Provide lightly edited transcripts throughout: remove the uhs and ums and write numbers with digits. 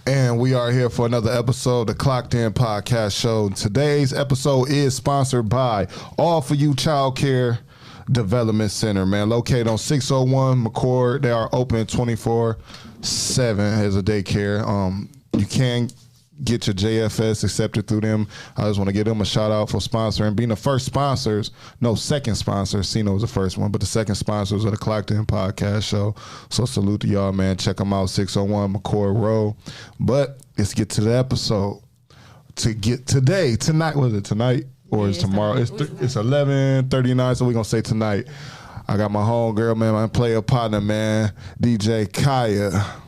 And we are here for another episode of the Clocked In Podcast Show. Today's episode is sponsored by All For You Child Care Development Center, man. Located on 601 McCord. They are open 24/7 as a daycare. You can get your JFS accepted through them. I just want to give them a shout out for sponsoring, being the first sponsors. No, second sponsor. Cino was the first one, but the second sponsors of the Clocked In Podcast Show. So salute to y'all, man. Check them out, 601 McCord Road. But let's get to the episode. Tonight, was it tonight or is tomorrow? It's 11:39, so we're going to say tonight. I got my homegirl, man, my player partner, man, DJ KyaKy.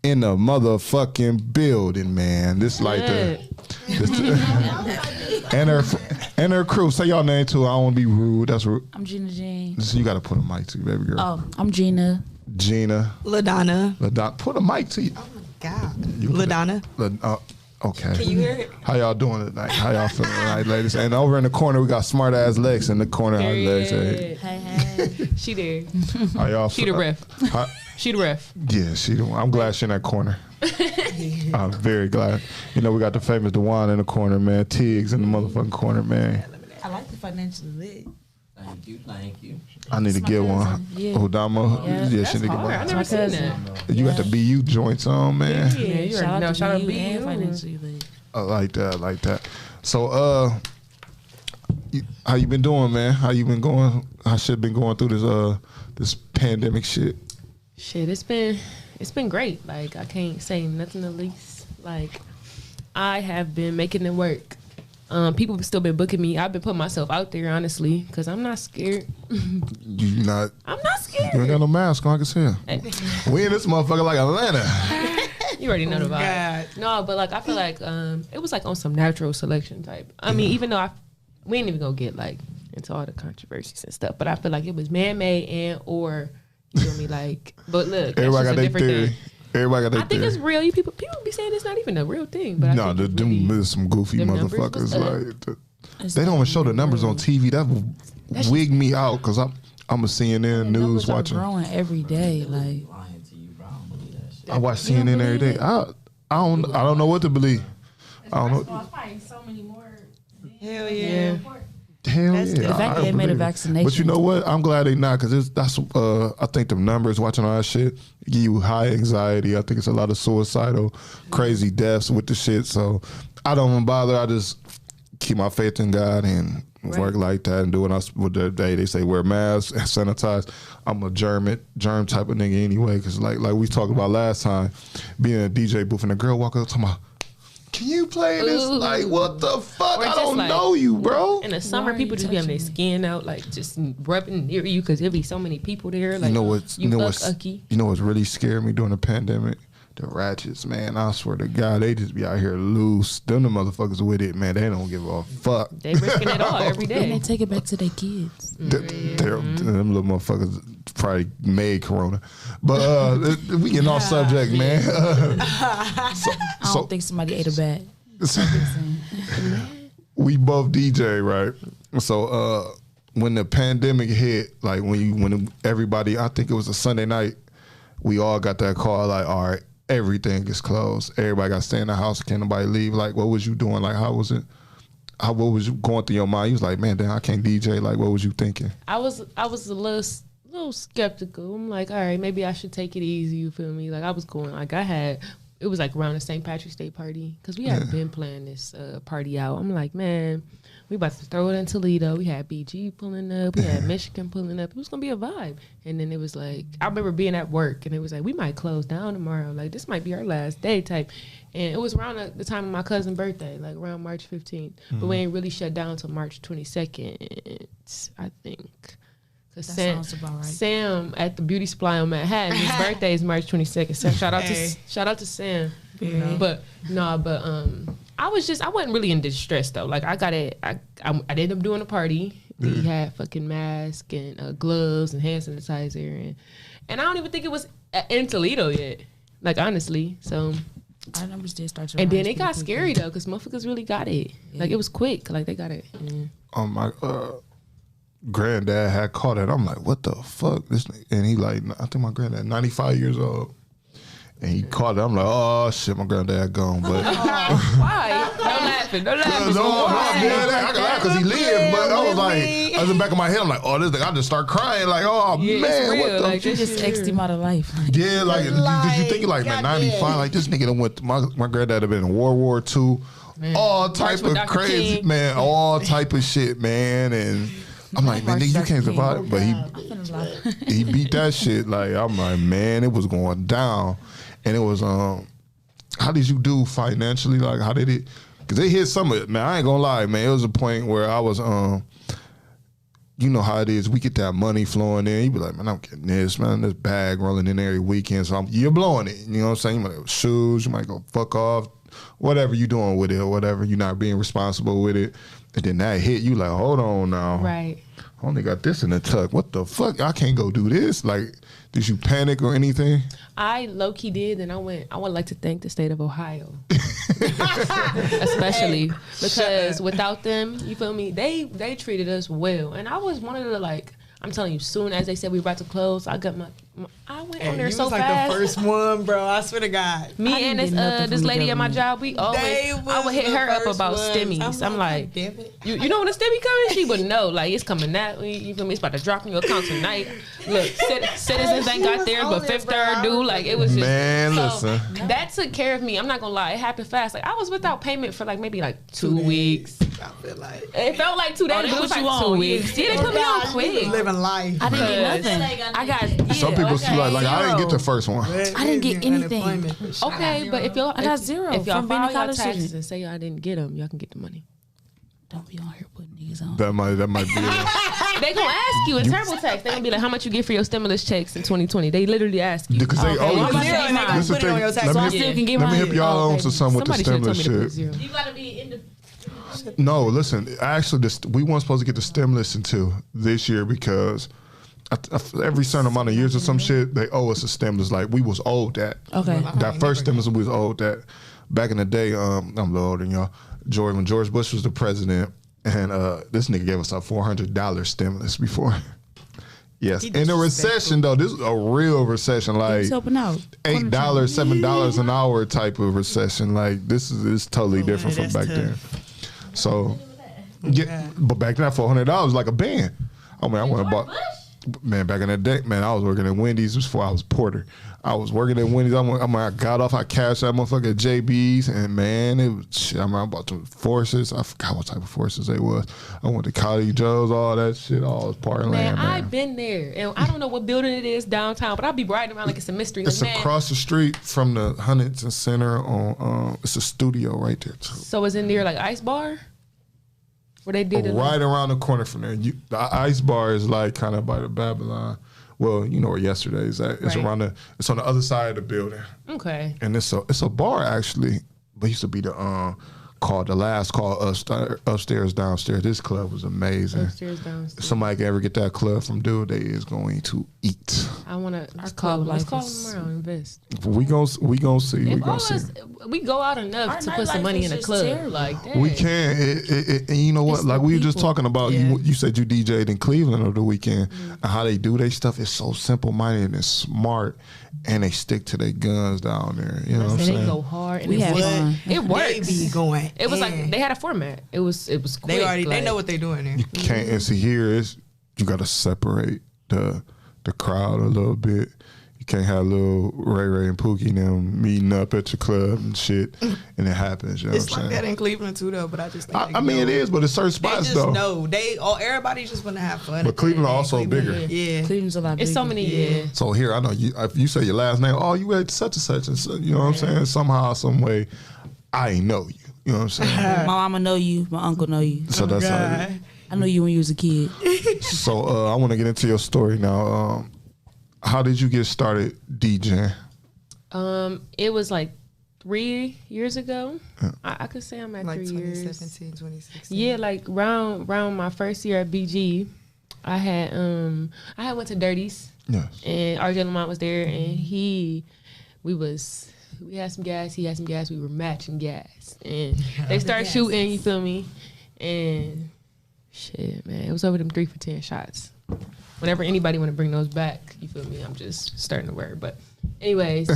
In the motherfucking building, man. This like and her crew. Say y'all name too. I don't want to be rude. That's rude. I'm Gina. So you got to put a mic to you, baby girl. Oh, I'm Gina. LaDonna. Put a mic to you. Oh my God. LaDonna. Okay. Can you hear it? How y'all doing tonight? How y'all feeling tonight, ladies? And over in the corner, we got smart ass Lex in the corner. Lex, hey. She there. How y'all She the ref. She the ref. Yeah, she the one. I'm glad she in that corner. I'm very glad. You know, we got the famous Dewan in the corner, man. Tiggs in the motherfucking corner, man. I like the financially lit. Thank you. I need to get one. Yeah. Odama. Yeah, she need to get one. I never seen that. You got the BU joints on, man. Yeah, you already know. Shout out to you. Financially lit. I like that. So, how you been doing, man? How you been going? How shit been going through this pandemic shit? Shit, it's been great. Like, I can't say nothing the least. Like, I have been making it work. People have still been booking me. I've been putting myself out there, honestly, because I'm not scared. I'm not scared. You ain't got no mask on, I can see him. We in this motherfucker like Atlanta. You already know the vibe. No, but like I feel like it was like on some natural selection type. I mean, even though we ain't even gonna get like into all the controversies and stuff, but I feel like it was man-made and/or you feel me, like. But look, everybody got their theory. Thing. Everybody got their I think it's real. You people be saying it's not even a real thing, but no, them some goofy motherfuckers. They don't even show the numbers on TV. That will wig me out because I'm a CNN news watcher. Growing every day, like. I watch CNN every day. I don't know what to believe. I don't know. So many more. Hell yeah. Hell yeah. The fact that they made a vaccination. But you know what? I'm glad they not, because that's I think the numbers, watching all that shit, give you high anxiety. I think it's a lot of suicidal, crazy deaths with the shit. So I don't even bother. I just keep my faith in God and work like that and do what they say, wear masks and sanitize. I'm a germ type of nigga anyway, because like we talked about last time, being in a DJ booth and a girl walk up to me, can you play this? Like, what the fuck? I don't know you, bro. In the summer, people just be having their skin out, like just rubbing near you because there be so many people there. Like, you know what's really scared me during the pandemic? The ratchets, man. I swear to God, they just be out here loose. Them the motherfuckers with it, man. They don't give a fuck. They risking it all every day. And they take it back to their kids. Them little motherfuckers probably made Corona. But we getting off subject, man. I don't think somebody ate a bat. We both DJ, right? So when the pandemic hit, like when everybody, I think it was a Sunday night, we all got that call like, all right, everything is closed. Everybody got to stay in the house. Can't nobody leave. Like, what was you doing? Like, how was it? What was you going through your mind? You was like, man, damn, I can't DJ. Like, what was you thinking? I was a little skeptical. I'm like, all right, maybe I should take it easy. You feel me? Like, I was going, like, it was like around the St. Patrick's Day party because we had been planning this party out. I'm like, man, we about to throw it in Toledo. We had BG pulling up. We had Michigan pulling up. It was going to be a vibe. And then it was like, I remember being at work and it was like, we might close down tomorrow. Like, this might be our last day type. And it was around the time of my cousin's birthday, like around March 15th. But we ain't really shut down until March 22nd, I think. Cause sounds about right. Sam at the beauty supply on Manhattan, his birthday is March 22nd. So shout out to Sam. Yeah. But I wasn't really in distress though. Like I ended up doing a party. We had fucking masks and gloves and hand sanitizer and I don't even think it was in Toledo yet. Like honestly, so. Our numbers did start to and then it got scary though, cause motherfuckers really got it. Yeah. Like it was quick. Like they got it. Yeah. My granddad had caught it. I'm like, what the fuck? And he like, I think my granddad, 95 years old. And he caught it. I'm like, oh shit, my granddad gone. But Why? No laughing. no, I can laugh because he lived. But I was like, I was in the back of my head. I'm like, oh, this thing. I just start crying. Like, oh man, what the? Like, You just X'd him out of life. Yeah, like, did you think like, man, 95? Like, this nigga done went. My granddad had been in World War II. Man. All type of crazy, King. Man. All type of shit, man. And I'm like, man, nigga, you can't survive. But he beat that shit. Like, I'm like, man, it was going down. And it was, how did you do financially? Like, how did it? Because they hit some of it. Man, I ain't gonna lie, man. It was a point where I was, you know how it is. We get that money flowing in. You be like, man, I'm getting this, man. This bag rolling in every weekend. So you're blowing it. You know what I'm saying? You might go shoes. You might go fuck off. Whatever you doing with it or whatever. You're not being responsible with it. And then that hit you like, hold on now. Right. I only got this in the tuck. What the fuck? I can't go do this. Like, did you panic or anything? I low-key did, and I would like to thank the state of Ohio. Especially because without them, you feel me, they treated us well. And I was one of the, like, I'm telling you, soon as they said we were about to close, I got I went on there so fast. You was like the first one, bro. I swear to God. Me and this lady at my job, I would hit her up about stimmies. I'm like, you know when a stimmy coming? She would know, like, it's coming that way. You feel me? It's about to drop in your account tonight. Look, citizens ain't got theirs, but Fifth Third do. Like, it was just, man, listen. That took care of me. I'm not gonna lie, it happened fast. Like, I was without payment for like maybe like 2 weeks. I feel like it felt like 2 days, but it was like 2 weeks. Yeah, they put me on quick. Living life. I didn't get nothing. I got some people see like I didn't get the first one. I didn't get anything. Okay, but if y'all I got zero. If y'all from being a file your college taxes student. and say y'all didn't get them, y'all can get the money. Don't be on here putting niggas on. That might be it. They gonna ask you in TurboTax. They gonna be like, how much you get for your stimulus checks in 2020? They literally ask you. Because they owe you. This is the thing. Let me help y'all on to some with the stimulus shit. You gotta be in the. No, listen. Actually, we weren't supposed to get the stimulus until this year because every certain amount of years or some shit, they owe us a stimulus. Like, we was owed that. Okay. That first stimulus, we was owed that. Back in the day, I'm a little older than y'all. When George Bush was the president, and this nigga gave us a $400 stimulus before. Yes, in a recession though, this is a real recession, like helping out. $8, $7 an hour type of recession. Like, this is totally different from back then. So, yeah, but back then $400 was like a band. Oh man, I went and bought. Man, back in the day, man, I was working at Wendy's before I was Porter. I was working at Wendy's. I got off. I cashed that motherfucker at JB's, and man, it was shit. I bought the Forces. I forgot what type of Forces they was. I went to College Joe's, all that shit, all was Parkland. Man, I've been there, and I don't know what building it is downtown, but I'll be riding around like it's a mystery. It's across the street from the Huntington Center. On it's a studio right there too. So it's in there like Ice Bar. Where they did it right around the corner from there. The Ice Bar is like kind of by the Babylon. Well, you know where yesterday is at. It's around it's on the other side of the building. Okay. And it's a bar actually, but it used to be the the last call upstairs, downstairs. This club was amazing. Upstairs, downstairs. If somebody can ever get that club from Dude, they is going to eat. I want to. Let's call them around, invest. We gonna see. We gonna see. We go out enough to put some money in a club. Terrible. Like that. We can. And you know what? It's like we were just talking about. Yeah. You said you DJ'd in Cleveland over the weekend. And how they do their stuff is so simple minded and smart, and they stick to their guns down there. You know what I'm saying? They go hard. And We have fun. It works. They be going. It was like they had a format. It was quick. They know what they're doing there. You can't. And see, here is you got to separate the crowd a little bit. You can't have little Ray Ray and Pookie and them meeting up at your club and shit, and it happens. You know It's what I'm like saying? that in Cleveland too, though. But I just think I mean, it is, but it's certain they spots just though. know everybody just want to have fun. But Cleveland also bigger. Yeah. Cleveland's a lot bigger. It's so many. Yeah. So here, I know you. If you say your last name, oh, you at such and such, and so, you know what I'm saying? Somehow, some way, I know you. You know what I'm saying? My mama know you. My uncle know you. So that's how. I know you when you was a kid. So I want to get into your story now. How did you get started DJing? It was like 3 years ago. I could say I'm at Like 3 years. 2017, 2016. Yeah, like around my first year at BG, I had went to Dirty's. Yes. And RJ Lamont was there, and we had some gas, he had some gas, we were matching gas. And they started shooting, you feel me? And shit, man, it was over them 3 for 10 shots. whenever anybody want to bring those back, you feel me? I'm just starting to wear. But anyways,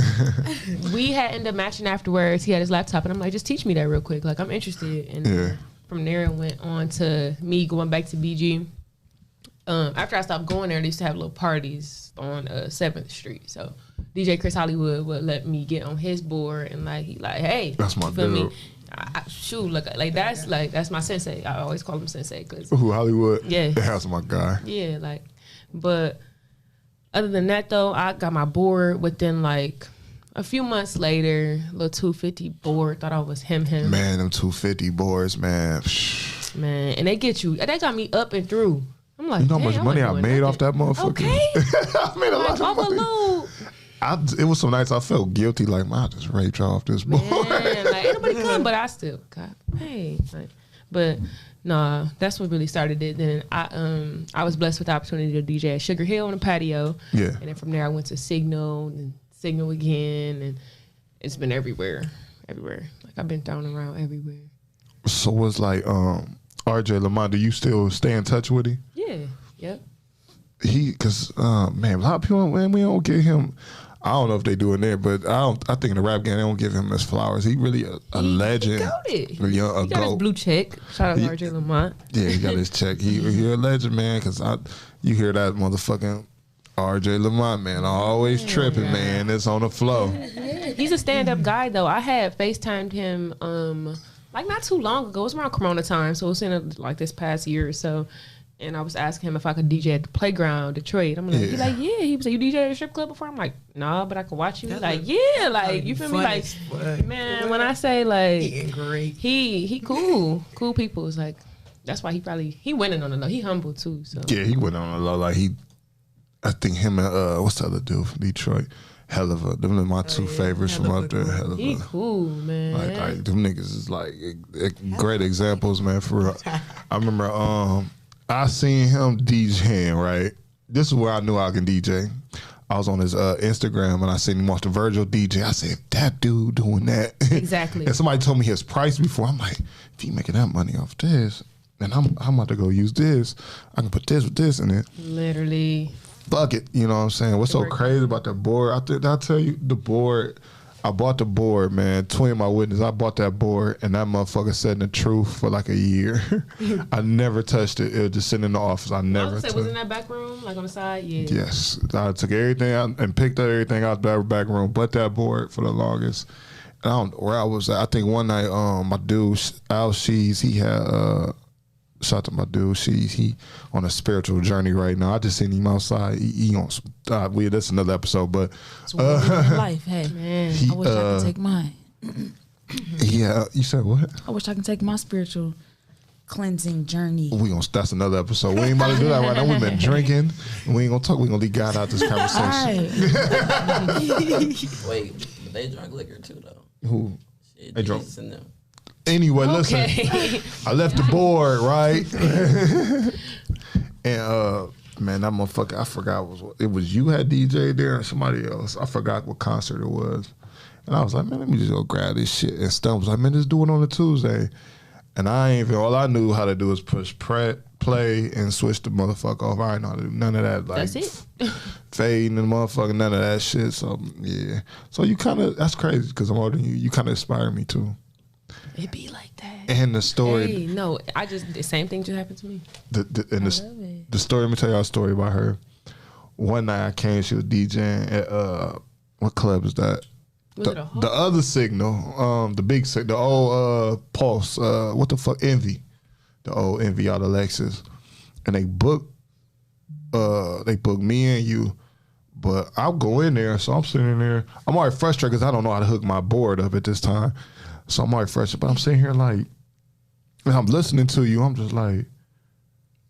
we had ended up matching afterwards. He had his laptop, and I'm like, just teach me that real quick. Like, I'm interested. And from there, it went on to me going back to BG. After I stopped going there, they used to have little parties on 7th Street. So DJ Chris Hollywood would let me get on his board, and like he like, hey, that's my dude. Shoot, like that's my sensei. I always call him sensei because Hollywood. Yeah, that's my guy. Yeah, like, but other than that though, I got my board within like a few months later. Little 250 board, thought I was him. Man, them 250 boards, man. And they get you. They got me up and through. I'm like, you know how much money I made off that motherfucker? Okay, I made a lot of money. It was some nights I felt guilty, like, man, I just raped off this boy. Man, like, ain't nobody come, but I still got paid. Like, but nah, that's what really started it. Then I was blessed with the opportunity to DJ at Sugar Hill on the patio. Yeah. And then from there I went to Signal and Signal again, and it's been everywhere. Like, I've been thrown around everywhere. So was like RJ Lamont, do you still stay in touch with him? Yeah. Yep. Cause man, a lot of people, man, we don't get him. I don't know if they do in there, but I think in the rap game they don't give him his flowers. He really a legend. He got his blue check. Shout out to RJ Lamont. Yeah, he got his check. He a legend, man. Cause you hear that motherfucking RJ Lamont, man, always tripping, man. It's on the flow. He's a stand-up guy though. I had FaceTimed him like not too long ago. It was around Corona time, so it was in like this past year or so. And I was asking him if I could DJ at the Playground, Detroit. I'm like, He's like, yeah. He was like, you DJ at a strip club before? I'm like, nah, but I could watch you. He's like, yeah, like, you feel me? Like, man, when I say like, he cool people. It's like, that's why he winning on the low. He humble too. So yeah, he went on the low. Like I think him and what's the other dude from Detroit? Hell of a, them are my two favorites from out there. Hell of he cool, man. Like them niggas is like great examples, man. For real. I remember I seen him DJing, right? This is where I knew I can DJ. I was on his Instagram and I seen him watch the Virgil DJ. I said, that dude doing that. Exactly. And somebody told me his price before. I'm like, if he making that money off this, then I'm about to go use this. I can put this with this in it. Literally. Fuck it. You know what I'm saying? What's so crazy about that board? I tell you, the board, I bought the board, man. Twin my witness. I bought that board, and that motherfucker said in the truth for like a year. I never touched it. It was just sitting in the office. I never. Was in that back room, like on the side. Yeah. Yes, I took everything out and picked up everything out the back room, but that board for the longest. And I don't know where I was at. I think one night, my dude Al Shees, he had. Shout out to my dude. He on a spiritual journey right now. I just seen him outside. He on some. That's another episode, but life. Hey, man, I wish I could take mine. Yeah, you said what? I wish I could take my spiritual cleansing journey. That's another episode. We ain't about to do that right now. We've been drinking. We ain't gonna talk. We gonna leave God out this conversation. Wait, they drunk liquor too though. Who? Shit, they drunk. Jesus and them. Anyway, listen. I left the board, right? And man, that motherfucker, I forgot it was you had DJ there and somebody else. I forgot what concert it was. And I was like, man, let me just go grab this shit. And Stump was like, man, just do it on a Tuesday. And all I knew how to do is push play and switch the motherfucker off. I didn't know how to do none of that. Like, that's it. Fading and motherfucker, none of that shit. So yeah. So you that's crazy because I'm older than you. You kind of inspire me too. It be like that. And the story. Hey, no, the same thing just happened to me. The story, let me tell y'all a story about her. One night I came, she was DJing at, what club is that? The other Signal, the big Signal, the old Pulse, what the fuck, Envy. The old Envy out of Lexus. And they booked me and you. But I'll go in there, so I'm sitting in there. I'm already frustrated because I don't know how to hook my board up at this time. So I'm already frustrated, but I'm sitting here like, and I'm listening to you. I'm just like,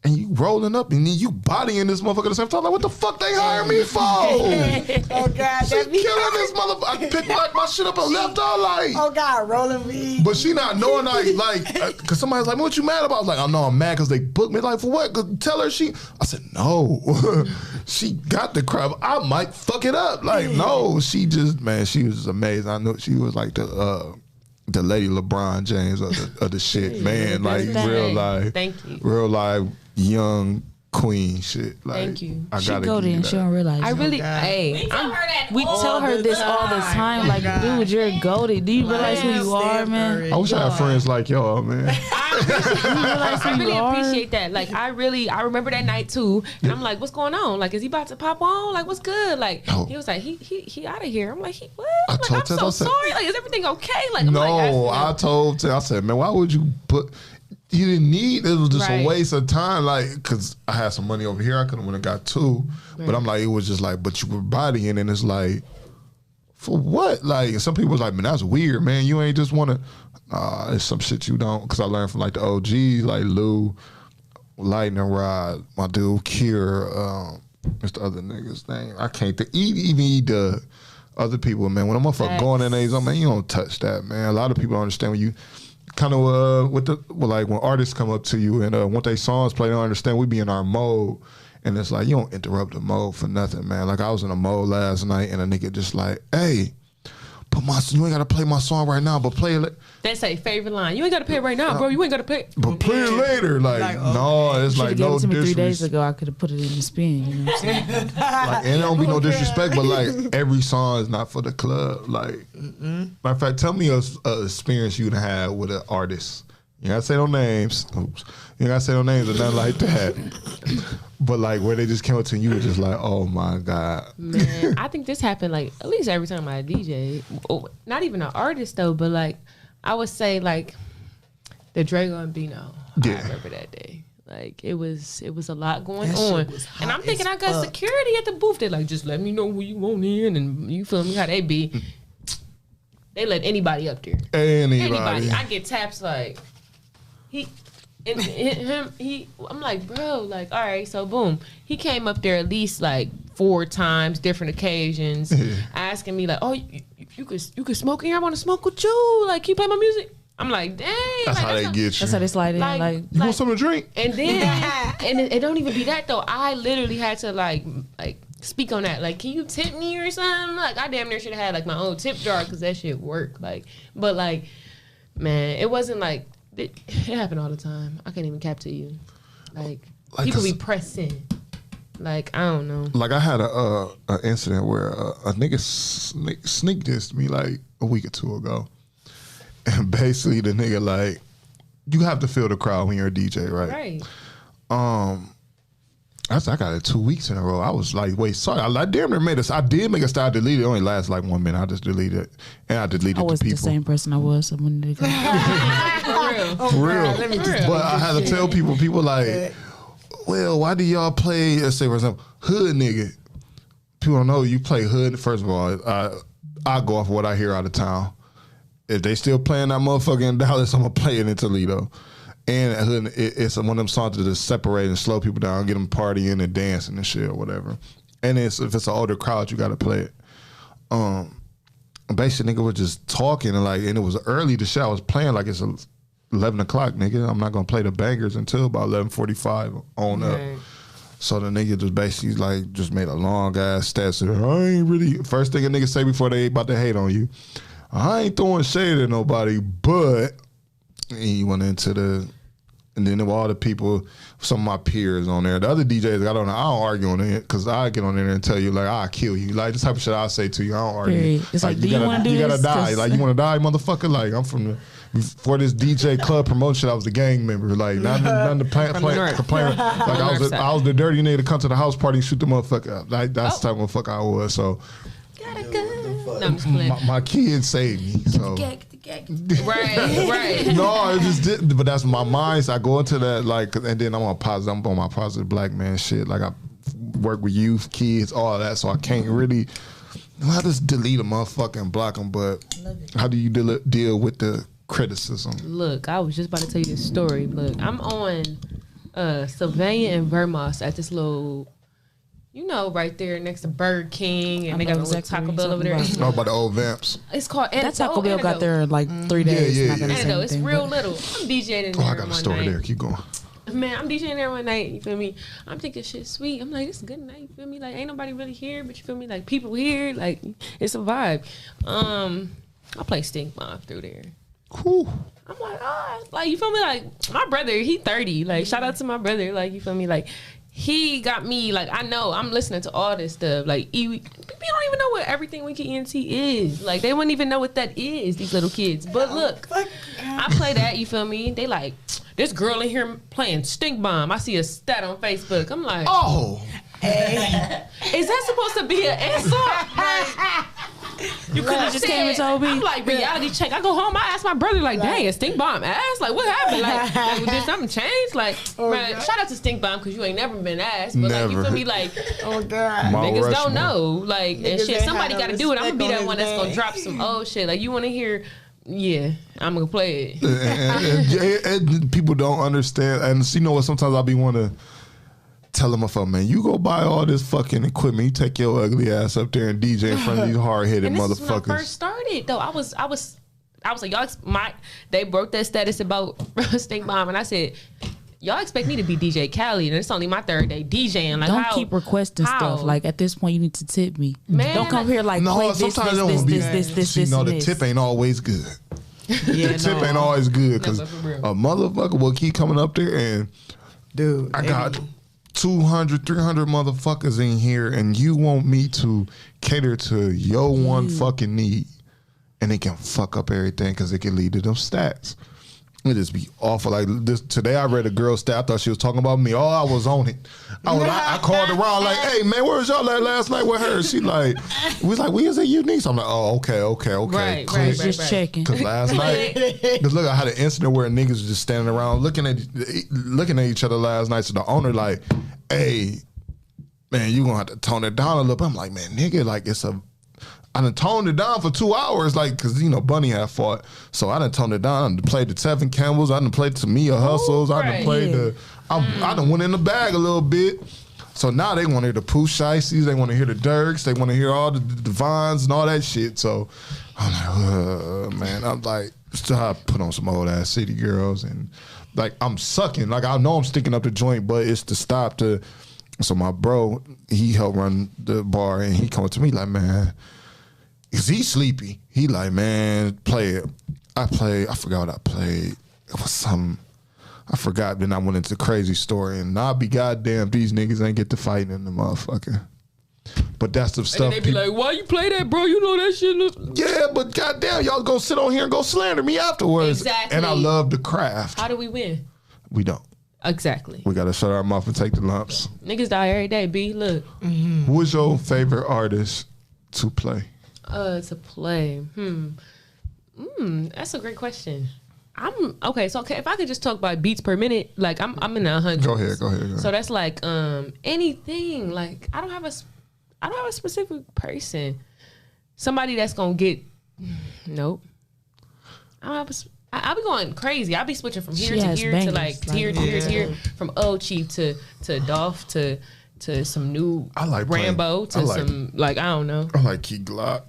and you rolling up and then you bodying this motherfucker at the same time. Like, what the fuck they hire me for? Oh God, she killing this motherfucker. I picked my shit up and left her like. Oh God, rolling me. But she not knowing cause somebody's like, what you mad about? I was like, oh no, I'm mad because they booked me. Like, for what? Tell her I said, no. She got the crap. I might fuck it up. Like, no, she was just amazing. I know she was like the lady LeBron James of the shit, man. Like real life, thank you, real life, young, queen shit. Like, Thank you. I She gotta go give there you and that. she don't realize. I it. really, God. hey, We tell her this all the time. Like, dude, you're goated. Do you realize who you are, man? I wish I had friends like y'all, man. I really appreciate that. Like, I remember that night too, and I'm like, what's going on? Like, is he about to pop on? Like, what's good? Like, No. he was like, he out of here. I'm like, what? I Like, told I'm Tess, so I said- sorry. Like, is everything okay? Like, I'm No, like, I told Tess, I said, man, why would you put? You didn't need. It was just Right. a waste of time. Like, cause I had some money over here, I could have went and got two. But I'm like, it was just like, but you were bodying, and it's like, for what? Like, some people was like, man, that's weird, man. You ain't just want to. It's some shit you don't. Cause I learned from like the OGs, like Lou, Lightning Rod, my dude Kier, what's the other nigga's name? I can't think. Even the other people, man. When a motherfucker going in there, man, you don't touch that, man. A lot of people don't understand when you kind of like when artists come up to you and want their songs play, they don't understand. We be in our mode, and it's like you don't interrupt the mode for nothing, man. Like I was in a mode last night, and a nigga just like, hey, you ain't gotta play my song right now, but play it. That's a favorite line. You ain't got to pay it right now, bro. You ain't got to pay. But play it later. Like no, it's Should've like gave no it to me 3 days disrespect. ago. I could have put it in the spin. You know what I'm saying? Like, and it don't be no disrespect, but like every song is not for the club. Like, matter of fact, tell me a experience you done had with an artist. You gotta say no names. Oops. You gotta say no names or nothing like that. But like where they just came up to you, were just like, oh my God. Man, I think this happened like at least every time I DJ. Oh, not even an artist though, but like I would say like the Drago and Bino. Yeah. I remember that day. Like it was a lot going That shit on, was hot and I'm thinking as I got fuck. security at the booth. They like just let me know who you want in, and you feel me how they be. They let anybody up there. Anybody. I get taps like I'm like, bro, like, all right, so boom. He came up there at least like 4 times, different occasions, asking me like, oh, you could smoke in here. I want to smoke with you. Like, can you play my music? I'm like, dang. That's like, how they not- get you. That's how they slide in. Like, You want something to drink? And then, and it don't even be that though. I literally had to like speak on that. Like, can you tip me or something? Like, I damn near should have had like my own tip jar because that shit worked. Like, but like, man, it wasn't like it happened all the time. I can't even cap to you. Like people be pressing. Like I don't know. Like I had a incident where a nigga sneak dissed me like a week or 2 ago, and basically the nigga like, you have to feel the crowd when you're a DJ, right? Right. I got it 2 weeks in a row. I was like, wait, sorry. I damn near made I did make a style delete. It only lasted like 1 minute. I just deleted it. And I deleted I the wasn't people. the same person I was a minute ago. For real. Oh, For real. God, let me just But I had to tell people like, well, why do y'all play, let's say for example, hood nigga? People don't know you play hood. First of all, I go off of what I hear out of town. If they still playing that motherfucker in Dallas, I'm gonna play it in Toledo. And it's one of them songs to just separate and slow people down, get them partying and dancing and shit or whatever. And if it's an older crowd, you got to play it. Basically, nigga was just talking and it was early. The shit I was playing like it's 11 o'clock, nigga. I'm not gonna play the bangers until about 11:45 on up. Right. So the nigga just basically just made a long ass stat. Said, I ain't really. First thing a nigga say before they about to hate on you, I ain't throwing shade at nobody, but he went into and then there were all the people, some of my peers on there. The other DJs, I don't argue on it because I get on there and tell you like I'll kill you. Like this type of shit I'll say to you. I don't argue. Period. It's like, do you wanna do you gotta this? die. 'Cause- Like you wanna die, motherfucker. Like I'm from the before this DJ club promotion, I was the gang member. Like not the complainer. Like I was the dirty nigga to come to the house party and shoot the motherfucker up. Like that's the type of motherfucker I was. So Gotta go. No, I'm just playing. my kids saved me. So. Right. No, it just didn't. But that's my mind. So I go into that and then I'm on my positive black man shit. Like I work with youth, kids, all that. So I can't really. I just delete a motherfucker and block them. But how do you deal with the criticism? Look, I was just about to tell you this story. Look, I'm on Sylvania and Vermont at this little, right there next to Burger King, and they got a little Taco Bell over there. Oh, about the old vamps. It's called that Taco Bell got there in like 3 days. Yeah. Not gonna say Antidote. It's anything, real but- little. I'm DJing in Oh, there I got a one story night. there. Keep going. Man, I'm DJing there one night, you feel me? I'm thinking shit sweet. I'm like, this is a good night, you feel me? Like, ain't nobody really here, but you feel me? Like, people here, like, it's a vibe. I play Stigmas through there. Cool. I'm like, you feel me? Like, my brother, he 30. Like, shout out to my brother. Like, you feel me? Like, he got me like I know I'm listening to all this stuff. Like people don't even know what everything we can ENT is. Like they wouldn't even know what that is. These little kids. But look, I play that. You feel me? They like this girl in here playing Stink Bomb. I see a stat on Facebook. I'm like, oh, is that supposed to be an insult? You could have just came and told me. I'm like, reality check. I go home, I ask my brother, like, dang, a Stink Bomb ass? Like, what happened? Like did something change? Like, man, shout out to Stink Bomb, because you ain't never been asked. But, like, you feel me? Like, oh, God. Niggas don't know. Like, and shit, somebody got to do it. I'm going to be that one that's going to drop some old shit. Like, you want to hear... Yeah, I'm gonna play it. and people don't understand, and you know what? Sometimes I be want to tell them, man, you go buy all this fucking equipment, you take your ugly ass up there and DJ in front of these hard headed motherfuckers. This is when I first started, though. I was like, y'all. They broke that status about Stink Bomb, and I said, y'all expect me to be DJ KyaKy, and it's only my third day DJing. Like, don't keep requesting stuff. Like, at this point, you need to tip me. Man, don't come here like, play this, this, no, and the this. tip ain't always good. Yeah, the tip ain't always good, because a motherfucker will keep coming up there and, dude, I got 200, 300 motherfuckers in here, and you want me to cater to your one fucking need, and it can fuck up everything because it can lead to them stats. It just be awful. Like this today, I read a girl's stat. I thought she was talking about me. Oh, I was on it. I called around like, "Hey man, where was y'all at last night with her?" She like, we was like, "We is it unique?" So I'm like, "Oh, okay." Right. Just checking. Because last night, because look, I had an incident where niggas was just standing around looking at each other last night. So the owner like, "Hey, man, you gonna have to tone it down a little bit." I'm like, "Man, nigga, like I done toned it down for 2 hours, like, cause you know Bunny had fought, so I done toned it down. I done played the Tevin Campbells, I done played Tamia Hustles, I done played I done went in the bag a little bit. So now they want to hear the Pooh Shiesties, they want to hear the Dirks, they want to hear all the Divines and all that shit. So I'm like, man, I'm like, still have to put on some old ass City Girls, and like I'm sucking, like I know I'm sticking up the joint, but it's to stop to. So my bro, he helped run the bar, and he come to me like, man. Cause he's sleepy. He like, man, play it. I forgot what I played. It was something. I forgot. Then I went into the crazy story, and I'll be goddamn, these niggas ain't get to fighting in the motherfucker. But that's the stuff. And they be like, why you play that, bro? You know that shit. Yeah, but goddamn, y'all gonna sit on here and go slander me afterwards. Exactly. And I love the craft. How do we win? We don't. Exactly. We gotta shut our mouth and take the lumps. Niggas die every day, B. Look. Who's your favorite artist to play? To play. That's a great question. If I could just talk about beats per minute, like I'm in the 100s. Go ahead. So that's like anything. Like I don't have a specific person. Somebody that's gonna get. Nope. I'll be going crazy. I'll be switching from here to here to like here to here, from old Chief to Dolph to some new Rambo to some like I don't know. I like Key Glock.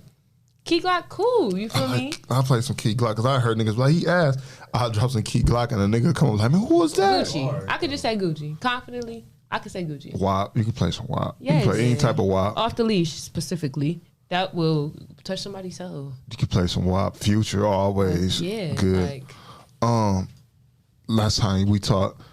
Key Glock, cool. You feel me? I play some Key Glock because I heard niggas like he asked. I'll drop some Key Glock and a nigga come up like, man, who was that? Gucci. I could just say Gucci confidently. I could say Gucci. WAP. You can play some WAP. Yes. You can play any type of WAP. Off the leash specifically. That will touch somebody's soul. You can play some WAP. Future always. Yeah. Good. Last time we talked.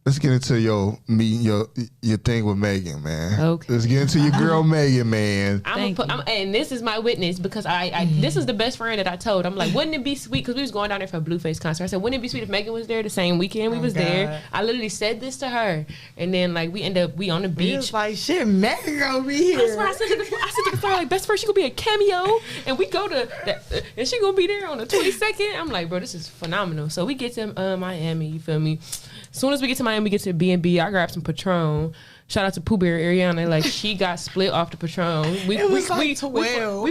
Let's get into your thing with Megan, man. Okay. Let's get into your girl Megan, man. And this is my witness because this is the best friend that I told. I'm like, wouldn't it be sweet? Because we was going down there for a Blueface concert. I said, wouldn't it be sweet if Megan was there the same weekend we was there? I literally said this to her, and then like we on the beach. It's like shit, Megan gonna be here. That's why I said to the friend, like, best friend, she gonna be a cameo, and we go to and she gonna be there on the 22nd. I'm like, bro, this is phenomenal. So we get to Miami. You feel me? As soon as we get to Miami, we get to B&B. I grabbed some Patron. Shout out to Pooh Bear Ariana. Like she got split off the Patron. We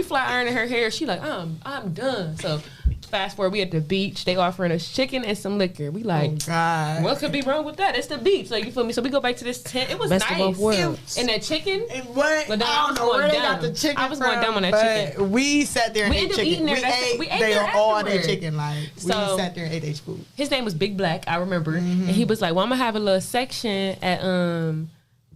fly ironing her hair. She like, I'm done. So fast forward, we at the beach. They offering us chicken and some liquor. We like, oh God, what could be wrong with that? It's the beach. Like you feel me? So we go back to this tent. It was Best nice. Of both worlds. And that chicken. And what? But I don't know where they got the chicken. I was going dumb on that chicken. We sat there and ate chicken. We ate there all their chicken. Like we sat there and ate their food. His name was Big Black. I remember, and he was like, "Well, I'm gonna have a little section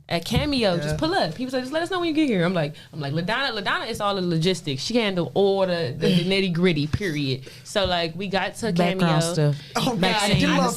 at Cameo, just pull up." He was like, "Just let us know when you get here." I'm like, LaDonna is all the logistics. She handle all the nitty gritty. Period. So like, we got to Cameo. Stuff. Oh Vaccine. God,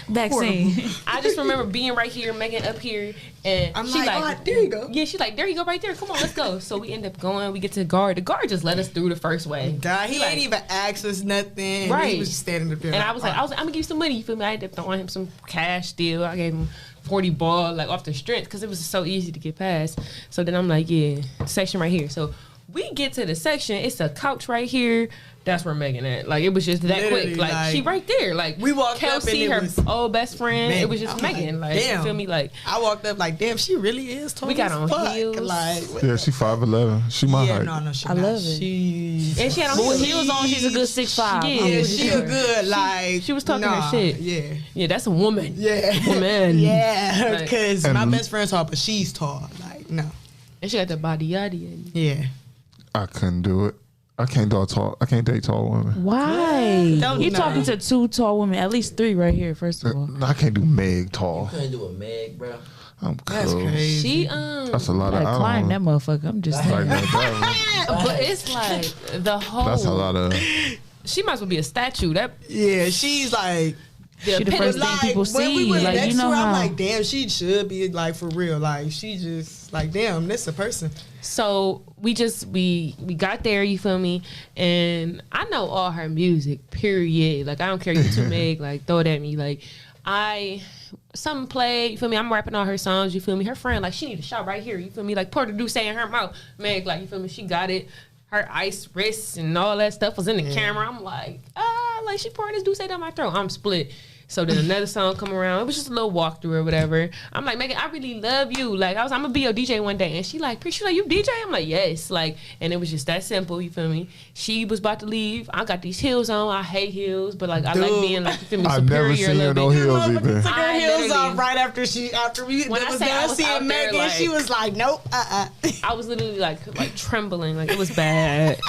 Vaccine. I just remember being right here, Megan up here, And I'm she like, oh, there you go. Yeah, she like, there you go right there. Come on, let's go. So we end up going. We get to the guard. The guard just let us through the first way. God, he ain't even asked us nothing. Right. He was just standing up there. And I was like, I'm gonna give you some money. You feel me? I ended up throwing him some cash still. I gave him 40 ball like off the strength because it was so easy to get past. So then I'm like, yeah, section right here. So we get to the section. It's a couch right here. That's where Megan at. Like, it was just that Literally, quick. Like, she right there. Like, we walked Kelsey, up and her old best friend. Man, it was just Megan. Like, damn. you feel me? Like, I walked up like, damn, she really is tall. We got on fuck. heels. Like, Yeah, she 5'11". She my height. no, she I not. love it. and she had on With heels. heels on, she's a good 6'5". Yeah, She a good, like. She was talking nah, her shit. Yeah. Yeah, that's a woman. Yeah. Woman. Yeah, Like- because And- my best friend's tall, but she's tall. Like, no. And she got the body yaddy. Yeah. I couldn't do it. I can't date tall women. Why? Don't You know. talking to 2 tall women, at least 3 right here. First of all, I can't do Meg tall. Couldn't do a Meg, bro. I'm That's cool. crazy. She That's a lot I of. gotta climb that motherfucker. I'm just Like saying. that. but it's like the whole. That's a lot of. She might as well be a statue. That Yeah, she's like. the She the epitome- first thing people when we see, went like, next you know to her, I'm how- like, damn, she should be like for real. Like, she just like, damn, this a person. So we got there, you feel me? And I know all her music, period. Like, I don't care, you too, Meg, like, throw it at me. Like, something played, you feel me? I'm rapping all her songs, you feel me? Her friend, like, she need a shot right here, you feel me? Like, pour the Douce in her mouth. Meg, like, you feel me? She got it. Her ice wrists and all that stuff was in the camera. I'm like, like, she pouring this Douce down my throat. I'm split. So then another song come around. It was just a little walkthrough or whatever. I'm like, Megan, I really love you. Like, I'm gonna be your DJ one day. And she like, you DJ? I'm like, yes. Like, and it was just that simple. You feel me? She was about to leave. I got these heels on. I hate heels, but like, I like being like, you feel me, I've superior never seen a her little no bit. heels Motherfucker either. took her I heels literally- off right after we When I was say I done was seeing out there, Megan. like- She was like, nope, I was literally like trembling. Like, it was bad.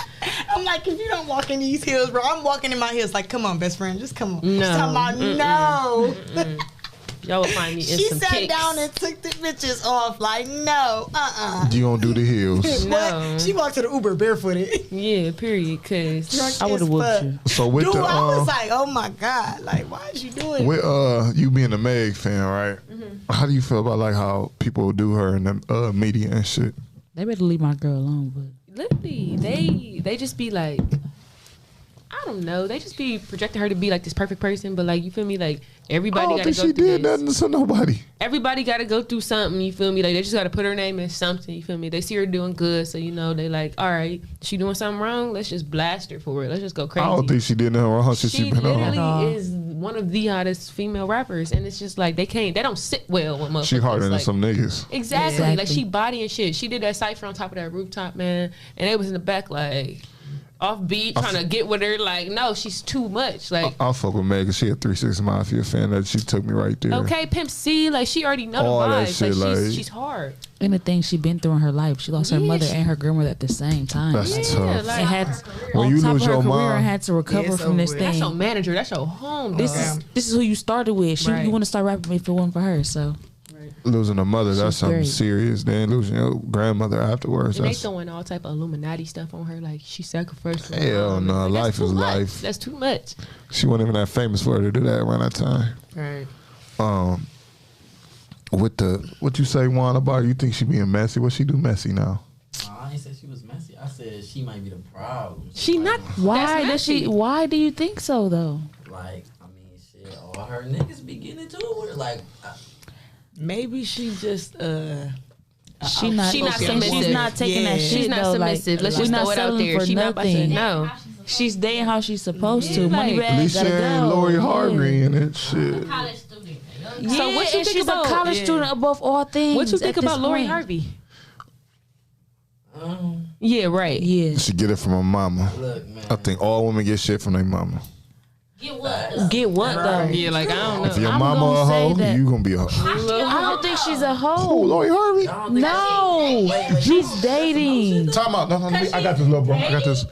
I'm like, if you don't walk in these heels, bro, I'm walking in my heels. Like, come on, best friend, just come on. No. She's talking about, no. Y'all would find me in She some sat kicks. down and took the bitches off. Like, no, You don't do the heels. No. What? She walked to the Uber barefooted. Yeah, period. Cause Drunk I would have as whooped fuck. you. So with Dude, the I was like, oh my God. Like, why is you doing with you being a Meg fan, right? How do you feel about like how people do her in the media and shit? They better leave my girl alone. But literally, they just be like, I don't know. They just be projecting her to be like this perfect person, but like, you feel me? Like, I everybody don't got to think go she through did this. nothing to nobody. Everybody got to go through something. You feel me? Like, they just got to put her name in something. You feel me? They see her doing good, so you know they like, all right, she doing something wrong. Let's just blast her for it. Let's just go crazy. I don't think she did nothing wrong since she she been on. literally is one of the hottest female rappers, and it's just like they don't sit well with motherfuckers. She harder than like, some niggas. Exactly. Exactly. Like, she body and shit. She did that cypher on top of that rooftop, man, and they was in the back like off beat trying to get with her. Like, no, she's too much. Like, I'll fuck with Meg 'cause she a 3-6 Mafia fan. That she took me right there. okay, Pimp C, like, she already know All the that vibes. shit, Like, like- she's hard. and the things she been through in her life, she lost her Yeah, mother she- and her grandmother at the same time. That's Yeah, tough. like, and had When on you top lose of her your career mom- and had to recover it's from this over with. thing. that's your manager. That's your home. This dog. is who you started with. Right. You want to start rapping if it wasn't for her. So Losing a mother, that's She's something great. serious. Then losing your grandmother afterwards. And they That's throwing all type of Illuminati stuff on her, like she sacrificed. her Hell mom. no, Like, that's life too is much. life. That's too much. she wasn't even that famous for her to do that around that time. Right. With the what you say, Juan, about her, you think she being messy? What she do messy now? I ain't said she was messy. I said she might be the problem. She not. why That's does she? messy. Why do you think so though? Like, I mean, shit, all her niggas be getting into it with her. Like, Maybe she just She not. She not saying submissive. she's not taking that Yeah. shit. She's not though, submissive. Like, Let's we're just not throw it out selling there. for She not about to nothing. no. She's dating how she's supposed to. Yeah, Money like- bag, At least she gotta ain't go. Lori Yeah. Harvey in it. Shit. College student. Yeah, So what you and think she's about- a college yeah. student above all things. What you think at this about Lori point. Harvey? Yeah, right. Yeah. She get it from her mama. look, man. I think all women get shit from their mama. Get what? Get what though? Yeah, like, I don't If know. your I'm mama gonna a say hoe, that- you gonna be a hoe. I don't think she's a Oh, hoe. Lori Harvey. I don't think No, Wait, she's dating. Time out. No, let me, I got this, little bro. I got this.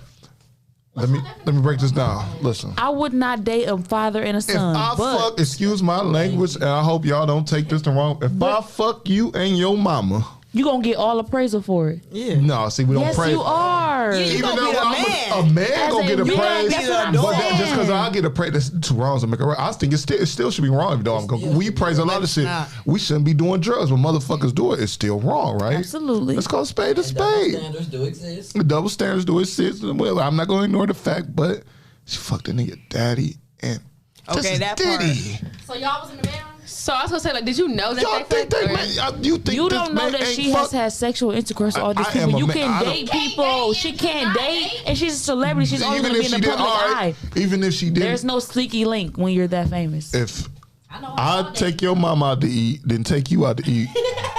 Let me break this down. Listen. I would not date a father and a If son, I but fuck, excuse my language, and I hope y'all don't take this the wrong. If I fuck you and your mama, you gonna get all appraisal for it. yeah. no, see, we don't Yes, pray. you are. You Even gonna though be the I'm a- man. A man As gonna a get man, appraised, that's what I'm but saying. just because I get appraised, that's two wrongs to make it right. I think it still should be wrong. Though we praise a lot of shit. We shouldn't be doing drugs. When motherfuckers do it, it's still wrong, right? Absolutely. Let's call a spade a And double spade. standards do exist. The double standards do exist. Well, I'm not gonna ignore the fact, but she fucked a nigga daddy and Okay, this is that part. Diddy. So y'all was in the bedroom? So I was gonna say, like, did you know that Y'all they think fucked? they you think You this don't know man that ain't she has fucked? had sexual intercourse with all these I am people. a You man. can I don't- date people. She can't date, and she's a celebrity. She's always Even gonna if be in she the did, public all right. eye. Even if she did, There's no sneaky link when you're that famous. if I know. I take your mom out to eat, then take you out to eat,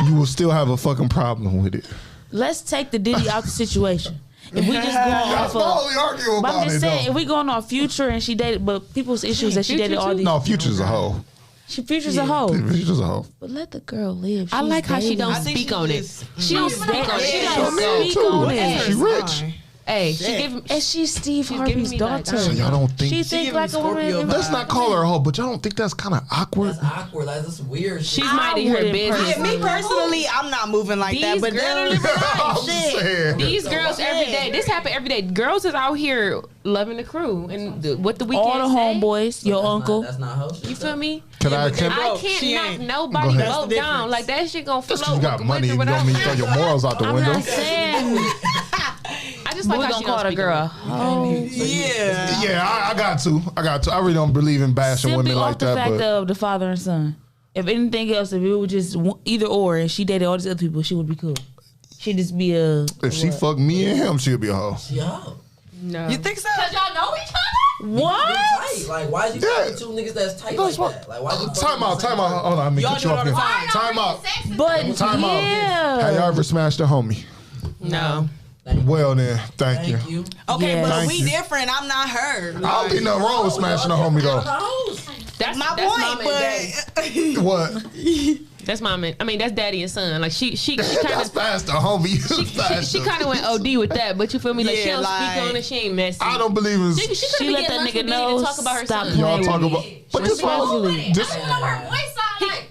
you will still have a fucking problem with it. Let's take the Diddy out the situation. If we just going That's off my of, only argument but about I'm just it. saying, Though. if we going off Future and she dated, but people's issues that she dated all these. No, Future's a hoe. Future's a hoe. Future's a hoe. But let the girl live. I She's like how she dating. don't I think speak she on it. just- She don't speak on it. She Yeah. don't Her man speak too. on it. She rich. Hey, she give. And she's Steve She's Harvey's giving me like, daughter. I So don't y'all don't think? She She think give like me a woman. Scorpio in- vibes. Let's not call her a hoe, but y'all don't think that's kind of awkward? That's awkward. Like, that's weird shit. She's minding her wouldn't business. Yeah, me personally, I'm not moving like that. These But girls- I'm saying. These girls every day. This happen every day. Girls is out here loving the crew and what the weekend. all the homeboys, your That's uncle. Not, that's not hoe shit. You feel me? Can I? I Bro, can't she knock ain't. Go nobody ahead. That's both the down. difference. Like that shit gonna float. Just 'cause you got with money, or you without don't mean throw your morals out the I'm window. not saying I just we're like how gonna she call don't the speak girl. on it. Oh, yeah. Yeah, I got to. I really don't believe in bashing simply women off like the that. fact But of the father and son. If anything else, if it was just either or, and she dated all these other people, she would be cool. She'd just be a. if she fucked me and him, she'll be a hoe. Yo. No. You think so? Cause y'all know each other? What? Tight. Like, why is you Yeah. fucking two niggas that's tight That's like what. that? Like, why you Time out. Hold on, I mean, Y'all cut do you it off all the here. time. Time out. But Time out. yeah. Have y'all ever smashed a homie? No. Well then, thank you. Thank you. Okay, Yeah. but Thank we you. different. I'm not her. I don't think nothing wrong with smashing a homie though. That's My that's point, mom and daddy. but What? That's mom and I mean that's daddy and son. Like she That's kind of. fast, a homie. She kind of went OD with that, but you feel me? Like she Yeah, don't speak like- on it. She ain't messy. I don't believe in. She She could let get that lunch nigga with Diddy know. to talk about her Stop son. Y'all playing talk with about. me. But this Respectfully. this. I don't know her voice sound like.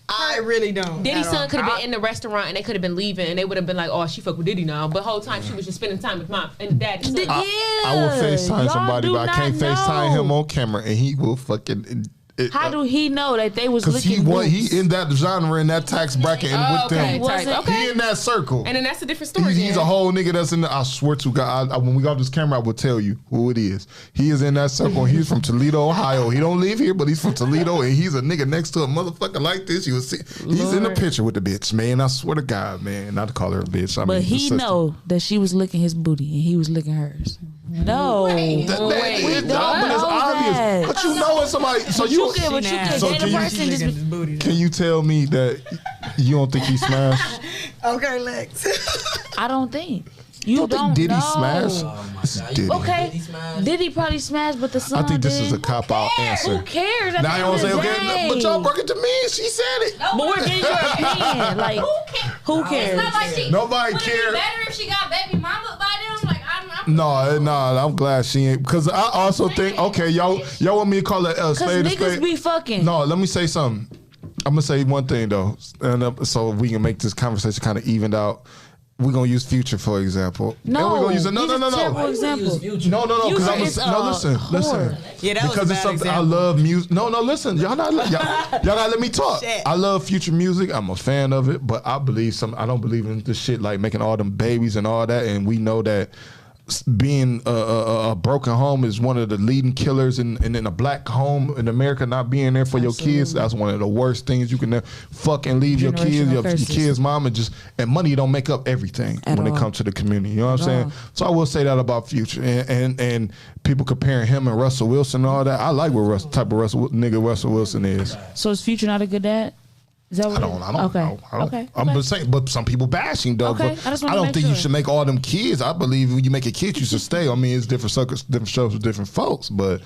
I really don't. Diddy's at all. son could have been in the restaurant and they could have been leaving and they would have been like, "Oh, she fuck with Diddy now." But the whole time she was just spending time with mom and dad and son. I will FaceTime Y'all somebody, do but I can't not FaceTime know. him on camera, and he will fucking. How do he know that they was Because looking? he in that genre, in that tax bracket, and with okay, them. type. Wasn't- Okay. He in that circle. And then that's a different story. He's a then. whole nigga that's in the. I swear to God, when we got this camera, I will tell you who it is. He is in that circle. He's from Toledo, Ohio. He don't live here, but he's from Toledo, and he's a nigga next to a motherfucker like this. You will see. He's in the picture with the bitch, man. I swear to God, man. Not to call her a bitch. I But mean, the he sister. know that she was licking his booty and he was licking hers. No. That, Wait, man, it's, don't but it's know obvious. that. But you know it's somebody. So you. But you can So date can a you- person just His booty. Can you tell me that you don't think he smashed? Okay, Lex. I don't think. You don't don't think Diddy know. smashed? Oh my This is God. Diddy. Okay. Diddy smash? Diddy probably smashed, but the son I think this did. is a cop out answer. Who cares? Now you want to say okay, but y'all broke it to me. She said it. But we're getting your opinion. Like, who It's cares? not like she. Nobody Would it be cared. better if she got baby mama by them? Like I'm No, I'm glad she ain't. Because I also think, okay, y'all want me to call it a Because spade a niggas spade? be fucking. No, let me say something. I'm gonna say one thing though, and so we can make this conversation kind of evened out. We're gonna use Future for example. No, and we're gonna use no. terrible example. No, because Future I'm is no. Listen. whore. Yeah, that was Because a it's bad something I example. love music. No, listen, y'all gotta let me talk. Shit. I love Future music. I'm a fan of it, but I don't believe in this shit like making all them babies and all that. And we know that being a broken home is one of the leading killers, and in a black home in America, not being there for your kids, that's one of the worst things you can never fucking leave your kids, Generational your curses. kids' mom, and money don't make up everything At when it all. comes to the community. You know what I'm At saying? all. So I will say that about Future, and people comparing him and Russell Wilson and all that. I like what type of nigga Russell Wilson is. So is Future not a good dad? Is that what I don't okay. know. I don't. Okay. I'm just saying, but some people bash him though. Okay, But I just I wanna don't make think you sure. should make all them kids. I believe when you make a kid, you should stay. I mean, it's different circles, different shows with different folks, but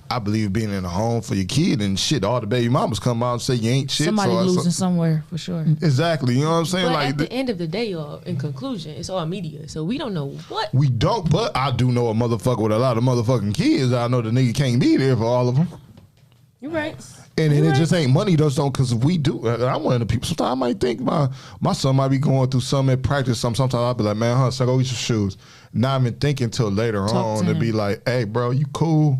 I believe being in a home for your kid and shit, all the baby mamas come out and say you ain't shit. Somebody so losing somewhere for sure. exactly. You know what I'm saying? But Like at the end of the day, y'all, in conclusion, it's all media. So we don't know what. we don't, but I do know a motherfucker with a lot of motherfucking kids. I know the nigga can't be there for all of them. You're right. And it just ain't money, those don't, because we do. I'm one of the people. Sometimes I might think my son might be going through something at practice. Sometimes I'll be like, man, son, go get your shoes. Not even thinking till later on to be like, hey, bro, you cool?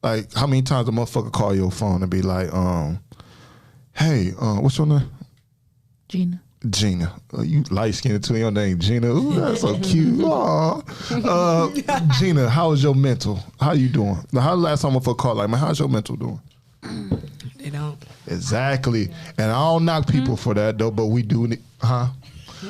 Like, how many times a motherfucker call your phone and be like, hey, what's your name? Gina. You light skinned too, your name Gina. Ooh, that's so cute. Aw. Gina, how is your mental? How you doing? Now, how the last time a motherfucker called like, man, how's your mental doing? They don't. Exactly. And I don't knock people for that though, but we do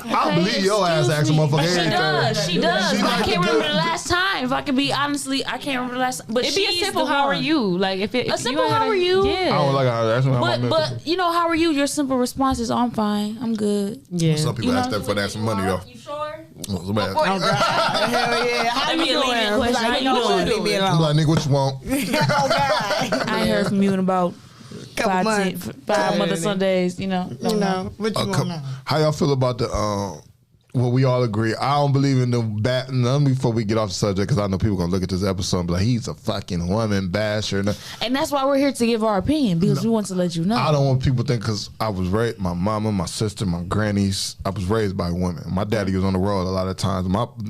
I believe your ass asking motherfucker everything. She does. I can't remember the last time. If I can be honestly, I can't remember the last time. But It'd be a simple how are you? Like if a simple how are you? I don't like how that's but you know, how are you? Your simple response is I'm fine. I'm good. Yeah. Some people ask that for that some money though. You sure? Oh, man. Oh, God. Hell yeah. How you doing? Question. How you doing? Leave me I'm alone. like, nigga, what you want? Oh, God. I ain't heard from you in about Couple months. five Mother Sundays. You know. You know, what you want now? How y'all feel about the well, we all agree. I don't believe in the none before we get off the subject, because I know people gonna look at this episode and be like, he's a fucking woman basher. And that's why we're here to give our opinion, because we want to let you know. I don't want people to think, because I was raised, my mama, my sister, my grannies, I was raised by women. My daddy was on the road a lot of times.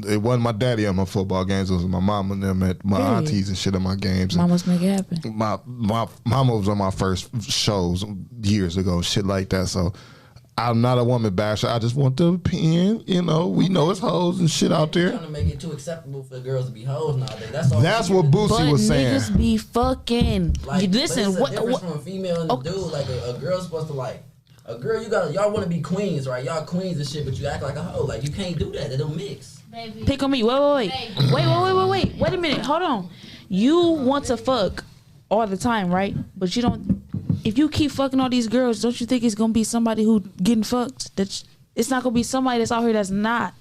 It wasn't my daddy at my football games. It was my mama and them at my aunties and shit at my games. Mamas make it happen. My mama was on my first shows years ago, shit like that. So I'm not a woman basher. I just want the opinion. You know, we know it's hoes and shit out there. Trying to make it too acceptable for girls to be hoes nowadays. That's what Boosie was saying. Niggas be fucking. Like, listen, but it's a difference what? from a female and a dude. Like a girl's supposed to like. A girl, y'all want to be queens, right? Y'all queens and shit, but you act like a hoe. Like you can't do that. They don't mix. Baby. Pick on me. Wait a minute. Hold on. You want to fuck all the time, right? But you don't. If you keep fucking all these girls, don't you think it's gonna be somebody who getting fucked? It's not gonna be somebody that's out here that's not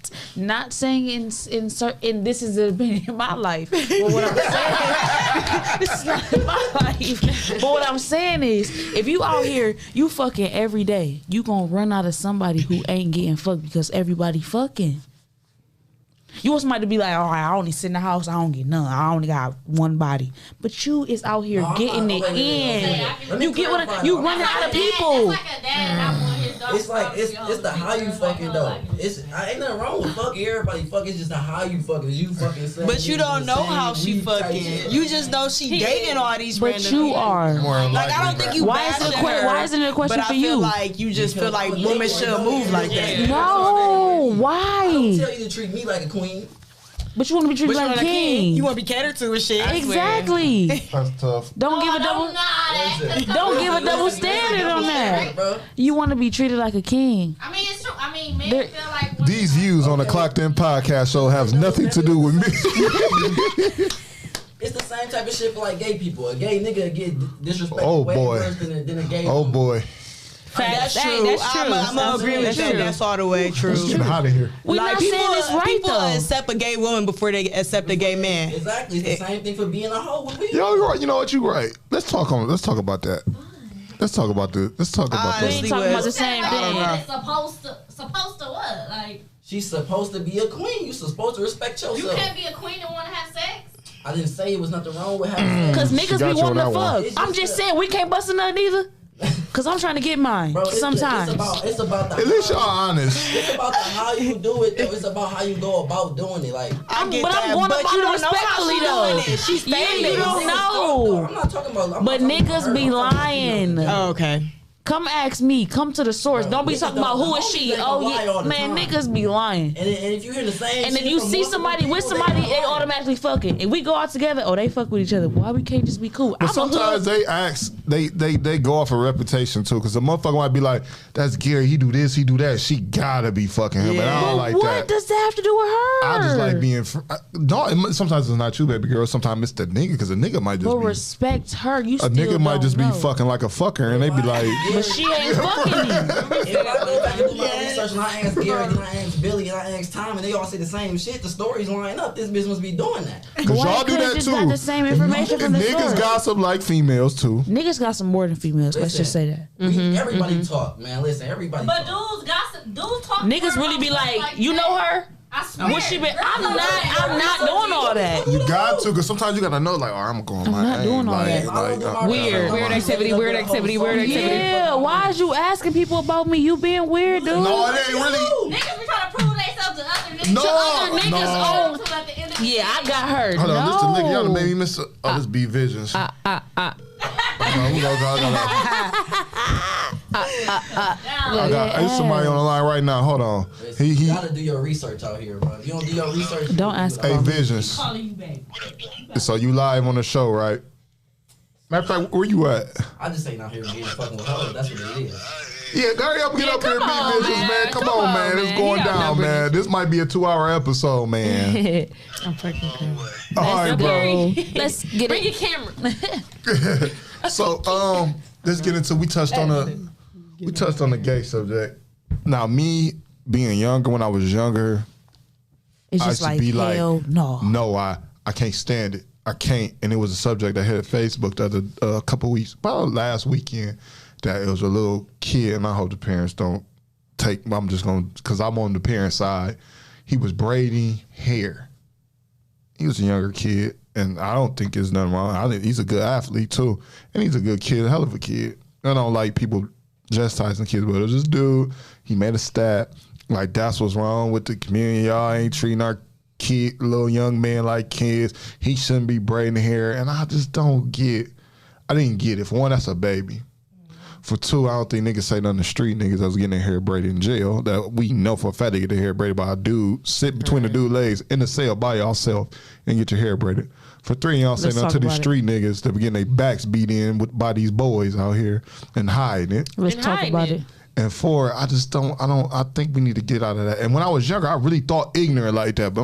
saying in this is the opinion in my life. But what I'm saying, this is not in my life. But what I'm saying is, if you out here, you fucking every day, you gonna run out of somebody who ain't getting fucked because everybody fucking. You want somebody to be like, all right, I only sit in the house, I don't get none, I only got one body. But you is out here getting it in. You get what you running out of people. It's like a dad not want his dog. It's like it's the how you fucking though. Ain't nothing wrong with fucking everybody. Fuck, it's just the how you fucking. You fucking. But you don't know how she fucking. You just know she dating all these random But you people. are. Like, I don't think you Why isn't it a question but for I you? feel like you just feel like women should move like that. No, I don't why? tell you to treat me like a queen. But you want to be treated But like a you king. You want to be catered to and shit. Exactly. That's tough. Don't give a double. Don't give a double standard on that. Bro. You want to be treated like a king. I mean, it's true. I mean, men There- feel like women These views on the Clocked In podcast show have nothing to do with me. It's the same type of shit for like gay people. A gay nigga get disrespected Oh, way boy. worse than a gay Oh woman. boy, That's Hey, true. that's true. I'm gonna agree with That's that. true. That's all the way true. get out of here. We're not saying it's right people though. accept a gay woman before they accept a gay man. Exactly. It's the same thing for being a hoe with me. Yo, you're right. You know what? You're right. Let's talk about that. Let's talk about this. We Honestly, ain't talking about the same Like, thing. it's supposed to what? Like, She's supposed to be a queen. You're supposed to respect yourself. you can't be a queen and want to have sex. I didn't say it was nothing wrong with having sex. Cause She niggas got be you on wanting to that one. fuck. I'm just saying we can't bust a nut either. Cause I'm trying to get mine. Bro, sometimes. It's about the At least y'all how, honest. it's about the how you do it though. It's about how you go about doing it. Like I get But that, I'm going but about you it don't know how respectfully she though. doing it. She's Yeah, famous. you don't know. I'm not talking about. But niggas be lying. Oh, okay. Come ask me. Come to the source. Don't be niggas talking about don't- who is homies she. ain't gonna lie Oh all yeah, the man, time. niggas be lying. And if you hear the same, And if shit you from see multiple somebody with people, somebody, they gonna lie. automatically fucking. If we go out together, oh, they fuck with each other. Why we can't just be cool? But I'm a sometimes hood. they ask, they go off a reputation too, because the motherfucker might be like, "That's Gary. He do this, he do that. She gotta be fucking him." And I don't like what that. does that have to do with her? I just like being. No, sometimes it's not you, baby girl. Sometimes it's the nigga, because a nigga might just But be. respect her. You A still nigga might don't just know. be fucking like a fucker, and they be like, But she ain't fucking me. If I go back and do my research and I ask Gary, then I ask Billy, and I ask Tom, and they all say the same shit, the stories line up. This bitch must be doing that. "Cause Why y'all do couldn't that just too." got the same information from the Niggas source? gossip like females too. Niggas got some more than females. Let's just say that. Everybody talk, man. Listen, everybody But talk. dudes talk. Niggas really be like, you know her? I swear. What she been? I'm not doing all that. You got to, because sometimes you gotta know, like, all right, I'm going. I'm not doing all that. Weird activity. Yeah, why is you asking people about me? You being weird, dude. No, it ain't really. Niggas be trying to prove themselves to other niggas. No, To other niggas no. Until at the end of the Yeah, I day. got her. Hold on, this the nigga. Y'all done made me No. miss. Oh, this be visions. Uh, There's somebody on the line right now. Hold on. You gotta do your research out here, bro. If you don't do your research, Don't ask Hey, about me. Visions. Calling you baby. So you live on the show, right? Matter of fact, where you at? I just ain't out here getting fucking with hoes. That's what it is. Yeah, hurry up, get up here, come on, be Visions, man. man. Come Come on, on, man. It's man. going He down, outnumbered man. This might be a 2-hour episode, man. I'm fucking crying. All right, bro. Let's get Bring it. your camera. So, let's get into. We touched on the gay subject. Now, me being younger, when I was younger, It's I just used to like, be like, hell no. no, I can't stand it. I can't. And it was a subject I hit Facebook the other a couple weeks, probably last weekend, that it was a little kid, and I hope the parents don't take. I'm just gonna, because I'm on the parent side. He was braiding hair. He was a younger kid, and I don't think there's nothing wrong. I think he's a good athlete too, and he's a good kid, a hell of a kid. I don't like people chastising kids, but it was this dude. He made a stat like that's what's wrong with the community. Y'all ain't treating our kid, little young man like kids. He shouldn't be braiding hair, and I just don't get. I didn't get it. For one, that's a baby. For two, I don't think niggas say nothing to street niggas that was getting their hair braided in jail. That we know for a fact they get their hair braided by a dude. Sit between the dude legs in the cell by yourself and get your hair braided. For three, y'all say Let's nothing talk to these about it. street niggas that be getting their backs beat in by these boys out here and hiding it. Let's And talk hiding about it. it. And four, I think we need to get out of that. And when I was younger, I really thought ignorant like that. But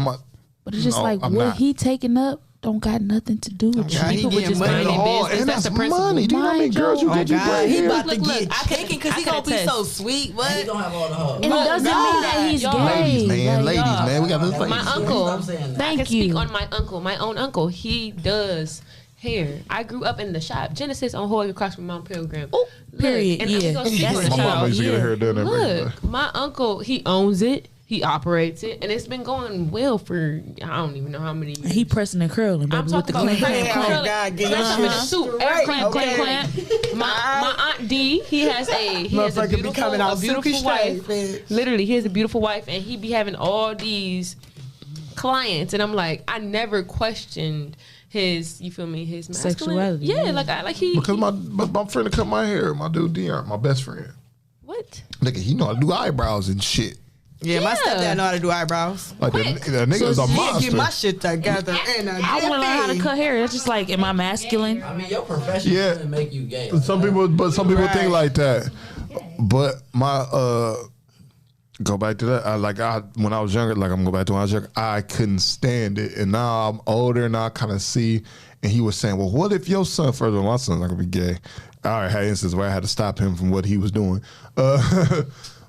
But it's just No, like I'm what not. he taking up don't got nothing to do with God, you. he People getting just money. minding Oh, business. and That's the that's principle. money. Do you know how many Mind girls you your- get you God, braid he hair? about to Look, get I can- taken because I he can gonna be attest. so sweet. He What? don't have all the hoes. And it doesn't mean that he's Y'all- gay. Ladies, man, Like, ladies, man. We got this My ladies. uncle. Stop saying that. I can Thank speak you. on my own uncle. He does hair. I grew up in the shop, Genesis on Hoy across from Mount Pilgrim. Ooh, Look, period, and yeah. I'm gonna That's say My this, mama y'all. used to get her hair done every day. Look, my uncle, he owns it. He operates it, and it's been going well for I don't even know how many years. He pressing and curling, I'm baby, with talking the about clean. Yeah, clamp, oh, God, get Fresh up in your the shit suit, right, clamp, okay. clamp. My aunt D, he has a Motherfucker be coming out beautiful silky wife. straight, bitch. Literally, he has a beautiful wife, and he be having all these clients, and I'm like, I never questioned his, you feel me, his masculine. Sexuality, Yeah, yeah. like he. Because my friend that cut my hair, my dude Dion, my best friend. What? Nigga, he know how to do eyebrows and shit. Yeah, my Yeah. stepdad know how to do eyebrows. Like the nigga is a He'll monster. get my shit together in a I want to learn how to cut hair. It's just like, am I masculine? I mean, your profession Yeah. doesn't make you gay. Some people Right. think like that. But my go back to that. When I was younger, like I'm going back to when I was younger, I couldn't stand it. And now I'm older and I kind of see. And he was saying, well, what if your son, first of all, my son's not gonna be gay. I already had instances where I had to stop him from what he was doing.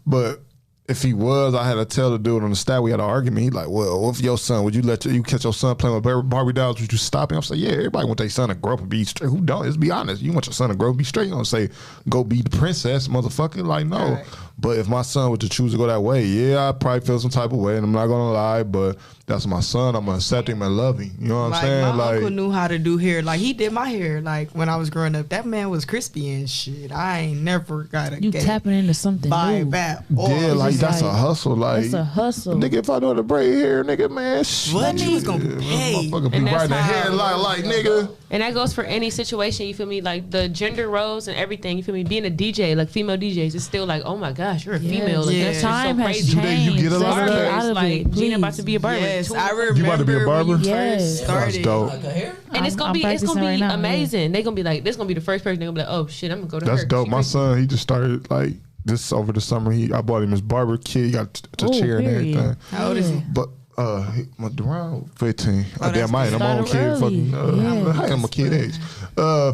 But if he was, I had to tell the dude on the staff, we had an argument. He like, well, what if your son, would you you catch your son playing with Barbie dolls? Would you stop him? I'm saying, yeah, everybody want their son to grow up and be straight. Who don't? Let's be honest. You want your son to grow up and be straight. You don't say, go be the princess, motherfucker. Like, no. Right. But if my son were to choose to go that way, yeah, I'd probably feel some type of way. And I'm not going to lie, but that's my son. I'm going to accept him and love him. You know what I'm Like saying? my uncle knew how to do hair. Like he did my hair. Like when I was growing up, that man was crispy and shit. I ain't never got a You gay tapping into something vibe new. back. yeah, like just that's a like- hustle. Like, That's a hustle. Nigga, if I know how to braid hair, nigga, man, shit. What you was gonna pay? Motherfucker be And that's riding the how- hair like nigga. And that goes for any situation, you feel me? Like the gender roles and everything, you feel me? Being a DJ, like female DJs, it's still like, oh my gosh, you're a female. Like Yeah. that's just Time so has crazy. changed. You get a lot of Let's that? get out of like it, Gina about please. to be a barber. Yes, Two- I remember. You about to be a barber? when you Yes. first started. That's dope. Like a hair? And it's I'm gonna be practicing right now, yeah. amazing. They gonna be like, this gonna be the first person. They gonna be like, oh shit, I'm gonna go to That's her. dope. She My crazy. son, he just started like this over the summer. I bought him his barber kit. He got the Oh, chair and period. everything. How old is he? But around 15. Oh, Damn, I ain't. I'm Started on kid. early. Fucking. Yeah. I am a kid age.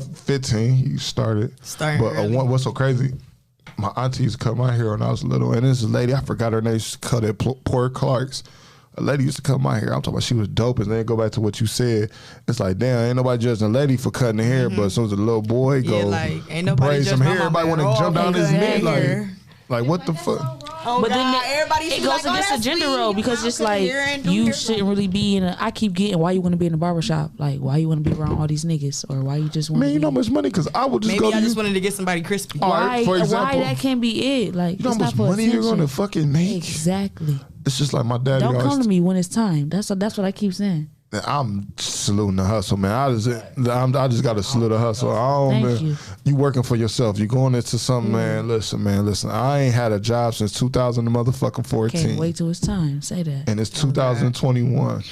15. He started. Starting But early. what's so crazy? My auntie used to cut my hair when I was little, and this lady, I forgot her name. She cut at Poor Clark's. A lady used to cut my hair. I'm talking about she was dope. And then go back to what you said. It's like, damn, ain't nobody judging a lady for cutting the hair, but as soon as a little boy Yeah, go like ain't nobody braid judge some my hair, mama everybody at want to all jump down for his cutting neck. hair. Like what the That's fuck? so wrong. Oh, but then God, everybody it should goes be like, against oh, the that's gender sweet. role because You it's know, like here and do you here. shouldn't really be in. I keep getting why you want to be in the barbershop, like why you want to be around all these niggas, or why you just want. Man, you be, know how much money? Because I would just Maybe go to I you. just wanted to get somebody crispy. All why? right, for example, why that can't be it? Like You know how it's much not for money you're attention. gonna fucking make? Exactly. It's just like my daddy Don't always. come to me when it's time. That's what I keep saying. I'm saluting the hustle, man. I just got to salute the hustle. Thank Man, you. working for yourself. You going into something, man. Listen. I ain't had a job since 2014. Can't wait till it's time. Say that. And it's 2021.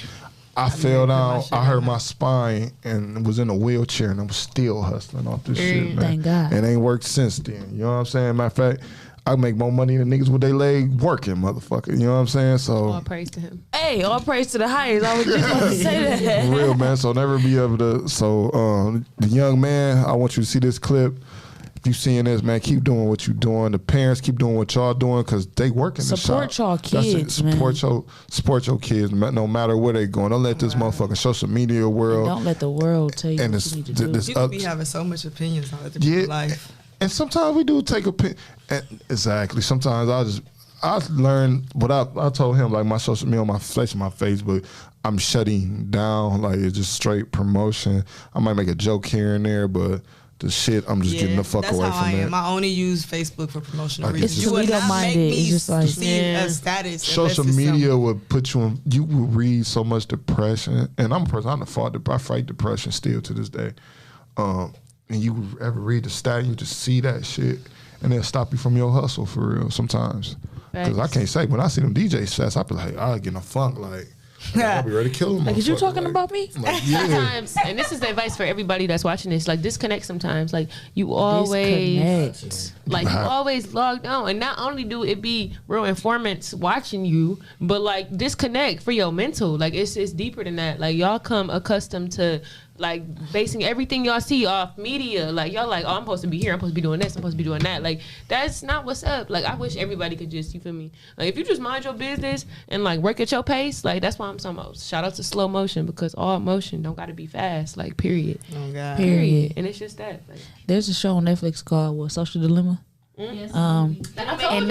I fell down. I hurt my spine and was in a wheelchair, and I'm still hustling off this shit, man. Thank God. It ain't worked since then. You know what I'm saying? Matter of fact, I make more money than niggas with their leg working, motherfucker. You know what I'm saying? So All praise to him. Hey, all praise to the highest. I was just about to say that. for real, man. So never be able to. So the young man, I want you to see this clip. If you seeing this, man, keep doing what you doing. The parents keep doing what y'all doing because they working the shop. Support y'all kids, man. Support your kids, no matter where they going. Don't let this motherfucking social media world. Don't let the world tell you And what this- you need to do. this- People be having so much opinions on other people's life. And sometimes we do take exactly. Sometimes I learned what I told him, like my social media on my Facebook, I'm shutting down, like it's just straight promotion. I might make a joke here and there, but the shit, I'm just getting the fuck that's away how from I that. am. I only use Facebook for promotional Like, reasons. it's You would just- not make minded. me It's just like- see a status. Social unless it's media would put you in. You would read so much depression, and I'm a person. I fight depression still to this day. And you ever read the Stallion, you just see that shit, and it'll stop you from your hustle for real sometimes. Because I can't say when I see them DJ sets, I be like, I get in a funk like. I'll be ready to kill them. Like, is you talking about me? Like, yeah. Sometimes, and this is the advice for everybody that's watching this, like disconnect sometimes. Like you always Disconnect. like you always log on, and not only do it be real informants watching you, but like disconnect for your mental. Like it's deeper than that. Like y'all come accustomed to like basing everything y'all see off media. Like y'all like, oh, I'm supposed to be here, I'm supposed to be doing this, I'm supposed to be doing that. Like that's not what's up. Like I wish everybody could just, you feel me? Like if you just mind your business and like work at your pace, like that's why I'm talking about. Shout out to slow motion, because all motion don't gotta be fast. Like period. Oh God. Period. And it's just that. Like, There's a show on Netflix called Social Dilemma. Yes, And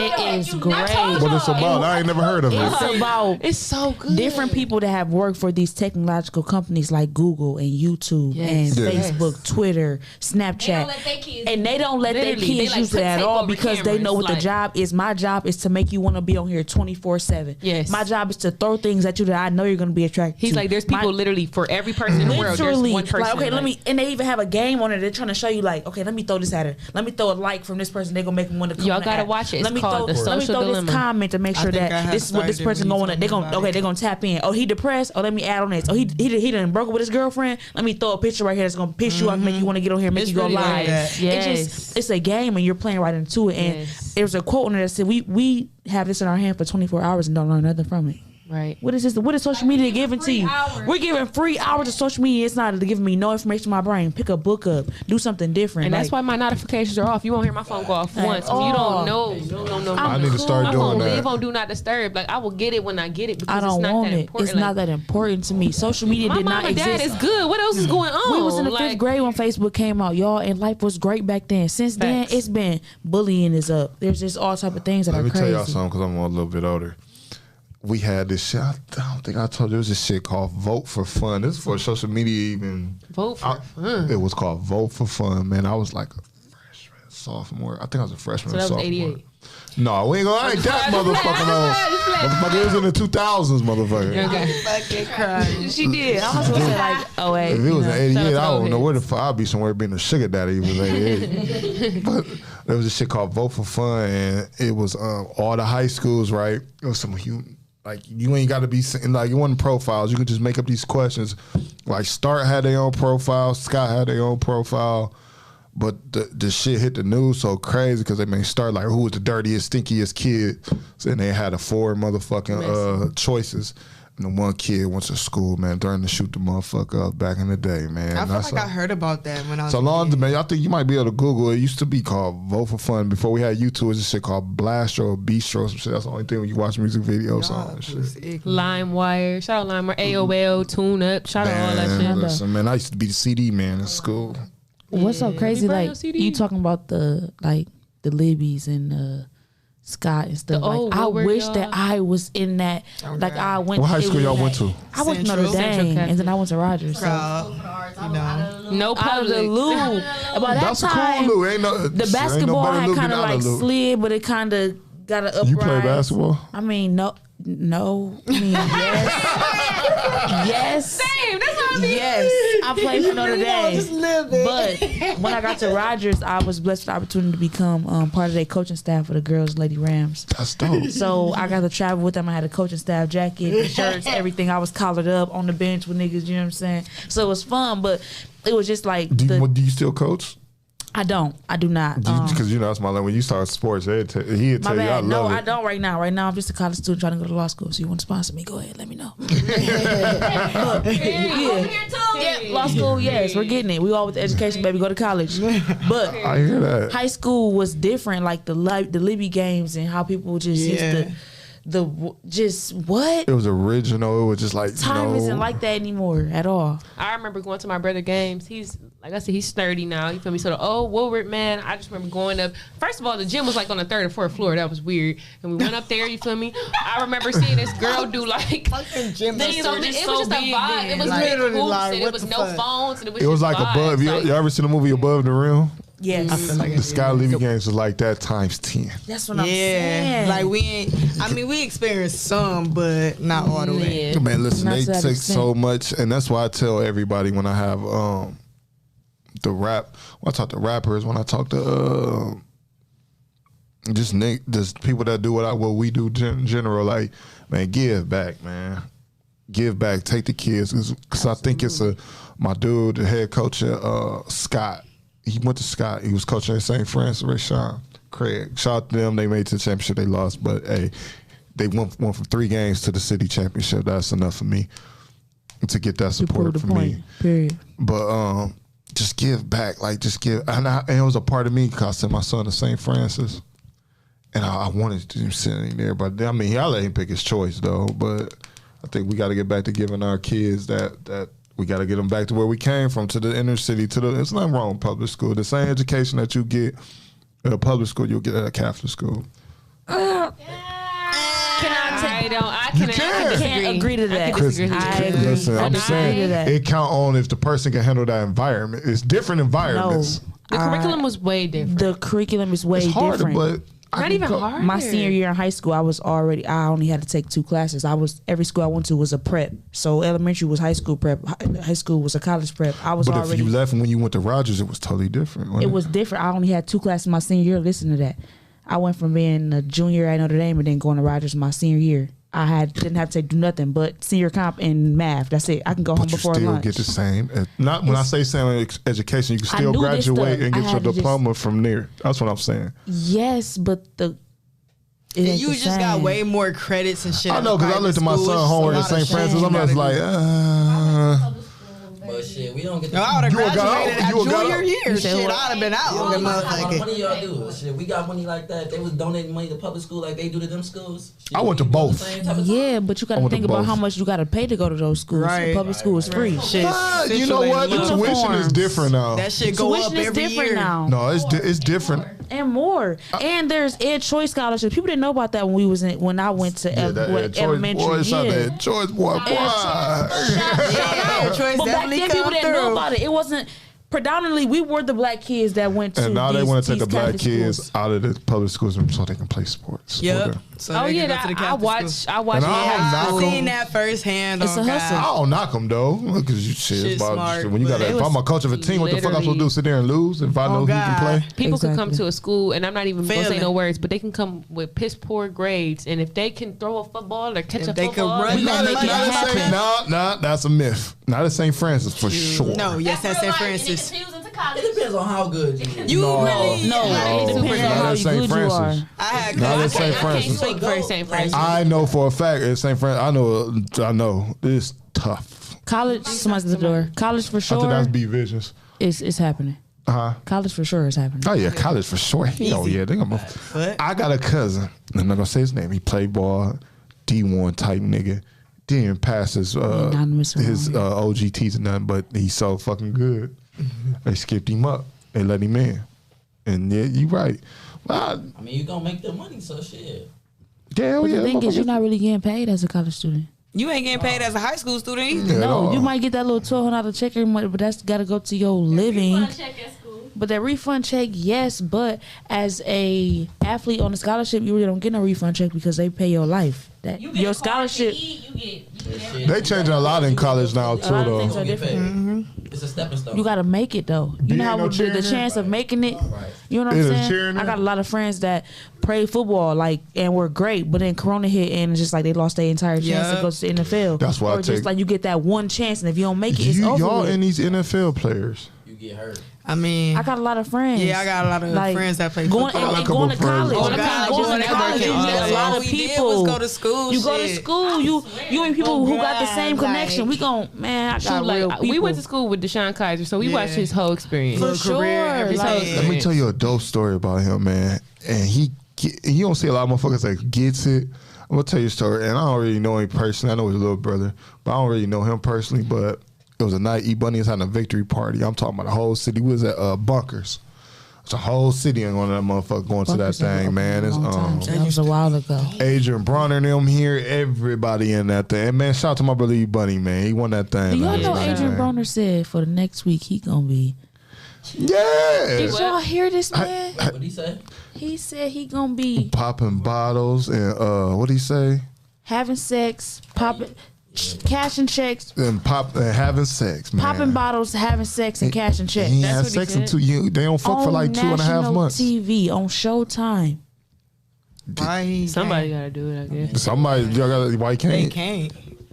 it is great. What it's about? I ain't never heard of it. It's about it's so good. different people that have worked for these technological companies like Google and YouTube Yes. and Yes. Facebook, Twitter, Snapchat. They don't let their kids And they don't let their Literally, they kids like use it at take all over because they know what cameras, the job is. My job is to make you want to be on here 24/7. Yes. My job is to throw things at you that I know you're going to be attracted He's to. like, there's people literally for every person in the world. There's Literally, one person. like, okay, let me, and they even have a game on it. They're trying to show you, like, okay, let me throw this at her. Let me throw a like from this person. They're gonna make them want to come. Y'all on the gotta app. watch it. It's Let me called throw, The let me Social throw Dilemma. this comment to make sure think I that have this is what this started person when you going. told They me gonna about okay. it. They're gonna tap in. Oh, he depressed. Oh, let me add on this. Oh, he done broke up with his girlfriend. Let me throw a picture right here that's gonna piss you off, make you want to get on here, make It's you go really like live. that. Yes. It's a game, and you're playing right into it. And Yes. there's a quote on there that said, "We have this in our hand for 24 hours and don't learn nothing from it." Right. What is this? What is social media giving to you? hours. We're giving free hours of social media. It's not giving me no information in my brain. Pick a book up. Do something different. And Like, that's why my notifications are off. You won't hear my phone go off once. You don't know. No. I need to start My doing phone that. live on do not disturb. Like I will get it when I get it because I don't it's not want that it. important. It's not that important to me. Social media My did mom not and dad exist. is good. What else is going on? We was in the Like, fifth grade when Facebook came out, y'all, and life was great back then. Since then, Facts. it's been bullying is up. There's just all type of things that Let are me crazy. tell y'all something because I'm a little bit older. We had this shit. I don't think I told you. There was this shit called Vote for Fun. This is for social media even. Vote for fun. It was called Vote for Fun, man. I was like a freshman, sophomore. I think I was a freshman So or that was sophomore. 88. No, we ain't gonna. I ain't that motherfucking old. Motherfucker, it was in the 2000s, motherfucker. Fucking crying. She did. I was supposed to say like, oh wait. If it was in shout out 88, to I the don't know old where the fuck I'd be somewhere being a sugar daddy. It was 88. But there was a shit called Vote for Fun, and it was all the high schools, right? It was some human. Like you ain't got to be like it wasn't profiles. You could just make up these questions. Like Start had their own profile, Scott had their own profile, but the shit hit the news so crazy because they made Start like who was the dirtiest, stinkiest kid, and they had 4 motherfucking choices. And the one kid went to school, man, during to shoot the motherfucker up back in the day, man. I feel like I heard about that when I was So a long, kid. man. I think you might be able to Google it. It used to be called Vote for Fun. Before we had YouTube, it was this shit called Blastro or Bistro or some shit. That's the only thing when you watch music videos on and shit. LimeWire. Shout out LimeWire. AOL. Tune Up. Shout out all that shit. Man, listen, man, I used to be the CD man in school. What's so crazy? Everybody Like on CD. you talking about the Libbies and Scott and stuff. Oh, Like I what were wish y'all? that I was in that. Like I went. What high school y'all went to? I went to Notre Central. Dame, and then I went to Rogers. So. No Out of the public. Lou. By that That's a time, cool Lou. Ain't no the ain't basketball no better had Lou kind of than out like Lou. slid, but it kind of got an uprise. You play basketball? I mean, no. I mean, yes. Yes. Damn, that's what I mean. Yes, I played for Notre Dame. just live it. But when I got to Rogers, I was blessed with the opportunity to become part of their coaching staff for the girls, Lady Rams. That's dope. So I got to travel with them. I had a coaching staff jacket, shirts, everything. I was collared up on the bench with niggas. You know what I'm saying? So it was fun, but it was just like Do you still coach? I do not. Because that's my line. When you start sports, he'd tell My you I bad. No, love I it. don't right now. Right now, I'm just a college student trying to go to law school. So you want to sponsor me? Go ahead. Let me know. Yeah, law school. Yes, we're getting it. We all with the education, baby. Go to college. But I hear that. high school was different. Like the Libby games and how people just used to just what It was original. It was just like time isn't like that anymore at all. I remember going to my brother games. He's like I said, he's sturdy now. You feel me? So the old Woolworth man, I just remember going up. First of all, the gym was like on the 3rd or 4th floor. That was weird. And we went up there. You feel me? I remember seeing this girl do like Fucking gym. it was just a vibe. It was Like, big hoops like, and it what was the no fuck? phones and it was It was just like vibes. above. You Like, ever seen the movie Above the Rim? Yes, The Sky Levy games was like that times 10. that's what I'm saying. Like we ain't. I mean, we experienced some, but not all the way. yeah. Man, listen, Not they to that take extent. so much, and that's why I tell everybody when I have the rap. When I talk to rappers, when I talk to just people that do what we do in general, like, man, give back, man. Give back, take the kids, because I think it's my dude, the head coach at Scott. He went to Scott. He was coaching at St. Francis, Rashawn Craig. Shout out to them. They made it to the championship. They lost, but hey, they went from 3 games to the city championship. That's enough for me to get that You support proved for the me. point. Period. But just give back, like just give. And it was a part of me because I sent my son to St. Francis, and I wanted to send him there. But I mean, I let him pick his choice though. But I think we got to get back to giving our kids that. We got to get them back to where we came from, to the inner city. There's nothing wrong with public school. The same education that you get at a public school, you'll get at a Catholic school. Can't agree to that. Chris, I agree. listen, I'm I saying agree to that. it count on if the person can handle that environment. It's different environments. The curriculum was way different. The curriculum is way It's harder, different. but Not even hard. My senior year in high school, I only had to take 2 classes. Every school I went to was a prep. So elementary was high school prep. High school was a college prep. But if you left and when you went to Rogers, it was totally different. wasn't it was different. I only had 2 classes my senior year. Listen to that. I went from being a junior at Notre Dame and then going to Rogers my senior year. Didn't have to do nothing but senior comp and math. That's it. I can go home But you before still lunch. get the same. Not when I say same education, you can still knew this graduate stuff. and I get your had to just- diploma from there. That's what I'm saying. Yes, but it ain't You the just got same. way more credits and shit. I know because I looked at my son homework at St. Francis. I'm just like, But shit, we don't get No, I would have You would've got graduated out. at You would've got junior out. year. You said Shit, what? I'd have been out. Y'all That got how much motherfucker. money y'all do? Shit, we got money like that. They was donating money to public school like they do to them schools. Shit, I went to we doing the both. same type of Yeah, but you got I to went to think about both. how much you got to pay to go to those schools. Right. Public school is free. Shit, you know what? The Central tuition is Uniforms. different now. That shit go Tuition up is every different year. now. No, it's different. And more. And there's Ed Choice scholarships. People didn't know about that when I went to elementary. Boy, shout out Yeah. that Choice boy. Yeah, choice But back definitely then people come didn't know through. about it. It wasn't predominantly we were the black kids that went to And now they want to take the these black Catholic kids schools. out of the public schools so they can play sports. Yep. So Oh they yeah, can go to the I Catholic watched. school. I watched. And I don't high knock I school. seen that firsthand. It's on a hustle. I God. don't knock them though, because you shit. Shit It's about, smart, when you got but if it I'm a was coach of a team, what the fuck I'm supposed to do? literally- Sit there and lose if I know he can God. play? People can come Exactly. to a school, and I'm not even gonna say Failing. no words, but they can come with piss poor grades, and if they can throw a football or catch If a they can football, run we that gonna make it like happen. that. No, that's a myth. Not at St. Francis for sure. No, yes, that's St. Francis. It depends on how good you is. You No. really? No, it depends on Not how at you St. good you are. Francis. I had Not at good. St. I can't Francis. speak for St. Francis. I know for a fact at St. Francis. I know it's tough. College, somebody's at the door. College for I think sure that's B Visions. it's happening. College for sure is happening. Oh yeah, college for sure. Oh yeah, they gonna. What? I got a cousin. I'm not gonna say his name. He played ball, D1 type nigga. Didn't even pass his Anonymous around here. OGTs and nothing, but he's so fucking good. They skipped him up. They let him in, And yeah, you right. Well, I mean, you gonna make the money, so shit. yeah, But yeah. the thing is, motherfucker. you're not really getting paid as a college student. You ain't getting paid as a high school student either. Yeah, No, no. you might get that little $1,200 check every month, but that's got to go to your living. Refund check at school. But that refund check, yes, but as a athlete on a scholarship, you really don't get no refund check because they pay your life. That You get your a car to scholarship. eat, you get Shit. everything. They changing a lot in college now too, A lot of though. things Don't are get different. paid. It's a stepping stone. You gotta make it though. You You know ain't how no the cheerleader? chance of making it. Right. You know what I'm Is a saying? cheerleader? I got a lot of friends that played football like and were great, but then Corona hit and it's just like they lost their entire chance to Yup. go to the NFL. That's why I or just take- like you get that one chance, and if you don't make it, it's over. Y'all with. and these NFL players. You get hurt. I mean, I got a lot of friends. yeah, I got a lot of friends that play going football. and couple going to friends. college. Going to Going to college, you meet a lot All of we did people. was go to school. You go to shit. school, you meet people who got the same Like- connection. We gon' man, I Shoot, got real like people. we went to school with Deshaun Kaiser, so we Yeah. watched his whole experience. For Little career, sure, everything. like- Let me tell you a dope story about him, man. And you don't see a lot of motherfuckers that gets it. I'm gonna tell you a story, and I don't really know him personally. I know his little brother, but I don't really know him personally. But it was a night E Bunny was having a victory party. I'm talking about the whole city. We was at Bunkers. It's a whole city and one of that motherfucker going to that Bunkers have thing, been man. open It's a long time. That was a while ago. Adrian Bronner and them here, everybody in that thing. And man, shout out to my brother E Bunny, man. He won that thing. Do y'all man. know Yeah. Adrian Broner said for the next week he gonna be? Yeah. Did y'all hear this man? What'd he say? He said he gonna be Popping bottles and what'd he say? having sex, popping, cashing checks, And having sex, man. popping bottles, having sex, and cashing checks. He That's had what he sex in said. 2 years. They don't fuck for On like 2.5 national months. TV on Showtime. Why Somebody got to do it, I guess. Somebody, y'all got why They can't? can't.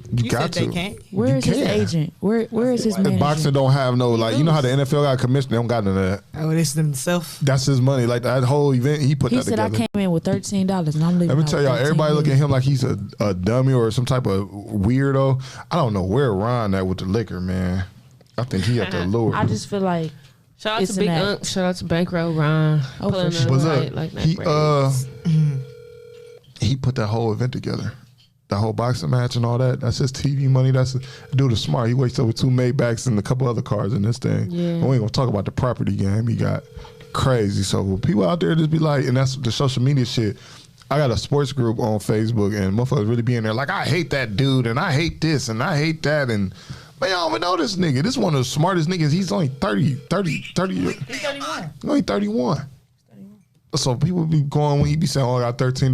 You You got said to. they can't. Where is his can. agent? Where is his The manager? boxing don't have no like. You know how the NFL got a commission? They don't got none of that. Oh, it's themselves. That's his money. Like that whole event, he put He that said I together. came in with $13 and I'm leaving. Let me out tell with y'all, 13 everybody look at million. him like he's a dummy or some type of weirdo. I don't know where Ron at with the liquor, man. I think he at the lure. I just feel like Shout out It's to Big an act. Unk. Shout out to Bankroll Ron. Oh, for Pulling sure. up What's right, up? like that He braids. he put that whole event together. The whole boxing match and all that. That's his TV money. That's dude is smart. He wakes up with 2 Maybachs and a couple other cars in this thing. Yeah. And we ain't gonna talk about the property game he got. Crazy. So people out there just be like, and that's the social media shit. I got a sports group on Facebook and motherfuckers really be in there like, I hate that dude and I hate this and I hate that and man, y'all don't even know this nigga. This is one of the smartest niggas. He's only 30. he's 31. Only 31. So people be going when he be saying, "Oh, I got $13."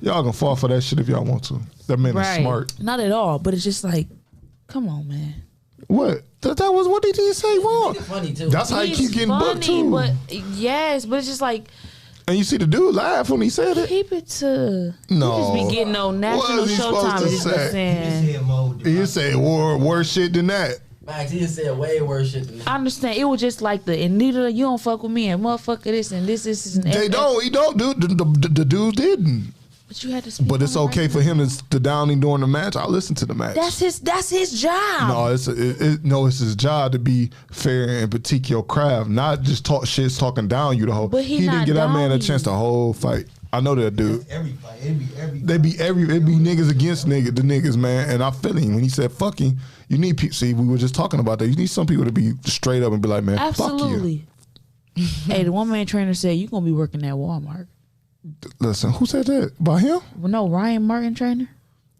Y'all gonna fall for that shit if y'all want to. That man Right. is smart. Not at all, but it's just like, come on, man. What? That was what did he say wrong? It's funny too. That's how he He's keep getting booked funny, too. but yes, but it's just like And you see the dude laugh when he said it. keep it to. No. You just be getting on What national is he supposed Showtime to and just be say? saying. He said worse shit than that. Max, he just said way worse shit than that. I understand. It was just like the and neither you don't fuck with me and motherfucker this and this and They don't. He don't. Dude, the dude didn't. But you had to. Speak But it's on the okay radio. for him to down him during the match. I'll listen to the match. That's his job. No, it's his job to be fair and critique your craft, not just talk shit, talking down you the whole. But he didn't not get that man a down chance you. to whole fight. I know that dude. Every fight, every. It be niggas against the niggas, man. And I feel him when he said fucking. You need people. See, we were just talking about that. You need some people to be straight up and be like, man, fuck you. Absolutely. Hey, the one man trainer said you gonna be working at Walmart. Listen, who said that? About him? Well, no, Ryan Martin trainer.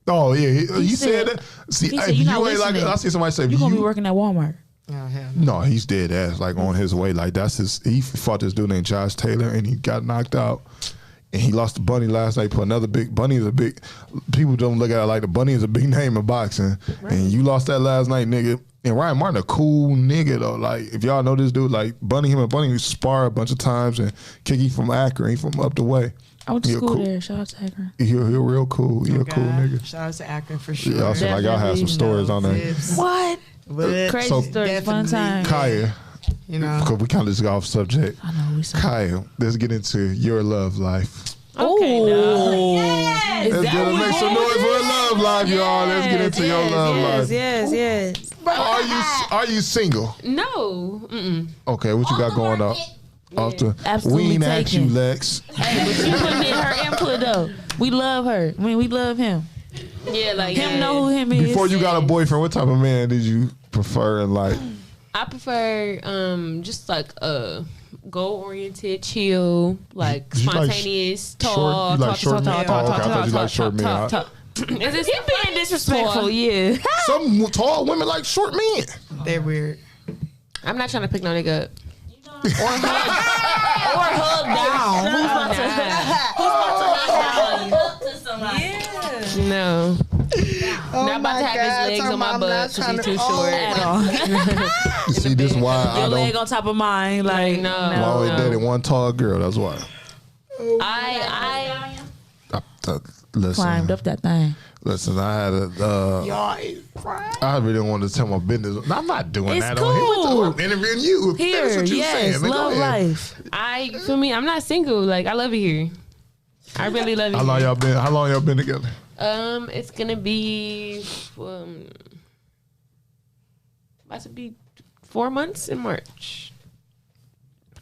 Oh yeah, he said said- that. See, he if said, "You not you ain't like, listening. I see somebody say, You gonna be you, working at Walmart. Oh, hell. no, he's dead ass, like on his way. Like that's his. He fought this dude named Josh Taylor, and he got knocked out. And he lost to Bunny last night. Put another big. Bunny is a big. People don't look at it like the Bunny is a big name in boxing. And you lost that last night, nigga. And Ryan Martin, a cool nigga though. Like if y'all know this dude, like Bunny, him and Bunny spar a bunch of times. And KyaKy from Akron, he from up the way. I went to He a school cool- there. Shout out to Akron. He real cool. He a cool God. nigga. Shout out to Akron for sure. Yeah, I feel like y'all have some stories on there. Tips. What? But Crazy So- stories, fun time. Kaya, you know, because we kind of just got off subject. I know we saw. Kaya, let's get into your love life. Okay, Ooh. Yes. Let's get make some noise for your love life, y'all. Let's get into your love life. Yes. Are you single? No. Mm-mm. Okay, what you got going on? Off the Absolutely we ain't asked you, taken. Lex. Hey, but she putting in her input though. We love her. I mean, we love him. Yeah, like Him know who him is. Before you got a boyfriend, what type of man did you prefer and like? I prefer just like goal oriented, chill, like You like spontaneous, short- tall, you like talk, short men? Oh, okay, I thought you like short men. Is it He being disrespectful, yeah. Some tall women like short men. They're weird. I'm not trying to pick no nigga up. Or hug down. Who's about to Nah. to somebody. No. Oh Not about to have his legs on my butt because he's too short. at all? You see, this is why I Your leg don't. on top of mine, like No. I only dated one tall girl. That's why. I Listen, climbed up that thing. listen. I had a. Y'all is right. I really don't want to tell my business. I'm not doing It's that cool. on here. I'm interviewing you. Here, That's what you yes, saying. Man, go love ahead. life. For me, I'm not single. Like, I love it here. I really love it How long here. y'all been? How long y'all been together? It's gonna be about to be 4 months in March.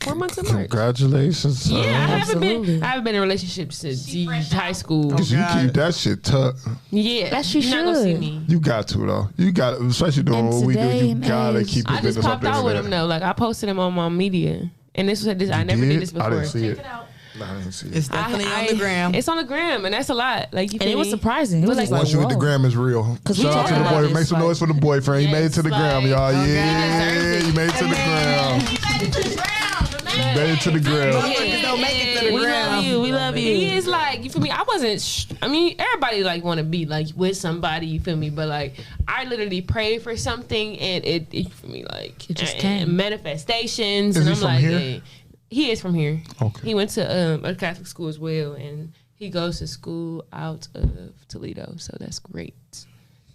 4 months in March. Congratulations. Yeah, I haven't Absolutely. been in a relationship since high school. Cause you God. keep that shit tucked. Yeah, That you you're not gonna see should. me. You got to though. You got, especially doing And what we do. today You and gotta age. keep your I just business up popped there. out with him though. Like I posted him on my media, and this was I never did this before. I didn't see it. Check it out. No, I didn't see it. It's definitely on the gram. It's on the gram, and that's a lot. Like you And feel it was me? surprising. It was But, just like, like, Once you hit the whoa. gram, it's real. 'Cause we Shout out to talking the about boy. this, Make some like- noise for the boyfriend. He made it to the Yes, gram, like- y'all. Okay. Yeah, he made it to the gram. Made it to the ground. Made it to the gram. Motherfuckers don't make it to the We love ground. you. We love He you. is like, you feel me? I wasn't. I mean, everybody like want to be like with somebody. You feel me? But like, I literally prayed for something, and it you feel me? Like It just and came. manifestations, Is and he I'm from like, here? hey, he is from here. Okay. He went to a Catholic school as well, and he goes to school out of Toledo, so that's great.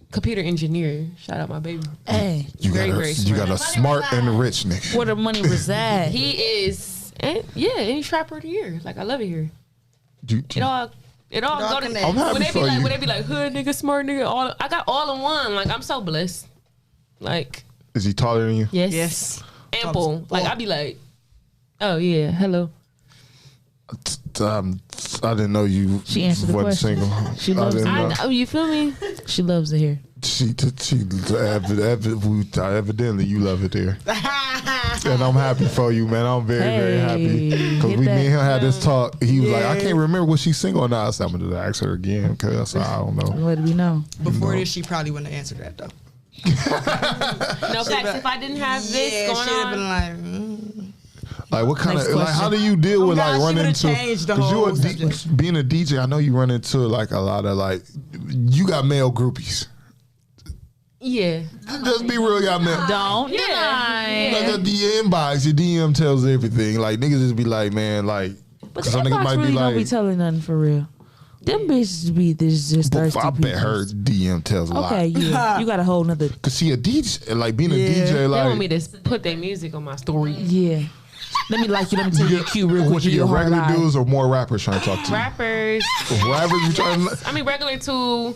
Computer engineer. Shout out my baby. Hey, You got a smart and rich nigga. where the money reside. He is, and he's trapper of the year. Like I love it here. It all go to connects. I'm happy when they for be like you. when they be like hood nigga, smart nigga, I got all in one. Like I'm so blessed. Like Is he taller than you? yes, Yes. ample. Like I be like, oh yeah, hello. I didn't know you She answered the wasn't question. single. She loves I didn't I know. know, you feel me? She loves to hear. Evidently you love it there. And I'm happy for you, man. I'm very happy. Because Get me that. and him had this talk. He was like, I Yeah. can't remember was she single or not. I said, I'm going to ask her again because I don't know. Let it be known. Before this, she probably wouldn't have answered that though. No facts. If I didn't have this Yeah, going she'd have been on, like, Like what kind Next of like question. how do you deal Oh, with God, like she running would've into changed the 'cause you whole a subject. being a DJ, I know you run into like a lot of like you got male yeah, Just be real, you got male. Don't deny. Like the inbox, your DM tells everything. Like niggas just be like, man, like But some the niggas inbox might really be don't be like, telling nothing for real. Them bitches be this just thirsty I bet people. her DM tells a Okay, lot. yeah. You got a whole nother. Cause see a DJ, like being a Yeah. DJ, they want me like to put their music on my story. Yeah. Let me like you. Let me tell you a cue real quick. what you Give you get a hard regular eye. dudes or more rappers trying to talk to you. Rappers. Rappers you trying to I mean, regular too.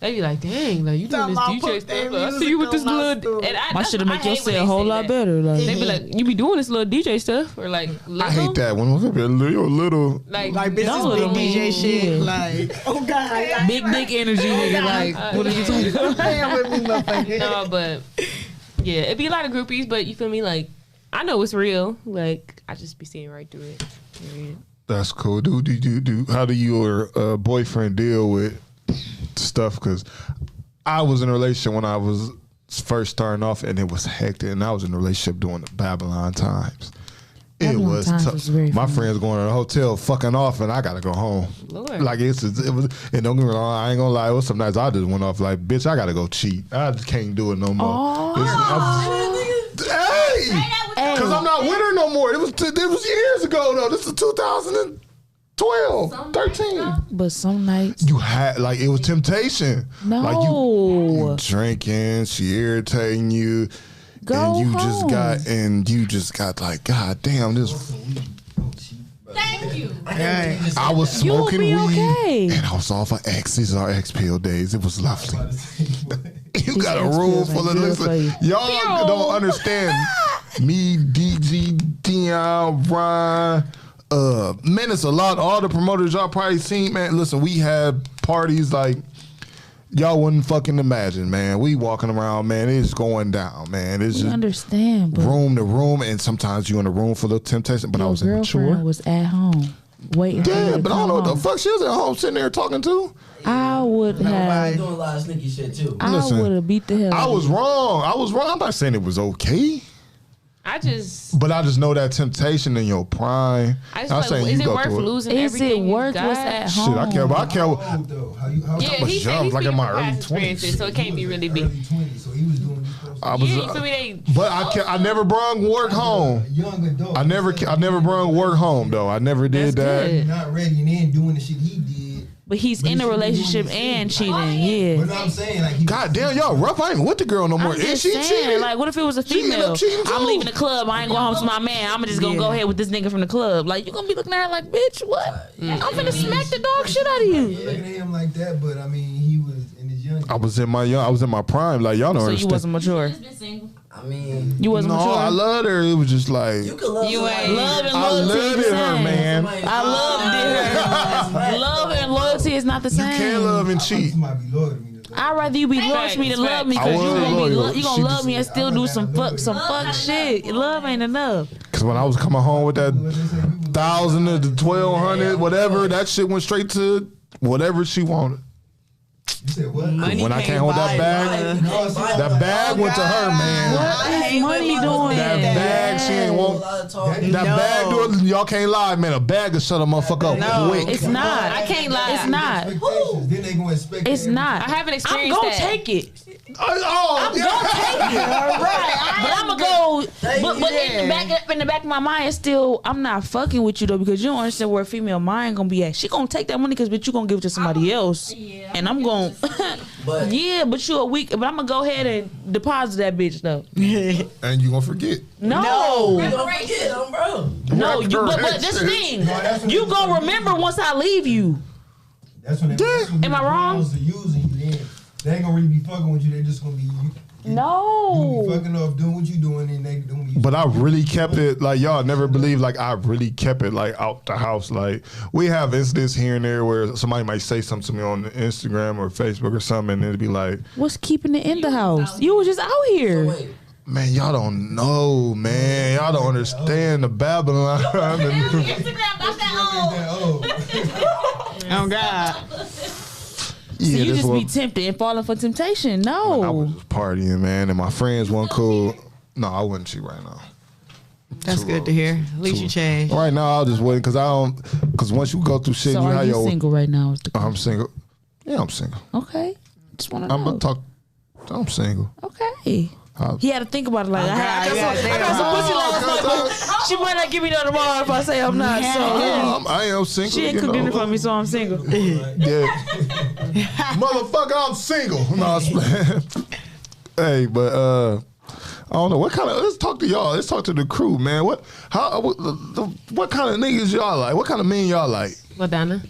They be like, dang, like you doing this Talking about DJ put their stuff. Like, I see music you with this on my little. story. And My shit'll make your hate when say a they whole say lot that. better. Like, They be like, you be doing this little DJ stuff, or like, little? I hate that when you're little. Like, like bitch, No, this big DJ yeah. shit. Like, oh God, big dick energy, nigga. Like, what are you talking about? Damn with me, motherfucker. no, but yeah, it'd be a lot of groupies, but you feel me? Like, I know it's real. Like, I just be seeing right through it. Period. That's cool. How do your boyfriend deal with stuff? Because I was in a relationship when I was first starting off, and it was hectic. And I was in a relationship during the Babylon times. It Babylon was times tough. was very My fun. friends going to the hotel, fucking off, and I gotta go home. Lord. Like it was. And don't get me wrong, I ain't gonna lie. It was some nights I just went off like, bitch, I gotta go cheat. I just can't do it no more. Hey, because I'm not with her no more. It was years ago though. This is 2012, 13. But some nights, You had like it was temptation. no. Like you drinking, she irritating you, Go and you home. just got like, God damn, this. Thank you. Right. I was You'll smoking be weed, okay. and I was off of X. These are X pill days. It was lovely. You got a X room pills full of ain't good for listen. you. Y'all don't understand. Me, DG, Dion, Ryan. Man, it's a lot. All the promoters y'all probably seen, man. Listen, we had parties like y'all wouldn't fucking imagine, man. We walking around, man. It's going down, man. It's We just understand, but room to room, and sometimes you in a room full of temptation. But I your was girlfriend immature. was at home waiting for you Yeah, to but I don't come know what the home. fuck she was at home sitting there talking to. I would Nobody have. doing a lot of sneaky shit too. I Listen, would have beat the hell. I out of was you. wrong. I was wrong. I'm not saying it was okay, I just but I just know that temptation in your prime. I just I'm feel saying like, is you it go worth through it. losing Is it everything you worth got? what's at home? Shit, I care. But I care. How old though? How Yeah, was he young, said he's like in my past early experiences, 20s. so it can't be really early big. 20s, so he was doing this supposed to I was, Yeah, you feel me? They but I never brung work home. young adult. I never brung work home though. I never did That's that. good. Not ready and then doing the shit he did. But he's But in he a should be doing relationship this and too. cheating. But Yeah. what I'm saying, like, he God damn, y'all rough. I ain't with the girl no more. I'm Is just she saying, cheating? like, what if it was a She ended female? up cheating too. I'm leaving the club. I ain't going home to my man. I'm just gonna go ahead with this nigga from the club. Like, you gonna be looking at her like, bitch, what? I'm finna smack the dog shit out of you. looking at him like that, but I mean, he was in his young. I was in my prime. Like y'all don't So you understand. wasn't mature. Just been single. I mean, You wasn't No, mature. I loved her. It was just like you could love You somebody. ain't- Love and I loyalty loved is the her, same. man. I loved her. Love and loyalty is not the You same. can't love and cheat. Somebody be loyal to me. I'd rather you be loyal to me than love me, I because you was gonna be loyal. you She gonna love just- me and still do some fuck shit. Love ain't enough. Cause when I was coming home with that 1,000 to 1,200, whatever, that shit went straight to whatever she wanted. You said what? Money When I came with that buy bag, love. that bag went to her, man. What I is hate money when doing? That bag, she ain't A want. lot of talking. That No. bag, do it, y'all can't lie, man. A bag will shut a motherfucker up No. quick. It's not. I can't lie. It's not. Expectations. Then they gonna expect. It's everything. not. I haven't I'm experienced gonna that. take it. Oh, I'm gonna take it. But I'm gonna go. But in the back of my mind, it's still, I'm not fucking with you though, because you don't understand where a female mind gonna be at. She gonna take that money because bitch, you gonna give it to somebody else, Yeah. and I'm gonna. But Yeah, but you a week. But I'm gonna go ahead and deposit that bitch though. and you gonna forget. No, you don't forget them, bro. no. But this thing, you gonna remember once I leave you. That's when they, that's when Am I the wrong? girls are using you. Then they ain't gonna really be fucking with you. They just gonna be you. You No. be fucking off doing what you doing, and they doing. What you But I really kept it, like, y'all never believe, like, I really kept it, like, out the house. Like, we have incidents here and there where somebody might say something to me on Instagram or Facebook or something, and it'd be like, What's keeping it in the house? You was just out here. Wait, man, y'all don't know, man. Y'all don't understand the Babylon. Instagram got that old. that Oh God. So you this just was- be tempted and falling for temptation. I was No. just partying, man, and my friends weren't cool. No, I wouldn't cheat right now. That's good to hear. At least you changed. Right now, I'll just wait, because once you go through shit, So you are have you your. single right now? Is the I'm single. Yeah, I'm single. Okay. Just want to I'm know. gonna talk. I'm single. Okay. He had to think about it like, Okay, I got yeah, some pussy last Oh, night, but she might not give me that tomorrow if I say I'm not. So I am single. she ain't you cooked dinner know. for me, so I'm single. Yeah. Motherfucker, I'm single. No, I'm playing. Hey, but I don't know what kind of. Let's talk to y'all. Let's talk to the crew, man. What kind of niggas y'all like? What kind of men y'all like? Ladonna.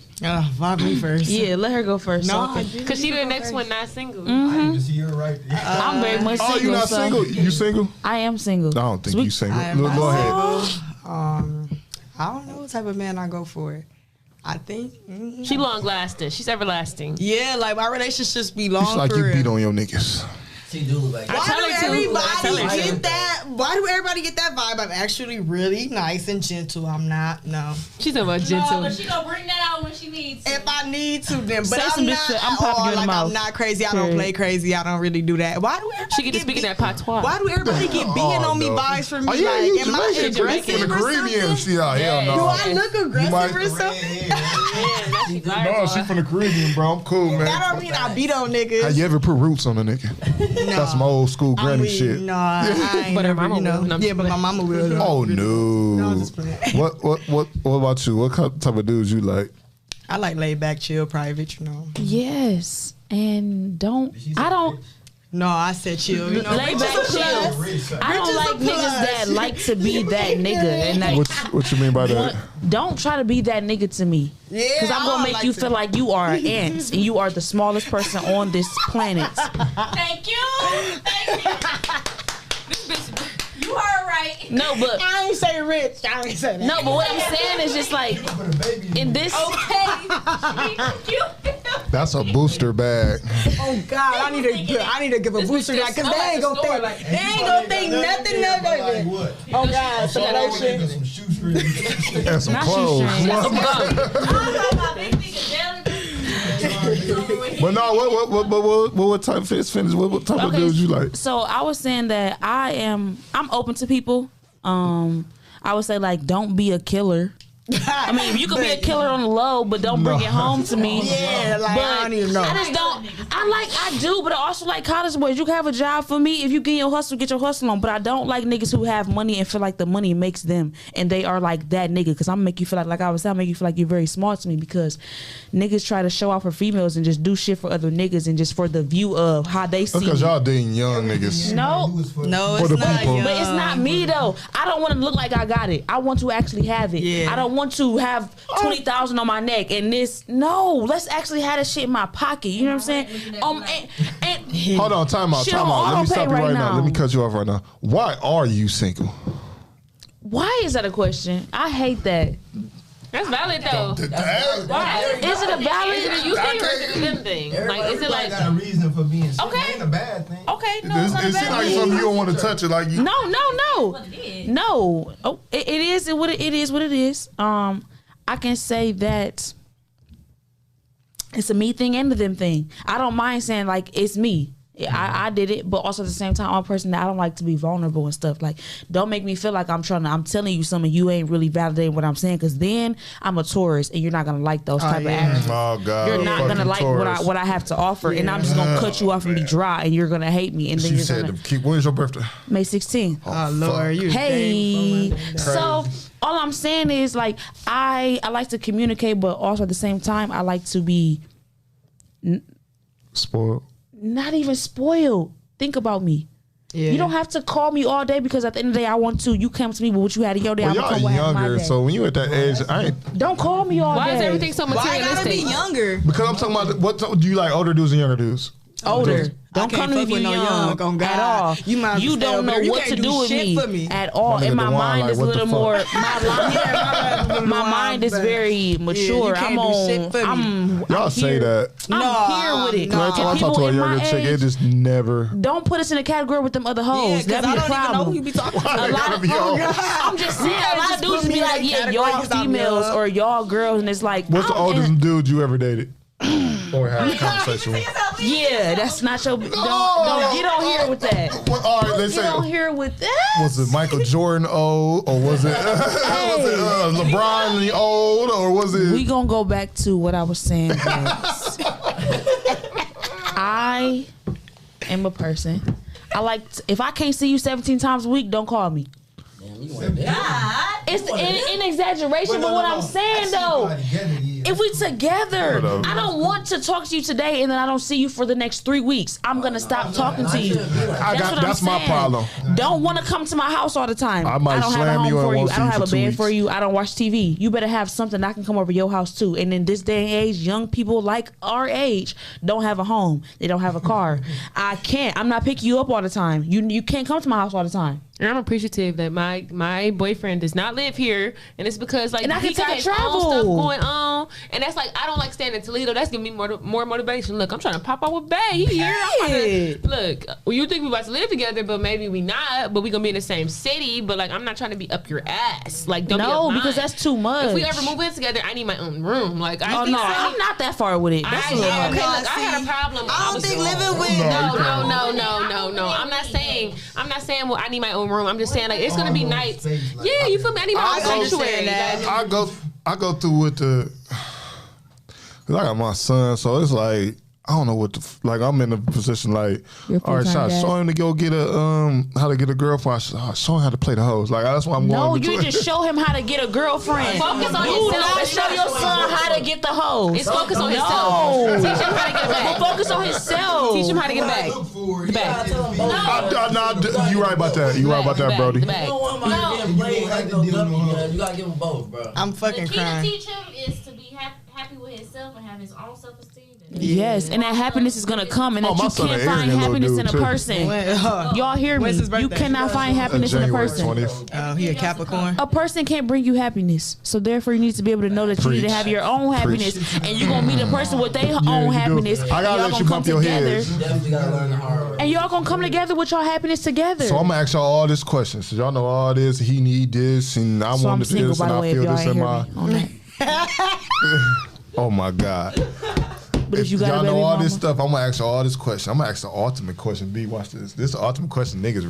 Why me first? Yeah, let her go first. No, Because she the next one not single. I need to see her right there. I'm very much Oh, single. you not so single? You single? I am single. I don't think Sweet. you single. I am not Go ahead. single. I don't know what type of man I go for. I think, She long lasting. She's everlasting. yeah, like my relationships be long It's like for you real. beat on your niggas. she do look like I Why tell do her to. I tell everybody her to. get that? Why do everybody get that vibe? I'm actually really nice and gentle. I'm not. No. She's about No, gentle. but she gonna bring that out when she needs to. If I need to, then. But Say I'm some not. bitch shit, I'm popping you in the like, mouth. I'm not crazy. I don't Period. play crazy. I don't really do that. Why do everybody She get to speak in that patois. Why do everybody get being on me no. vibes for me? Oh yeah, like, you am I Jamaican. aggressive From the or Caribbean. something? She hell no. Do I look aggressive might- or something? No, she from the Caribbean, bro. I'm cool, man. That don't mean I beat on niggas. Have you ever put roots on a nigga? That's some old school I'm granny weak. shit. No, I ain't But her never, mama you know. will. No, I'm Yeah, just but my mama will. Though. Oh No, no. I'm just playing. What about you? What type of dudes you like? I like laid back, chill, private. You know. Yes, and I don't. No, I said chill. You know, Lay rich back, is a plus. chill. I don't Rich is like a plus. niggas that like to be that nigga, and like, What you mean by that? don't try to be that nigga to me. Yeah, Because I'm I gonna don't make like you that. feel like you are an ant and you are the smallest person on this planet. Thank you. Thank you. You heard right. No, but I ain't say rich. I ain't say that. no, but what I'm saying is just like in this. Okay. You. That's a booster bag. Oh God, I need to give a booster that because they ain't gonna think nothing of it. What? Oh God, some lotion. Some shoestrings. And some Not clothes. shoestrings. That's some gum. But no, what type of finish? What type of dudes you like? So I was saying that I'm open to people. I would say like don't be a killer. I mean, you could be a killer on the low, but don't bring it home to me. Yeah, like but I don't even know. I just don't. I do, but I also like college boys. You can have a job for me if you get your hustle, get your hustle on. But I don't like niggas who have money and feel like the money makes them, and they are like that nigga. Because I'm make you feel like I was saying, make you feel like you're very smart to me. Because niggas try to show off for females and just do shit for other niggas and just for the view of how they see. Because me. y'all dating young niggas. No, it's the not. people. but it's not me though. I don't want to look like I got it. I want to actually have it. Yeah. I don't want to have 20,000 on my neck and this. No, let's actually have this shit in my pocket. You know what I'm saying? And Hold on, time out. Shit on Let me auto stop pay you right right now. now. Let me cut you off right now. Why are you single? why is that a question? I hate that. That's valid though. Why? Is it a valid? Is it a you thing or is it a them thing? Like, is it like got a reason for being single? Okay. It ain't a bad thing. Okay, no, it's not a It seems bad like thing. something you don't want to touch it. Like you. No. What it is. No. Oh, it is what it is. What it is. I can say that it's a me thing and a them thing. I don't mind saying like it's me. I did it, but also at the same time, I'm a person that I don't like to be vulnerable and stuff. Like, don't make me feel like I'm telling you something you ain't really validating what I'm saying, because then I'm a tourist and you're not gonna like those type of actions. Oh God. You're not gonna like what I have to offer, and I'm just gonna cut you off and be dry, and you're gonna hate me, and then She you're said gonna to keep. When is your birthday? May 16th. Oh Lord, you Hey, so all I'm saying is like I like to communicate, but also at the same time I like to be Spoiled. not even spoiled. Think about me. Yeah. You don't have to call me all day, because at the end of the day I want to. You come to me with what you had in your day. Well, I'm gonna come y'all with what I had in my younger, day. so when you at that age, I ain't Don't call me all why day. is everything so Why I gotta materialistic? be younger? because I'm talking about what do you like, older dudes and younger dudes? older? I Don't can't come to me fuck if with you're no young young, on at God. all. You might as You well stay don't over know there. You what to can't do do with shit me for me. at all. My And nigga my Dewan, mind like, is a what the little fuck? more. Yeah, My mind is very mature. you can't do shit for me. I'm Y'all say here. that. I'm here with it. no. Every time I And talk to people a in younger my chick, it age, just never. don't put us in a category with them other Yeah, hoes. 'cause That'd I be the don't even know who problem. you be talking A to. lot gotta of be on. I'm just saying, a lot of just dudes put me be in like, that yeah, category y'all 'cause I'm females young. or y'all girls, and it's like, What's the I'm oldest in- dude you ever dated? Or had a conversation with? Yeah, that's not your. Don't get on here with that. What, all right, let's Get on say. here with that. Was it Michael Jordan old, or was it LeBron the old, or was it? We gonna go back to what I was saying. Guys. I am a person. I like if I can't see you 17 times a week, don't call me. Damn, you want that? God. It's in exaggeration, but what I'm saying though, if we together, Whatever. I don't want to talk to you today and then I don't see you for the next 3 weeks. I'm gonna stop talking to you. That's my problem. Don't want to come to my house all the time. I might don't have a slam home you and for you. won't I see don't you have for a 2 bed weeks. for you. I don't watch TV. You better have something I can come over your house too. And in this day and age, young people like our age don't have a home. They don't have a car. I can't. I'm not picking you up all the time. You can't come to my house all the time. And I'm appreciative that my boyfriend does not live here, and it's because like And I he can got take a his own travel. stuff going on, and that's like I don't like staying in Toledo. That's giving me more motivation. Look, I'm trying to pop out with Bay. He here. I'm Period. trying to, look, well, you think we about to live together, but maybe we not. But we gonna be in the same city. But like I'm not trying to be up your ass. Like don't be No, up because mine. that's too much. If we ever move in together, I need my own room. Like I Oh think no, I'm not that far with it. That's a little okay, much. look, I had a problem. I don't think living with No. I'm not saying well I need my own room. I'm just saying like it's gonna be nights. Yeah, you feel me? I need my own sanctuary. Like, I go through with the. Cause I got my son, so it's like I don't know what the like. I'm in a position like, You're all right, full-time should I dad. show him to go get a how to get a girlfriend? Show him how to play the hose. Like that's why I'm No, going. you just show him how to get a girlfriend. Focus on You yourself. not show your son how to get the hose. it's focus on No. yourself. Teach him how to get back. Focus on himself. Teach him how to get back. The back. You right about that. You right about that, Brody. The back. You don't want him out here getting played like no dumpy, man. You gotta give him both, bro. I'm The fucking key to crying. teach him is to be happy with himself and have his own self-esteem. Yes, and that happiness is gonna come, and that my you son can't an find arrogant happiness little in a dude, too. person. When, Y'all hear me? when's his You birthday? cannot find happiness in a January person. 20th. Oh, he a Capricorn. A person can't bring you happiness, so therefore you need to be able to know that you need to Preach. have your own happiness, and you're gonna meet a person with their you own do. happiness. I And gotta y'all let gonna you come bump your together, heads. You definitely gotta learn the hard way. and y'all gonna come together with your happiness together. So I'm gonna ask y'all all these questions. So y'all know all this. He need this, and I So I'm wanted single, this, by and the I way, if feel y'all this ain't in hear my. me on that. Oh my God. But if you got y'all a baby know all mama, this stuff, I'm gonna ask y'all all this question. I'm gonna ask the ultimate question. B, watch this. This is the ultimate question niggas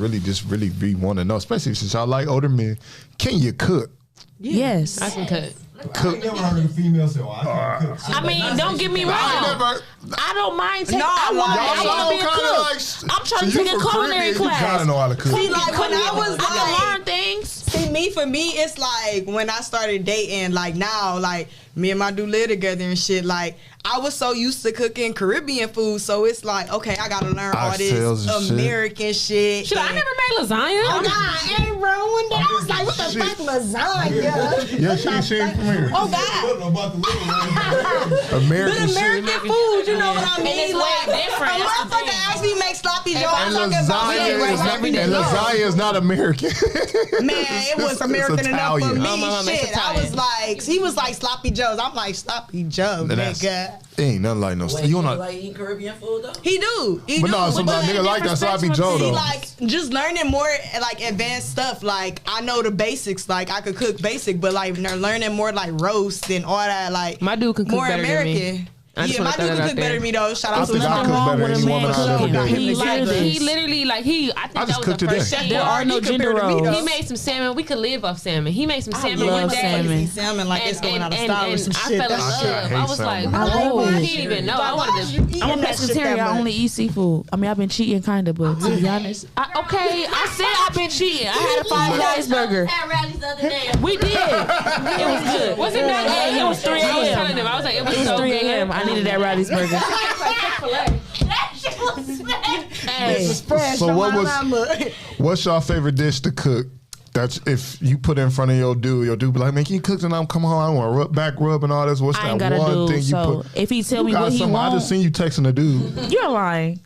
really be want to know, especially since y'all like older men. Can you cook? yes. I can cut. I ain't never heard of a female say, "Oh, I can't cook." I mean, don't get me wrong. I don't mind taking. No, I want like- to be a cook. I'm trying to take a culinary You class. gotta know how to cook. See, like when I was I can like, learn things. see, for me, it's like when I started dating, like now, like me and my dude live together and shit. Like I was so used to cooking Caribbean food, so it's like, okay, I gotta learn all Oxtails this and shit. American shit. Shit, I and- never made lasagna. Oh God, ain't wrong with that. I was like, what the Shit. fuck, lasagna? Yeah, she ain't from here. Oh I God. don't know about the little one. American But shit. American food, you know what I mean? it's way Like, different, a that's the motherfucker thing. actually make sloppy joes. And I'm talking about lasagna shit is right not, now. and lasagna is not American. Man, it was It's American enough for Italian. me. Oh, my mama makes Shit, I was like, he was like sloppy joes. I'm like sloppy joe, And that's- nigga. It ain't nothing like no. Wait, You you don't know. like eating Caribbean food though? He do. He But do. no, sometimes But nigga like that different sloppy Joe spectrum. See, though. like just learning more like advanced stuff. Like I know the basics. Like I could cook basic, but like learning more like roast and all that. Like My dude can cook more better than me. American. I just Yeah, my wanna throw dude that can out cook there. better than me though. Shout I out to think I him. cook Nothing wrong better with than a any man woman I've ever cooking. dated. He literally- He literally like I think I just that was cooked the today. first chef. There are no He gender compared to me, roles. though. He made some salmon. We could live off salmon. He made some salmon love one day. salmon. Salmon like it's going out of and, style and with some I shit. fell in That's- I love. hate I was like, salmon. I love oh, I it. didn't even know. I wanted to. I'm a pescatarian. I only eat seafood. I mean, I've been cheating, kinda, but to be honest, I said I've been cheating. I had a Five Guys burger. Had rallies the other day. We did. It was good. Was it not? It was 3 I was a.m. telling him. I was like, it was It was so 3 good. a.m. I needed that Rowdy's burger. That shit was smacked. Hey, So what's your favorite dish to cook? That's if you put it in front of your dude be like, man, can you cook tonight? I'm coming home. I want to back rub and all this. What's I ain't that got a one dude, thing you so put? if he tell You me got what he something. I wants, just seen you texting a dude. you're lying.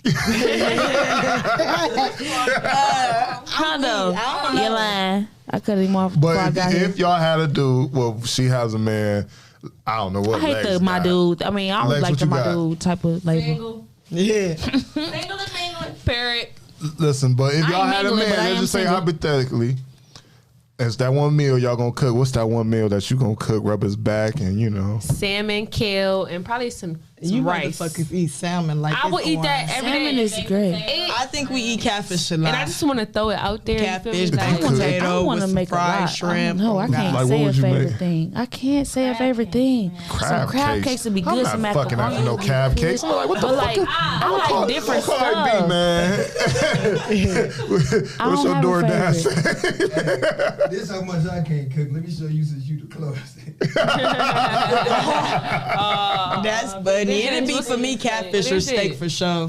Hondo, you're lying. I cut him off before I But got here. if y'all had a dude, well, she has a man. I don't know what. I hate Lex my got. dude. I mean, I don't Lex, like what the you my got? dude type of label. Single. Yeah. Single to single. Parrot. Listen, but if I y'all ain't had a mingling, man, but I let's am just say single. hypothetically, it's that one meal y'all gonna cook. What's that one meal that you gonna cook? Rub his back and Salmon, kale, and probably some You rice. motherfuckers eat salmon like I it's would eat that orange. every Salmon day. is great. I think we eat catfish a lot. And I just want to throw it out there. Catfish, you feel me? baked could. potato I want with to some make a fried lot. shrimp. No, I Oh, God. can't Like, what say a would you favorite make? thing. I can't say a favorite thing. Some crab cakes would be good. I'm Some not fucking macaroni. after no crab cakes. I'm like, what the But fuck? like, I like different Call it B, stuff. man. What's don't your have a DoorDash? This how much I can't cook. Let me show you since you the closest. That's funny. It'd be for me catfish or steak for sure.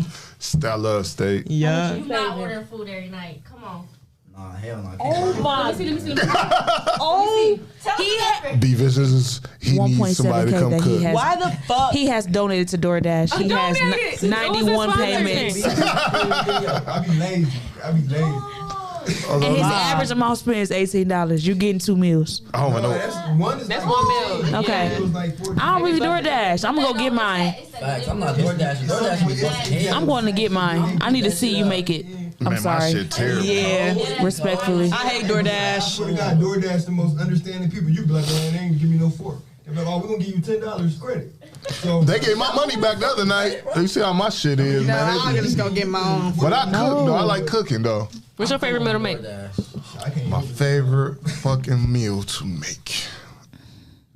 I love steak. Yeah. You not ordering food every night. Come on. Nah, hell no. I Oh can't. my. Let me see. Oh. Tell He me had, B Visions, he needs somebody to 1.7K come that he cook. has. why the fuck? He has donated to DoorDash. He has Donated? 91 Who's his payments. sponsor? I be lazy. Oh, And his no, average amount spent is $18. You're getting 2 meals. I don't know. That's one meal. Okay. It was like 40. I don't really DoorDash. I'm gonna go get mine. Facts. I'm not DoorDashing. DoorDashing be busting heads. I'm going to get mine. I need to see you make it. I'm Man, my sorry. shit terrible. Yeah. Respectfully. I hate I DoorDash. swear to God, DoorDash the most understanding people. You be like, man, they ain't give me no fork. They be like, oh, we're gonna give you $10 credit. So They gave my money back the other night. You see how my shit is, No, man. I'm just gonna get my own. But I cook though. I like cooking though. What's your favorite meal to make? DoorDash. I can't My even- favorite fucking meal to make: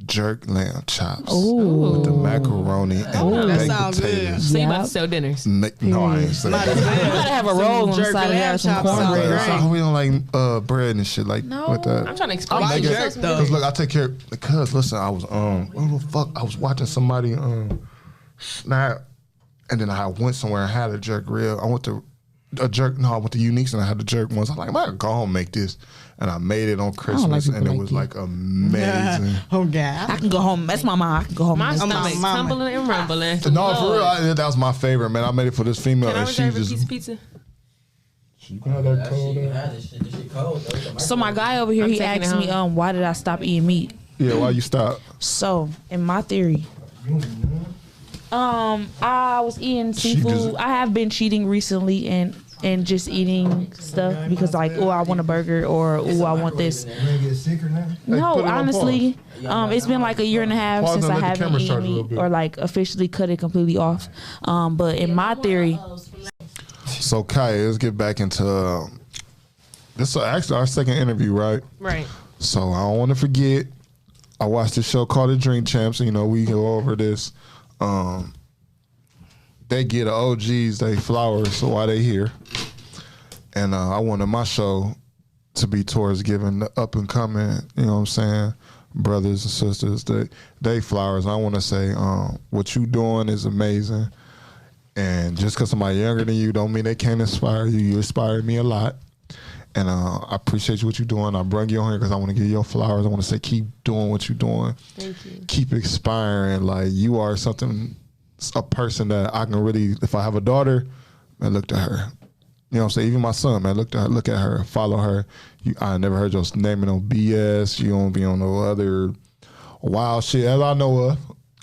jerk lamb chops Ooh. with the macaroni and the that baked sounds good. potatoes. So you about Yep. to sell dinners? No, I ain't saying Might as that. well. You gotta have a roll on the Jerk side of lamb there, some chops sound cornbread. great. So we don't like bread and shit like No. with that. I'm trying to explain. Why Nigga, jerk though? Cause look, I take care. Because listen, I was what the fuck? I was watching somebody snap, and then I went somewhere and had a jerk rib. I went to a jerk. No, I went to Uniques and I had the jerk ones. I'm like, I'm gonna go home and make this, and I made it on Christmas, people and it like was you. like amazing. Oh God. I can go home. That's my mom. I can go home. My and make stomach this. mama. tumbling and rumbling. No, for real, Lord. that was my favorite, man. I made it for this female, Can I and she reserve a just. piece of pizza? You can have that That shit, cold. you can have this shit. This shit cold, though. So my guy over here, I'm he taking it asked me, home. why did I stop eating meat? Yeah, why you stop? So in my theory, I was eating seafood. just- I have been cheating recently and just eating stuff because like, oh, I want a burger or oh, I want this. You ain't get sick or nothing? No, put it on honestly, it's been like a year and a half Pause since and I let the haven't camera eaten charge a little meat bit. or like officially cut it completely off. But in my theory, So Kai, let's get back into this. Is actually our second interview, right? Right. So I don't want to forget. I watched this show called The Dream Champs. You know, we go over this. They get the OGs they flowers, so why they here? And I wanted my show to be towards giving the up and coming, you know what I'm saying, brothers and sisters, they flowers. I want to say what you doing is amazing. And just because somebody younger than you don't mean they can't inspire you. You inspire me a lot. And I appreciate you what you're doing. I bring you on here because I want to give you your flowers. I want to say keep doing what you're doing. Thank you. Keep inspiring. Like you are something, a person that I can really, if I have a daughter, man, look to her. You know what I'm saying? Even my son, man, look at her, follow her. I never heard your name in no BS. You don't be on no other wild shit as I know of.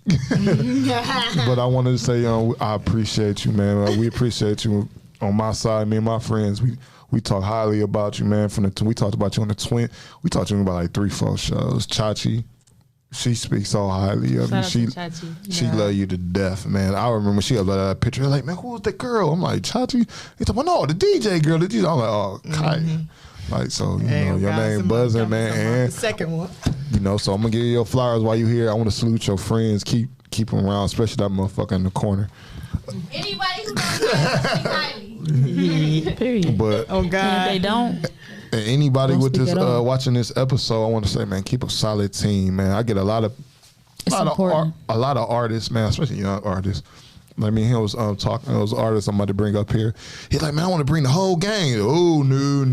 But I wanted to say, I appreciate you, man. We appreciate you on my side. Me and my friends, we talk highly about you, man. We talked about you on the twin. We talked to you about like 3-4 shows. Chachi, she speaks so highly of Shout out to you. Chachi. She love you to death, man. I remember she uploaded that picture. Like, man, who was that girl? I'm like, Chachi. He's like, well, no, the DJ girl. The DJ. I'm like, oh, Kai. Like, so, you know, your name buzzing, man. The And, second one. you know, so I'm going to give you your flowers while you here. I want to salute your friends. Keep them around, especially that motherfucker in the corner. Anybody who knows me, highly. period. But Oh And if they God. don't, and anybody Don't with speak this at all. watching this episode, I want to say, man, keep a solid team, man. I get a lot of important. a lot of artists, man, especially young artists. I mean, he was talking to those artists I'm about to bring up here. He's like, man, I want to bring the whole gang. Oh, no.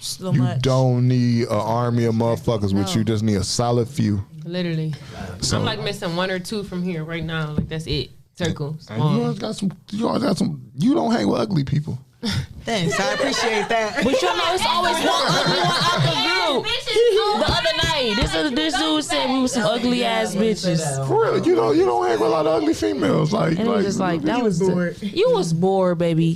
So You much. don't need an army of motherfuckers with you. Just need a solid few. Literally. So- I'm like missing 1 or 2 from here right now. Like that's it. Circle. And you always got some. You don't hang with ugly people. Thanks. I appreciate that. but you know, it's always one ugly one out the group. The other night, this dude said we were some ugly ass bitches. For real, you don't hang with a lot of ugly females. Like, And it was just like, that was you was bored, baby.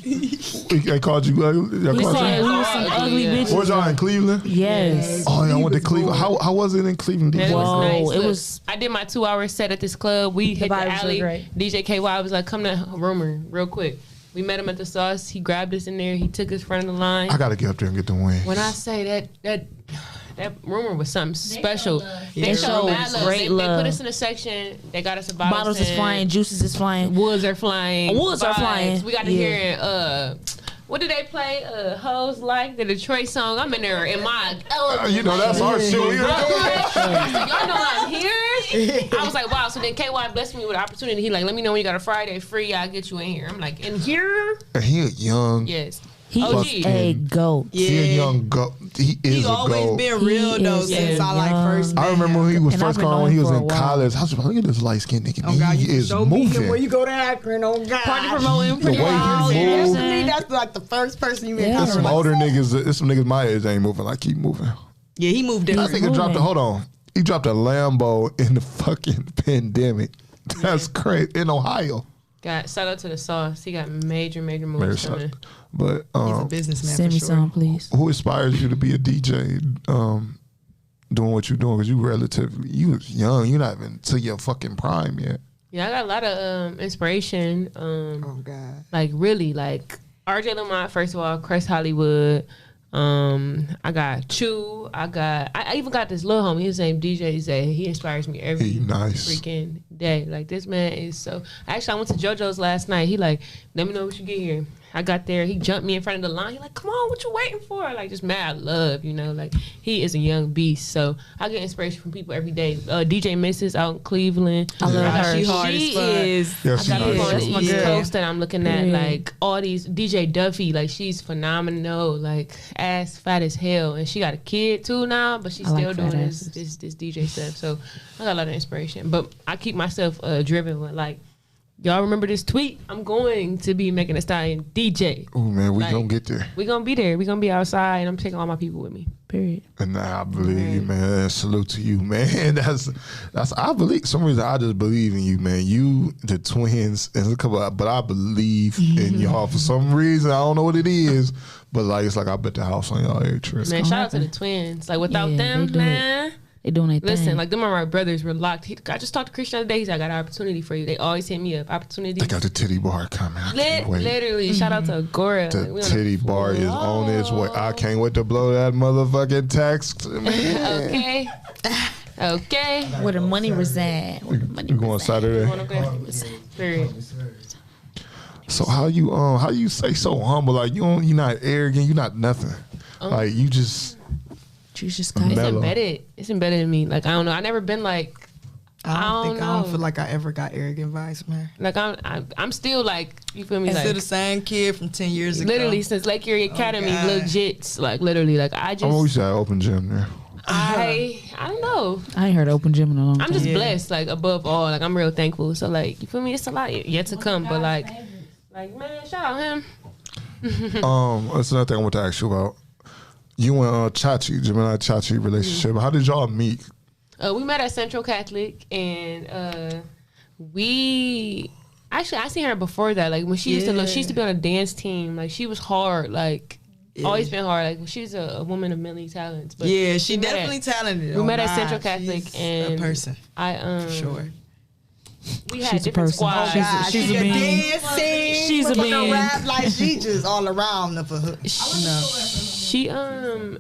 they called you ugly. They He called said you. we were some ugly Yeah. Where's bitches. y'all in Cleveland? Yes. Oh, y'all went to Cleveland. How was it in Cleveland? Man, it DJ? was Whoa, nice. it Look, was- I did my 2-hour set at this club. We hit the vibes were alley. great. DJ KY was like, "Come to Rumor real quick." We met him at the sauce. He grabbed us in there. He took us front of the line. I gotta get up there and get the wings. When I say that Rumor was something special. They They showed showed mad love. great They love. put us in a section. They got us a bottle Bottles is stand. flying, juices is flying. Woods are flying. Woods are vibes. flying. We got to Yeah. hear what did they play? Hoes Like, the Detroit song. I'm in there in my element. You know that's our shit. We Y'all know I'm here. I was like, wow. So then KY blessed me with an opportunity. He like, let me know when you got a Friday free. I'll get you in here. I'm like, in here? And he a young. Yes. He OG. is a goat. He a young goat. He is He a always goat. been real He though is since I like young. first met I remember when he was And I've first been calling when knowing he was for a in while. college. I was like, look at this light skinned nigga. Oh God, He you is show me him when moving. you go to Akron. Oh God, Party promoting The pretty way he well. moves. You know what I'm Definitely, saying? that's like the first person you met. Yeah. Yeah. There's some older niggas. There's some niggas my age ain't moving. Like keep moving. Yeah, he moved That different. nigga dropped moving. hold on. He dropped a Lambo in the fucking pandemic. That's crazy in Ohio. Shout out to the sauce. He got major Very moves sorry. coming. But He's a businessman Send me for sure. some, please. who inspires you to be a DJ? Doing what you're doing because you was young. You're not even to your fucking prime yet. Yeah, I got a lot of inspiration. Oh God. Like really, like RJ Lamont. First of all, Chris Hollywood. I got Chew. I even got this little homie. His name DJ Zay. He inspires me every He nice. freaking day. Like this man is so. Actually, I went to JoJo's last night. He like, let me know what you get here. I got there. He jumped me in front of the line. He like, come on, what you waiting for? Like, just mad love, you know. Like, he is a young beast. So I get inspiration from people every day. DJ Mrs. out in Cleveland. I love her. She hard as fuck. Is. Yeah, I she got nice. her on the That's my East girl. Coast that I'm looking at. Like, all these DJ Duffy. Like, she's phenomenal. Like, ass fat as hell, and she got a kid too now. But she's I like still doing fat this asses. DJ stuff. So I got a lot of inspiration. But I keep myself driven with like. Y'all remember this tweet? I'm going to be making a Stallion DJ. Oh man, we Like, gonna get there. We gonna be there. We gonna be outside, and I'm taking all my people with me. Period. And I believe you, man. Salute to you, man. That's. I believe. Some reason I just believe in you, man. You, the twins, and a couple. But I believe in y'all for some reason. I don't know what it is, but like it's like I bet the house on y'all every trip. Man, shout out to the twins. Like without Yeah, them, they do it. man. They doing their Listen, thing. like them are my brothers. We're locked. I just talked to Christian the other day. He said, I got an opportunity for you. They always hit me up. Opportunity. They got the titty bar coming. I can't wait. Literally, shout out to Agora. The Like, we on titty bar is on its way. I can't wait to blow that motherfucking text, man. Okay. Okay. Where the money reside. Where the money You going Saturday? Period. So how you say so humble? Like you're not arrogant. You're not nothing. Like you just. You just got It's Mellow. embedded. It's embedded in me. Like I don't know. I never been like. I don't know. feel like I ever got arrogant vibes, man. Like I'm still like, you feel me? Still Like the same kid from 10 years ago. literally since Lake Erie Academy, God. legit. Like literally, like I I'm always just at open gym there. I don't know. I ain't heard open gym in a long time. I'm just blessed. Like above all, like I'm real thankful. So like you feel me? It's a lot yet to come, but like man, shout out him. That's another thing I want to ask you about. You and Chachi, Gemini Chachi relationship. How did y'all meet? We met at Central Catholic, and we actually I seen her before that. Like when she used to look, she used to be on a dance team. Like she was hard. Like always been hard. Like she's a woman of many talents. But Yeah, she we met definitely at- talented. We Oh, met at God, Central Catholic, she's and a person. I Sure. we had She's a different person. squads. She's a- God, she's she a can being. dance, sing, She's a fucking being. rap, like she just all around the hook.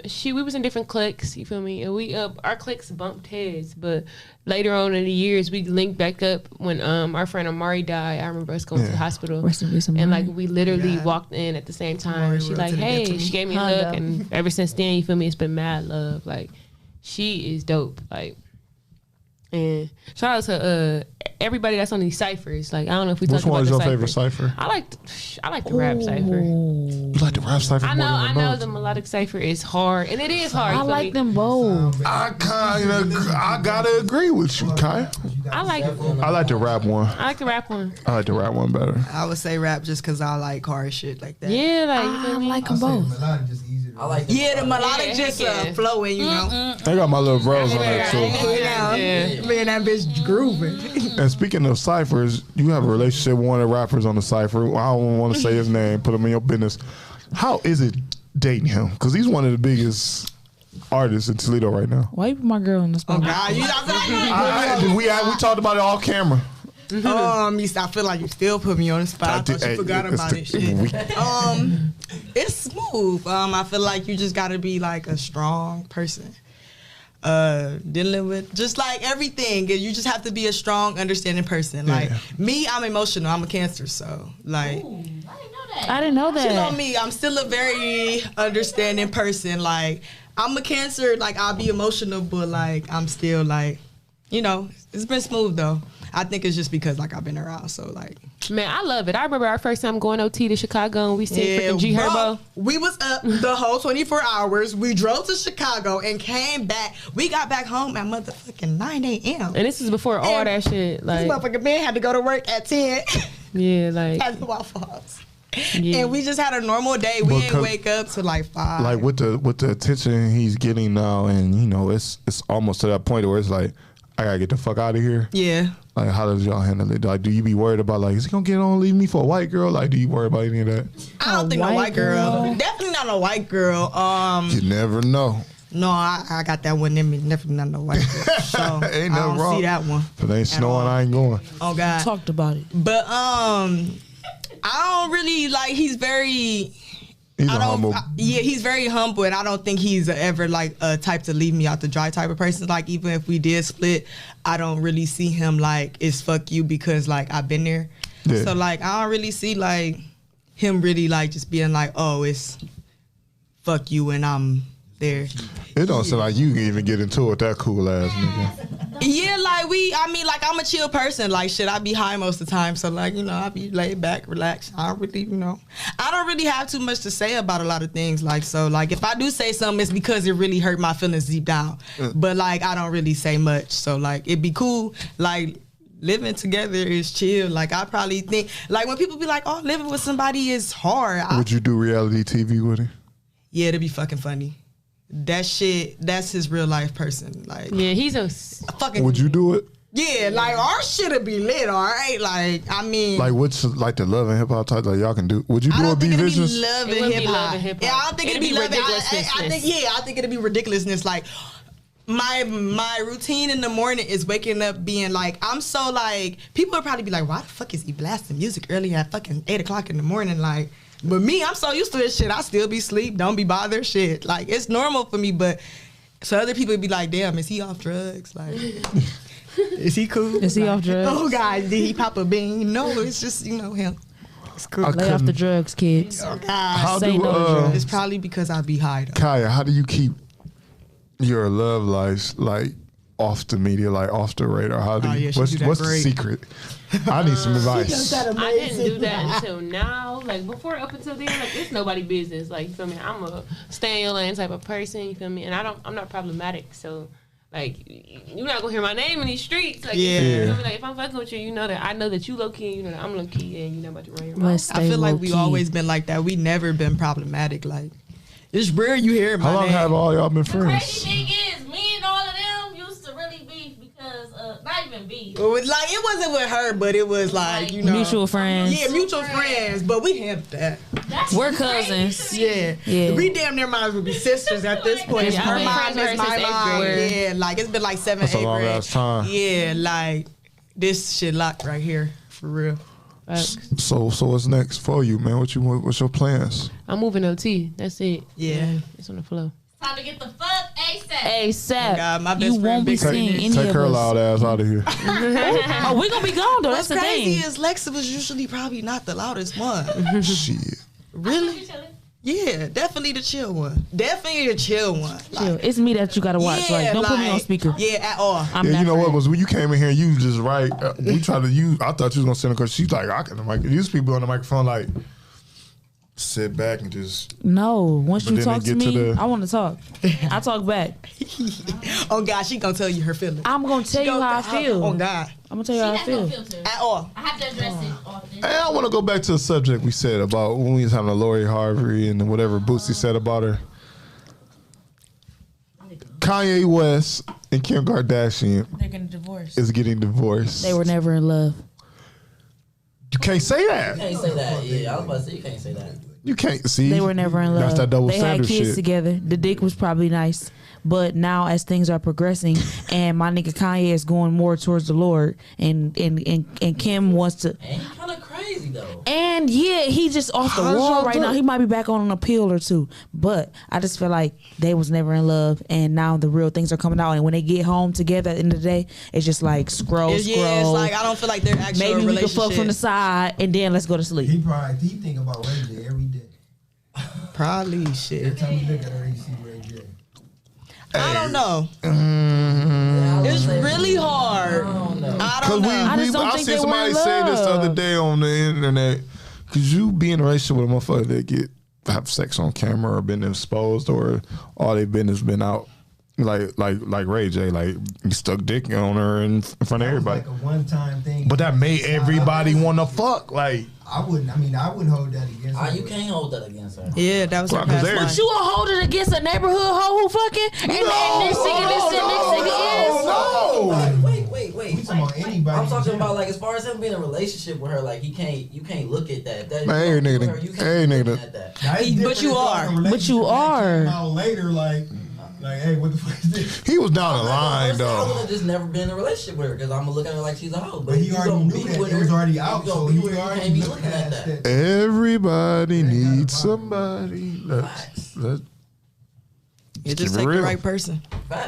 She we was in different cliques, you feel me? And we our cliques bumped heads, but later on in the years we linked back up when our friend Amari died. I remember us going to the hospital. Rest in peace, And Amari. like we literally walked in at the same time. Amari She wrote like, to the death hey, to me. she gave me a Honda. hug, and ever since then, you feel me? It's been mad love. Like she is dope. Like, and shout out to everybody that's on these ciphers. Like I don't know if we Which talked one about is the your favorite cipher. cipher? I like the rap cipher. You like the rap cipher I more know, than the the melodic cipher is hard, and it is hard. I you feel like me? them both. I gotta agree with you, Kai. I like I like the rap one. I like the rap one. I like the rap one better. I would say rap just because I like hard shit like that. Yeah, like you I feel me? like I them say both. melodic just easier. I like Yeah, the melodic Yeah, just yeah. flowing, you know. I got my little bros on that too. Yeah, me and that bitch grooving. And speaking of ciphers, you have a relationship with one of the rappers on the cipher. I don't want to say his name. Put him in your business. How is it dating him? Because he's one of the biggest artists in Toledo right now. Why you put my girl in the spot? Oh God, you know We talked about it off camera. I feel like you still put me on the spot. I thought you forgot about it. Shit. It's smooth. I feel like you just gotta be like a strong person. Dealing with just like everything. You just have to be a strong, understanding person. Like me, I'm emotional. I'm a Cancer, so like I didn't know you know that. me. I'm still a very understanding person. Like I'm a Cancer. Like I'll be emotional, but like I'm still like, you know, it's been smooth though. I think it's just because like I've been around, so like. Man, I love it. I remember our first time going OT to Chicago, and we seen freaking G bro, Herbo. we was up the whole 24 hours. We drove to Chicago and came back. We got back home at motherfucking 9 a.m. And this is before all And that shit. This Like, motherfucking man had to go to work at 10 yeah, like, at the Waffle House. yeah. And we just had a normal day. We didn't Because- wake up till like 5. Like with the attention he's getting now, and you know, it's almost to that point where it's like, I gotta get the fuck out of here. Yeah. Like, how does y'all handle it? Like, do you be worried about like, is he gonna get on, leave me for a white girl? Like, do you worry about any of that? I don't think no white white girl. girl? Definitely not no white girl. You never know. No, I got that one in me. Definitely not no white girl. So Ain't I nothing don't wrong. see that one. If it ain't snowing, all. I ain't going. Oh God. Talked about it. But I don't really like. He's very. He's I a don't. humble. Yeah, he's very humble, and I don't think he's ever like a type to leave me out to dry type of person. Like even if we did split, I don't really see him like it's fuck you because like I've been there. Yeah. So like I don't really see like him really like just being like, oh, it's fuck you and I'm there. It don't sound like you can even get into it, that cool ass nigga. Yeah, like like I'm a chill person. Like shit, I be high most of the time. So like, I be laid back, relaxed. I don't really have too much to say about a lot of things. Like, so like if I do say something, it's because it really hurt my feelings deep down. But like I don't really say much. So like it'd be cool. Like living together is chill. Like I probably think like when people be like, oh, living with somebody is hard. Would you do reality TV with him? Yeah, it'd be fucking funny. That shit, that's his real life person. Like, yeah, he's a fucking. Would you do it? Yeah, like our shit'd be lit, all right. Like, I mean, like what's like the love and hip hop type like y'all can do? Would you do a B business? Love and hip hop. Yeah, I don't think it'd be love. I think it'd be ridiculousness. Like, my routine in the morning is waking up being like, I'm so like, people would probably be like, why the fuck is he blasting music early at fucking 8 o'clock in the morning? Like. But me, I'm so used to this shit. I still be asleep. Don't be bothered. Shit, like it's normal for me. But so other people be like, "Damn, is he off drugs? Like, is he cool? Is he like, off drugs? Oh God, did he pop a bean? No, it's just him. It's cool. Lay off the drugs, kids. Oh God, How do, drugs. It's probably because I be high. Though. Kaya, how do you keep your love life like off the media, like off the radar? How do you? What's the secret? I need some advice. I didn't do that until now. Like before, up until then, like it's nobody business. Like you feel me? I'm a stay in your lane type of person. You feel me? And I'm not problematic. So like you're not gonna hear my name in these streets. Like you feel me? Like if I'm fucking with you, you know that I know that you low key, and you know that I'm low key, and you're not about to run your mouth. I feel like we always been like that. We never been problematic. Like it's rare you hear my name. How long have all y'all been friends? The crazy thing is, me and all of them used to really beef because not even beef. Like it wasn't with her, but it was like mutual friends. Yeah, mutual friends. But we handled that. We're cousins. Yeah. We damn near might as well be sisters at this point. Yeah, her mom is my mom. Yeah, like it's been like 7, 8 That's a long ass time. Yeah, like this shit locked right here for real. So what's next for you, man? What's your plans? I'm moving OT. That's it. Yeah. It's on the flow. Time to get the fuck ASAP. Oh God, my best You friend won't be Big seeing City. any Take of her us. loud ass out of here. Oh, we gonna be gone though. What's That's the crazy thing. is Lexa was usually probably not the loudest one. Shit. Really? Yeah, definitely the chill one. Definitely the chill one. Chill. It's me that you gotta watch. Yeah, like, don't put me on speaker. Yeah, at all. I'm Yeah, that you know what friend. was when you came in here, you just right. We tried to use. I thought you was gonna send her because she's like, I can. These people on the microphone like sit back and just. No, once But you then talk they to get me, to the- I want to talk. I talk back. Oh God, she gonna tell you her feelings. I'm gonna tell you how I feel. Oh God, I'm gonna tell you how I feel. at all. I have to address it often. Hey, I want to go back to the subject we said about when we was having a Lori Harvey and whatever Boosie said about her. Kanye West and Kim Kardashian They're getting divorced. is getting divorced. They were never in love. You can't say that. You can't say that. Yeah, I was about to say you can't say that. You can't see. They were never in love. That's that double they had standard kids shit. together. The dick was probably nice. But now as things are progressing and my nigga Kanye is going more towards the Lord and Kim wants to And you kind of crazy though. and yeah, he just off the How does wall y'all right do now. it? He might be back on an appeal or two. But I just feel like they was never in love and now the real things are coming out and when they get home together at the end of the day, it's just like scroll. Yeah, it's like I don't feel like they're actually maybe we can relationship. fuck from the side and then let's go to sleep. He think about Ray J every day. Probably shit. Every time you look at her, you see Ray J. I don't know. It's really hard. I don't know. I just don't I think seen they were somebody in say this the love. other day on the internet. Cause you be in a relationship with a motherfucker that have sex on camera or been exposed or all they business been out. Like Ray J, like he stuck dick on her in front of everybody. Like a one-time thing. But that made everybody want to fuck. Like I wouldn't hold that against her. You can't hold that against her. Yeah, that was her Right, 'cause past they're- life. You a hold it against a neighborhood hoe who fucking and next nigga is. no. Wait. You talking about anybody? I'm talking in about general. like as far as him being in a relationship with her, like you can't look at that. That Man, you every with nigga- her, you can't every be nigga- looking at that. Now, it's But different you if y'all are. in a relationship But you that are. came out later, like, hey, what the fuck is this? He was down the line I would though. have just never been in a relationship with her because I'm gonna look at her like she's a hoe. But he if you already gonna knew be that. with It was her, already if out, you so gonna be he with her, you already can't be looked looking at past that. that. Everybody Ain't got needs a problem. somebody. You just Keep it take the real. right person.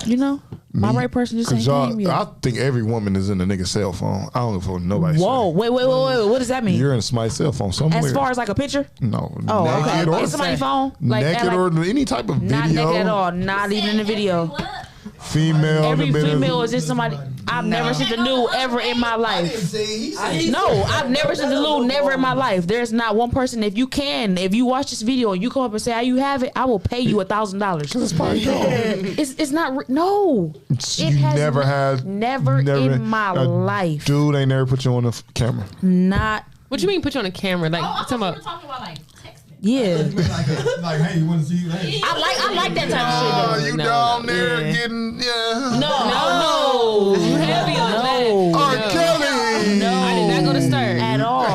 You know, my right person just ain't came yet. I think every woman is in a nigga's cell phone. I don't know for nobody. Whoa, wait. What does that mean? You're in somebody's cell phone somewhere. As far as like a picture? No. Oh, naked okay. or Is somebody's phone? naked or any type of video. Not naked at all. Not even in the video. Female. Every in the middle. female is just somebody. I've never seen the nude ever in my life. No, I've never seen the nude never in my life. There's not one person. If you watch this video and you come up and say how you have it, I will pay you $1,000. It's not. No. You never had. Never in my life. Dude ain't never put you on the camera. Not. What you mean put you on a camera? Like talking talking about. about like texting. Yeah. Like, hey, you want to see you? Hey. I like that type of shit. You No, down no. there Yeah. getting No. You heavy on that. R. Kelly. No. I did not go to start. At all.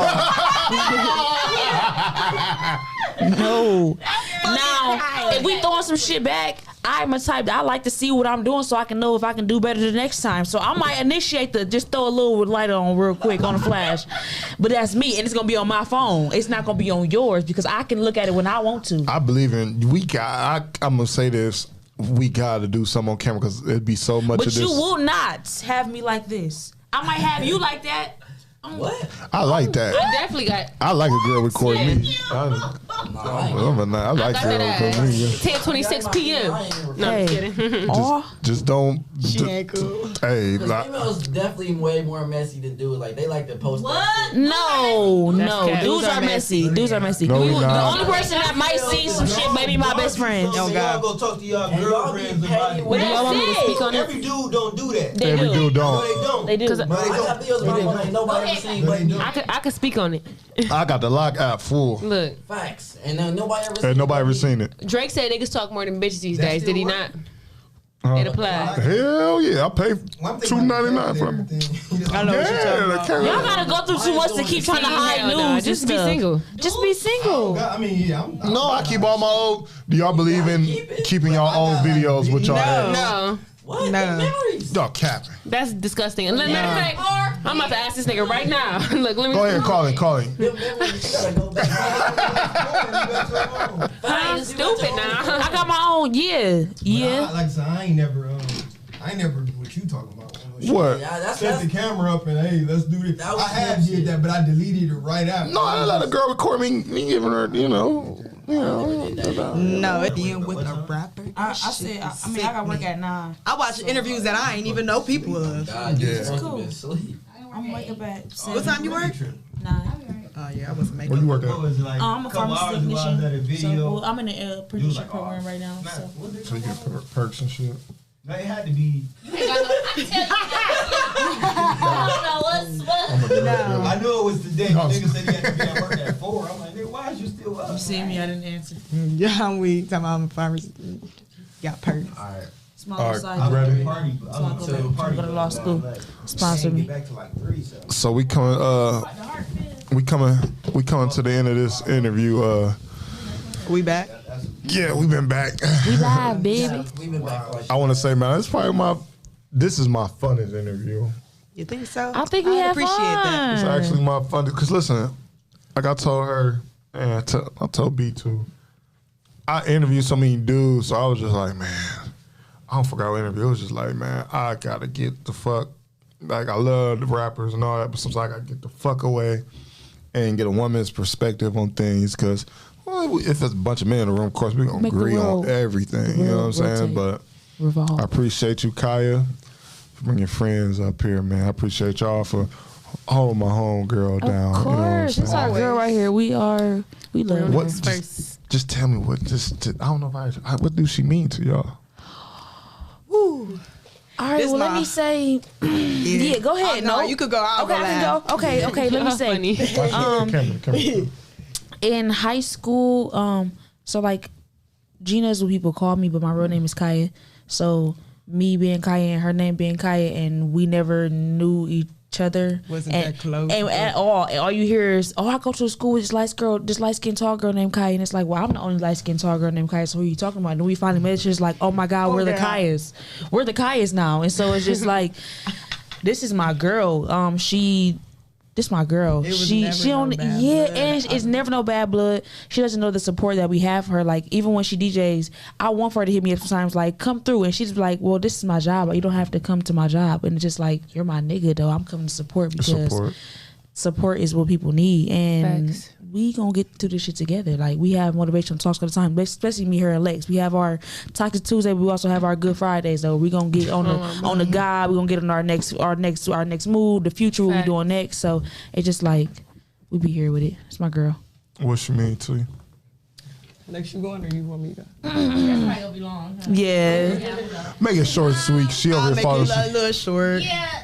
No. Now, if we throwing some shit back, I'm a type that I like to see what I'm doing so I can know if I can do better the next time. So I might initiate just throw a little light on real quick on the flash. But that's me, and it's gonna be on my phone. It's not gonna be on yours because I can look at it when I want to. I believe in I'm gonna say this. We gotta do something on camera because it'd be so much But of this. you will not have me like this. I might have you like that. What? I like that. I definitely got. I like a girl recording me. I like Got girl that recording me. ass. 10:26 p.m. No, I'm Hey. kidding. Oh, Just don't. She ain't cool. Hey, Because females definitely way more messy than dudes. Like, they like to post What? no. cat. Dudes are messy. Dudes are messy. No, we The not. only person that might see some shit may be my best friend. Y'all go talk to y'all And y'all be girlfriends petty about it. with Do y'all want me to speak on it? Every dude don't do that. They every do. dude No, don't. they don't. They do. No, they I got don't. videos about one that nobody ever seen but me. I could speak on it. I got the lock app full. Look, Facts. And nobody ever seen And nobody but ever me. seen it. Drake said niggas talk more than bitches these That days. still Did he work? not? It applied. Hell yeah, I pay Well, I'm thinking about $2.99 for them. everything. I know what you're talking Yeah, about. the camera. Y'all gotta go through too much to keep trying to hide Hell no, news. just and be stuff. single. Just be single. I mean, yeah. I'm No, I keep all my old. Do y'all believe in keeping y'all old videos with y'all ass? No, What? No. The memories. Y'all capping. that's disgusting. And matter of fact, I'm about to ask this nigga right now. Look, let me. Go ahead, call him. The memories, you gotta go back. I'm stupid now. I got my own. Yeah. Like I said, I ain't never what you talking about. What? Yeah, that's Set the camera up and hey, let's do this. That was I have some did shit. that, but I deleted it right after. No, I let a girl record me giving her, No, it being with a rapper. I said. I mean, I got work at 9. I watch interviews that I ain't even know people of. God, you Yeah. supposed to be asleep. I'm waking up at What time you work? 9. Oh yeah, I wasn't Where making. you work at? was like I'm a couple pharmacy hours ago, I was at a technician. So video. well, I'm in the apprenticeship like, program right now. So. So you get perks and shit. No, it had to be. I don't know what's what. I knew it was today. Nigga said he had to be at work at 4. I'm like, nigga, why is you still up? See me, I didn't answer. Yeah, I'm weak. Talking about I'm a pharmacist. Got perks. Alright. Small All right, side. I was ready? at the party, but I So I was go at the back- party. go to law but school. like, Sponsor can't me. Get back to like 3. So. We coming to the end of this interview. We back. Yeah, we've been back. We live, baby. We've been back for like I want to say, man, this is my funnest interview. You think so? I think we have appreciate that. It's fun. actually my funnest. Cause listen, like I told her, and I told B too. I interviewed so many dudes, so I was just like, man, I don't forget what interview. It was just like, man, I gotta get the fuck. Like I love the rappers and all that, but sometimes I gotta get the fuck away and get a woman's perspective on things. Cause if there's a bunch of men in the room, of course we gonna Make the agree world- on everything. You know what I'm saying? rotate. But Revolve. I appreciate you, Kya, for bringing friends up here, man. I appreciate y'all for holding my homegirl down. Of You know what I'm course, it's saying? our girl right here. We love What? her. Just tell me what. I don't know if what do she mean to y'all? Ooh. All right, This well, let my- me say. Yeah, go ahead. Oh, no, No, you could go. I'll Okay, go I last. can go. Okay, let me say. Funny. Camera. In high school, so like Gina is what people call me, but my real name is Kya. So me being Kya and her name being Kya, and we never knew each other. Wasn't and, that close. And at all. And all you hear is, I go to school with this light skinned tall girl named Kya. And it's like, well, I'm the only light skinned tall girl named Kya. So who are you talking about? And then we finally met each other. It's like, oh my God, we're the Kyas. We're the Kyas now. And so it's just like, this is my girl. She this my girl. She don't blood. and it's never no bad blood. She doesn't know the support that we have for her. Like even when she DJs, I want for her to hit me up sometimes like come through, and she's like, well, this is my job. You don't have to come to my job. And it's just like, you're my nigga though. I'm coming to support because support is what people need, and Facts. we gonna get through this shit together. Like we have motivational talks all the time, especially me, her, and Lex. We have our Toxic Tuesday, but we also have our Good Fridays though. We gonna get on the guide. We gonna get on our next move, the future, what we doing next. So it's just like we be here with it. It's my girl. What she mean to you? Lex, you going or you want me to go? That's probably gonna be long. Huh? Yeah. Make it short, sweet. She over I'll here make following. it a little short. Yeah,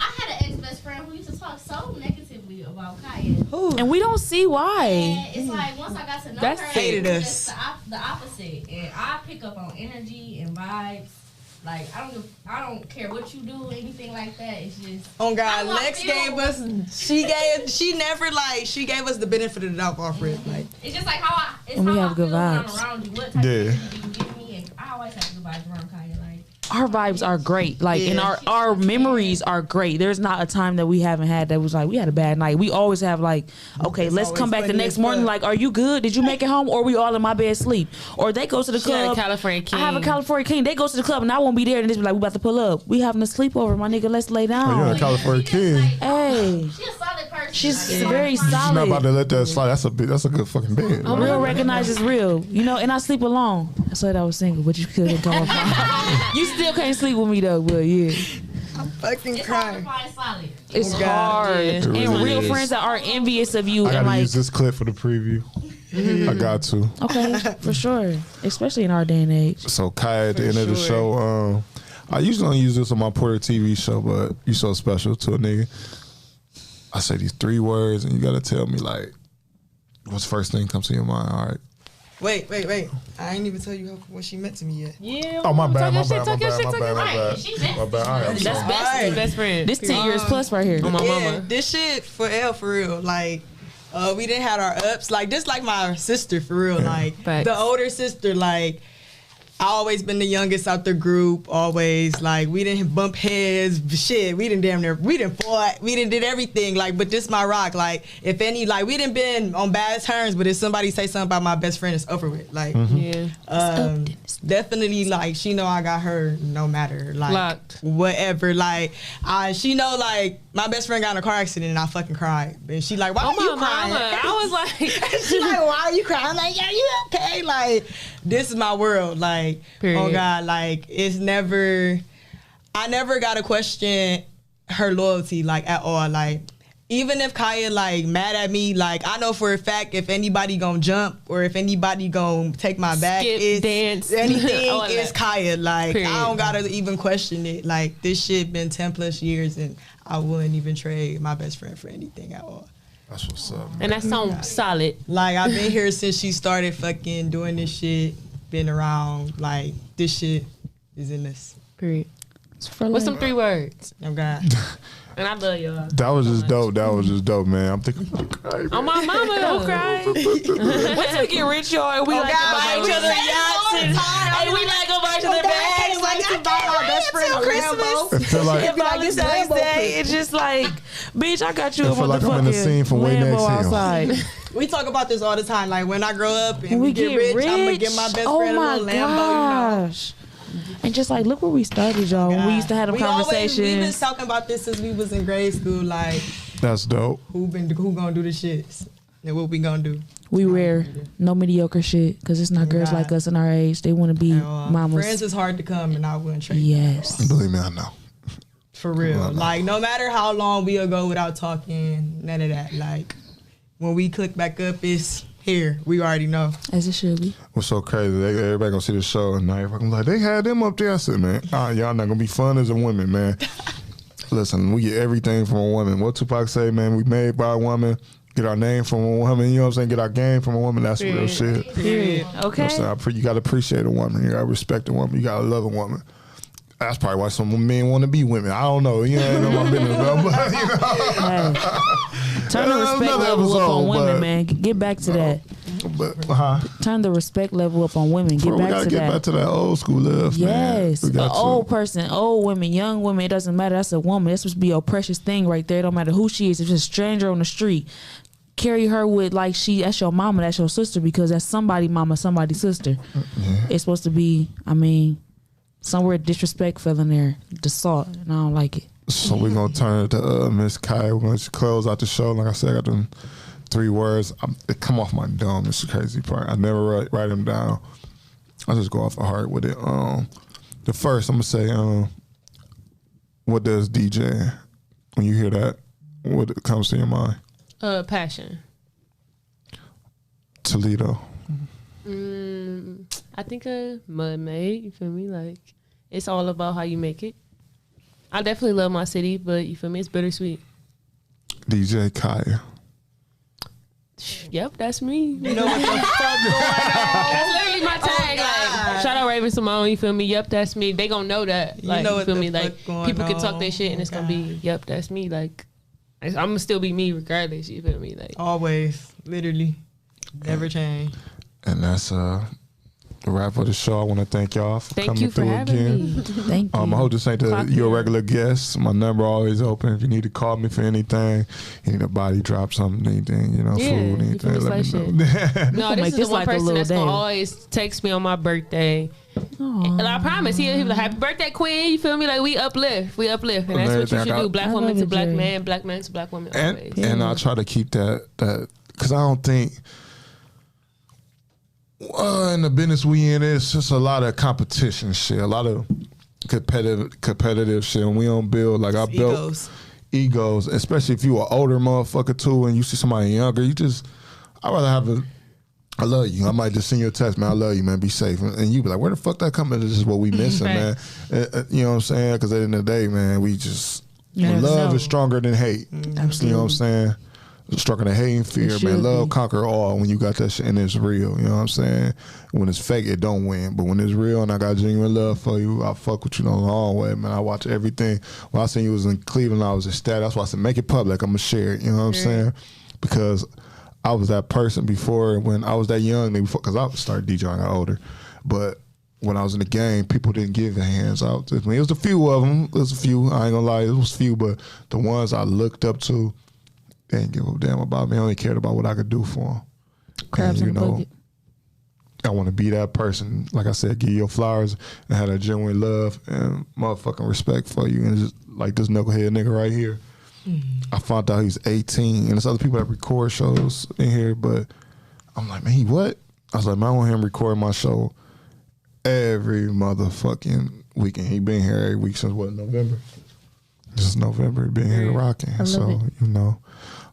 I had an ex-best friend who used to talk so negatively about Kya. And we don't see why. And it's like once I got to know That's her, hated it's us. just the opposite. And I pick up on energy and vibes. Like I don't care what you do, anything like that. It's just Oh God, I want Lex feel- gave us. She gave us the benefit of the doubt off rip. Like It's just like how And we how have I good feel when I'm vibes. around you. What type Yeah. of energy do you give me? And I always have good vibes around Kya. Like Our vibes are great. Like, and Yeah. our memories are great. There's not a time that we haven't had that was like, we had a bad night. We always have like, okay, It's let's come always back the funny next as morning. fuck. Like, are you good? Did you make it home? Or we all in my bed sleep? Or they go to the She had a club. California King. I have a California King. They go to the club and I won't be there. And they be like, we about to pull up. We having a sleepover, my nigga. Let's lay Oh, down. you're a California King. Hey, she's a solid person. she's Like, very She's not about solid. to let that slide. That's a good fucking bed. Real Like, recognizes real, you know. And I sleep alone. I said I was single, but you couldn't come up. You still can't sleep with me though, but yeah. I'm fucking It's hard to crying. find solid. It's Oh, God. hard. It And really real is. friends that are envious of you I and gotta like, use this clip for the preview. I got to. okay, for sure. Especially in our day and age. So Kai, at the For end of the sure. show, I usually don't use this on my Porter TV show, but you so special to a nigga. I say these 3 words, and you gotta tell me like, what's the first thing comes to your mind? All right. Wait. I ain't even tell you what she meant to me yet. Yeah. Oh my bad, my Talk your bad, shit, my talk your bad, shit, my talk your bad, She my bad. meant My bad. All right, I'm That's sorry. best. Alright. Best friend. This 10 years plus right here. On my Yeah, mama. this shit for real. Like, we didn't have our ups. Like, this like my sister for real. Like, Facts. the older sister. Like, I always been the youngest out the group. Always like we didn't bump heads. Shit, we didn't fought. We didn't did everything. Like, but this my rock. Like, if any, like we didn't been on bad terms. But if somebody say something about my best friend, it's over with. Like, Yeah. definitely like she know I got her no matter like Locked. whatever. Like she know like my best friend got in a car accident and I fucking cried. And she like, why Oh are you my crying? mama. I was like, She like, why are you crying? I'm like, yeah, you okay? Like, this is my world. Like, Period. oh God, like I never got to question her loyalty like at all. Like, even if Kya like mad at me, like I know for a fact if anybody gonna jump or if anybody gonna take my back, Skip, it's dance, anything all is that. Kya. Like Period. I don't gotta even question it. Like this shit been 10+ years and I wouldn't even trade my best friend for anything at all. That's what's up. Man. and that sounds solid. Like I've been here since she started fucking doing this shit. Been around. Like this shit is in this. Period. It's for What's life. some 3 words? Oh God. And I love y'all. That was just dope. That was just dope, man. I'm thinking, okay, On my mama, don't cry. Once we get rich, y'all, and we like to buy each other yachts and we like to buy each other bags. Like to buy my best friend a Lambo. it feel like It'd be like this Valentine's Lambo Day, pic. it's just like, bitch, I got you a It feel like I'm in the scene motherfucking from Way Lambo Next Hill. outside. We talk about this all the time. Like when I grow up and When we get rich, I'm gonna get my best oh friend a my little Lambo. You know. gosh. And just like, look where we started, y'all. When we used to have them We've been conversations. talking about this since we was in grade school. Like that's dope. who gonna do the shits and what we gonna do. We rare, no mediocre shit, because it's not girls God. like us in our age. They want to be mamas. Friends is hard to come, and I wouldn't trade. Yes. Believe me, I know. For real. Like, no matter how long we'll go without talking, none of that. Like, when we click back up, it's here. We already know. As it should be. What's so crazy? Everybody gonna see the show, and now everybody gonna be like, they had them up there. I said, man, y'all not gonna be fun as a woman, man. Listen, we get everything from a woman. What Tupac say, man? We made by a woman. Get our name from a woman. You know what I'm saying? Get our game from a woman. That's real shit. Period. Okay. You know what I'm saying? You gotta appreciate a woman. You gotta respect a woman. You gotta love a woman. That's probably why some men want to be women. I don't know. You know, ain't know my business, though, but you know. Hey. Turn the That's respect another level up on episode, women, but- man. Get back to that. But turn the respect level up on women. Bro, Get back to get that. back to that old school love. Yes, man. an old person, old women, young women. It doesn't matter. That's a woman. That's supposed to be your precious thing right there. It don't matter who she is. If it's a stranger on the street, carry her with like that's your mama, that's your sister, because that's somebody mama, somebody's sister. Yeah. It's supposed to be. I mean, somewhere disrespect fell in there, the salt, and I don't like it. So we're gonna turn it to Miss Kya. We're gonna close out the show. Like I said, I got them 3 words. They come off my dome. It's the crazy part. I never write them down. I just go off the heart with it. The first, I'm gonna say, what does DJ? When you hear that, what comes to your mind? Passion. Toledo. I think a mud made. You feel me? Like it's all about how you make it. I definitely love my city, but you feel me? It's bittersweet. DJ Kya. Yep, that's me. You know what the fuck going on? That's literally my tag. Like, shout out Raven Simone. You feel me? Yep, that's me. They gonna know that. Like, you feel me? Like people can talk their shit and it's gonna be, yep, that's me. Like I'm gonna still be me regardless. You feel me? Like always, literally, never change. And that's the wrap of the show. I want to thank y'all for coming through again. Thank you. I hope this ain't your regular guest. My number always open. If you need to call me for anything, you need a body drop, something, anything, food, anything, let me know. No, this is the one person that's gonna always text me on my birthday. And I promise, he'll be like, "Happy birthday, Queen." You feel me? Like we uplift, and that's what you should do. Black woman to black man, black man to black woman. Always. And I try to keep that because I don't think. In the business we in, it's just a lot of competition shit, a lot of competitive shit, and we don't build like I built egos, especially if you an older motherfucker too, and you see somebody younger. I'd rather have I love you. I might just send you a text, man. I love you, man. Be safe, and you be like, where the fuck that coming? This is what we missing, man. You know what I'm saying? Because at the end of the day, man, love is stronger than hate. Absolutely. You know what I'm saying? Stronger than hate and fear, man. Love conquer all when you got that shit and it's real. You know what I'm saying? When it's fake, it don't win. But when it's real and I got genuine love for you, I fuck with you the long way, man. I watch everything. When I seen you was in Cleveland, I was ecstatic. That's why I said, make it public. I'm going to share it. You know what I'm saying? Because I was that person before when I was that young, because I started DJing, I got older. But when I was in the game, people didn't give their hands out. I mean, it was a few of them. It was a few. I ain't going to lie. It was a few. But the ones I looked up to, they didn't give a damn about me. I only cared about what I could do for them. Crabs in the bucket. I want to be that person. Like I said, give your flowers and have that genuine love and motherfucking respect for you. And just like this knucklehead nigga right here. I found out he's 18. And there's other people that record shows in here, but I'm like, man, what? I was like, man, I want him recording my show every motherfucking weekend. He been here every week since November? This is November. He been here rocking. So,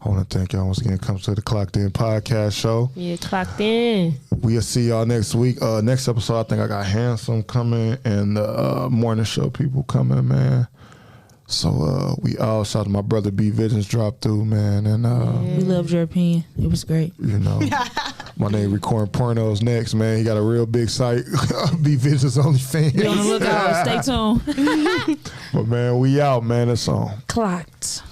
I want to thank y'all once again. Comes to the Clocked In podcast show. Yeah, Clocked In. We'll see y'all next week. Next episode, I think I got Handsome coming and morning show people coming, man. So we all shout to my brother B Visions dropped through, man. And we loved your opinion. It was great. My name recording pornos next, man. He got a real big site. B Visions OnlyFans. Be on the lookout. Stay tuned. But man, we out, man. It's on. Clocked.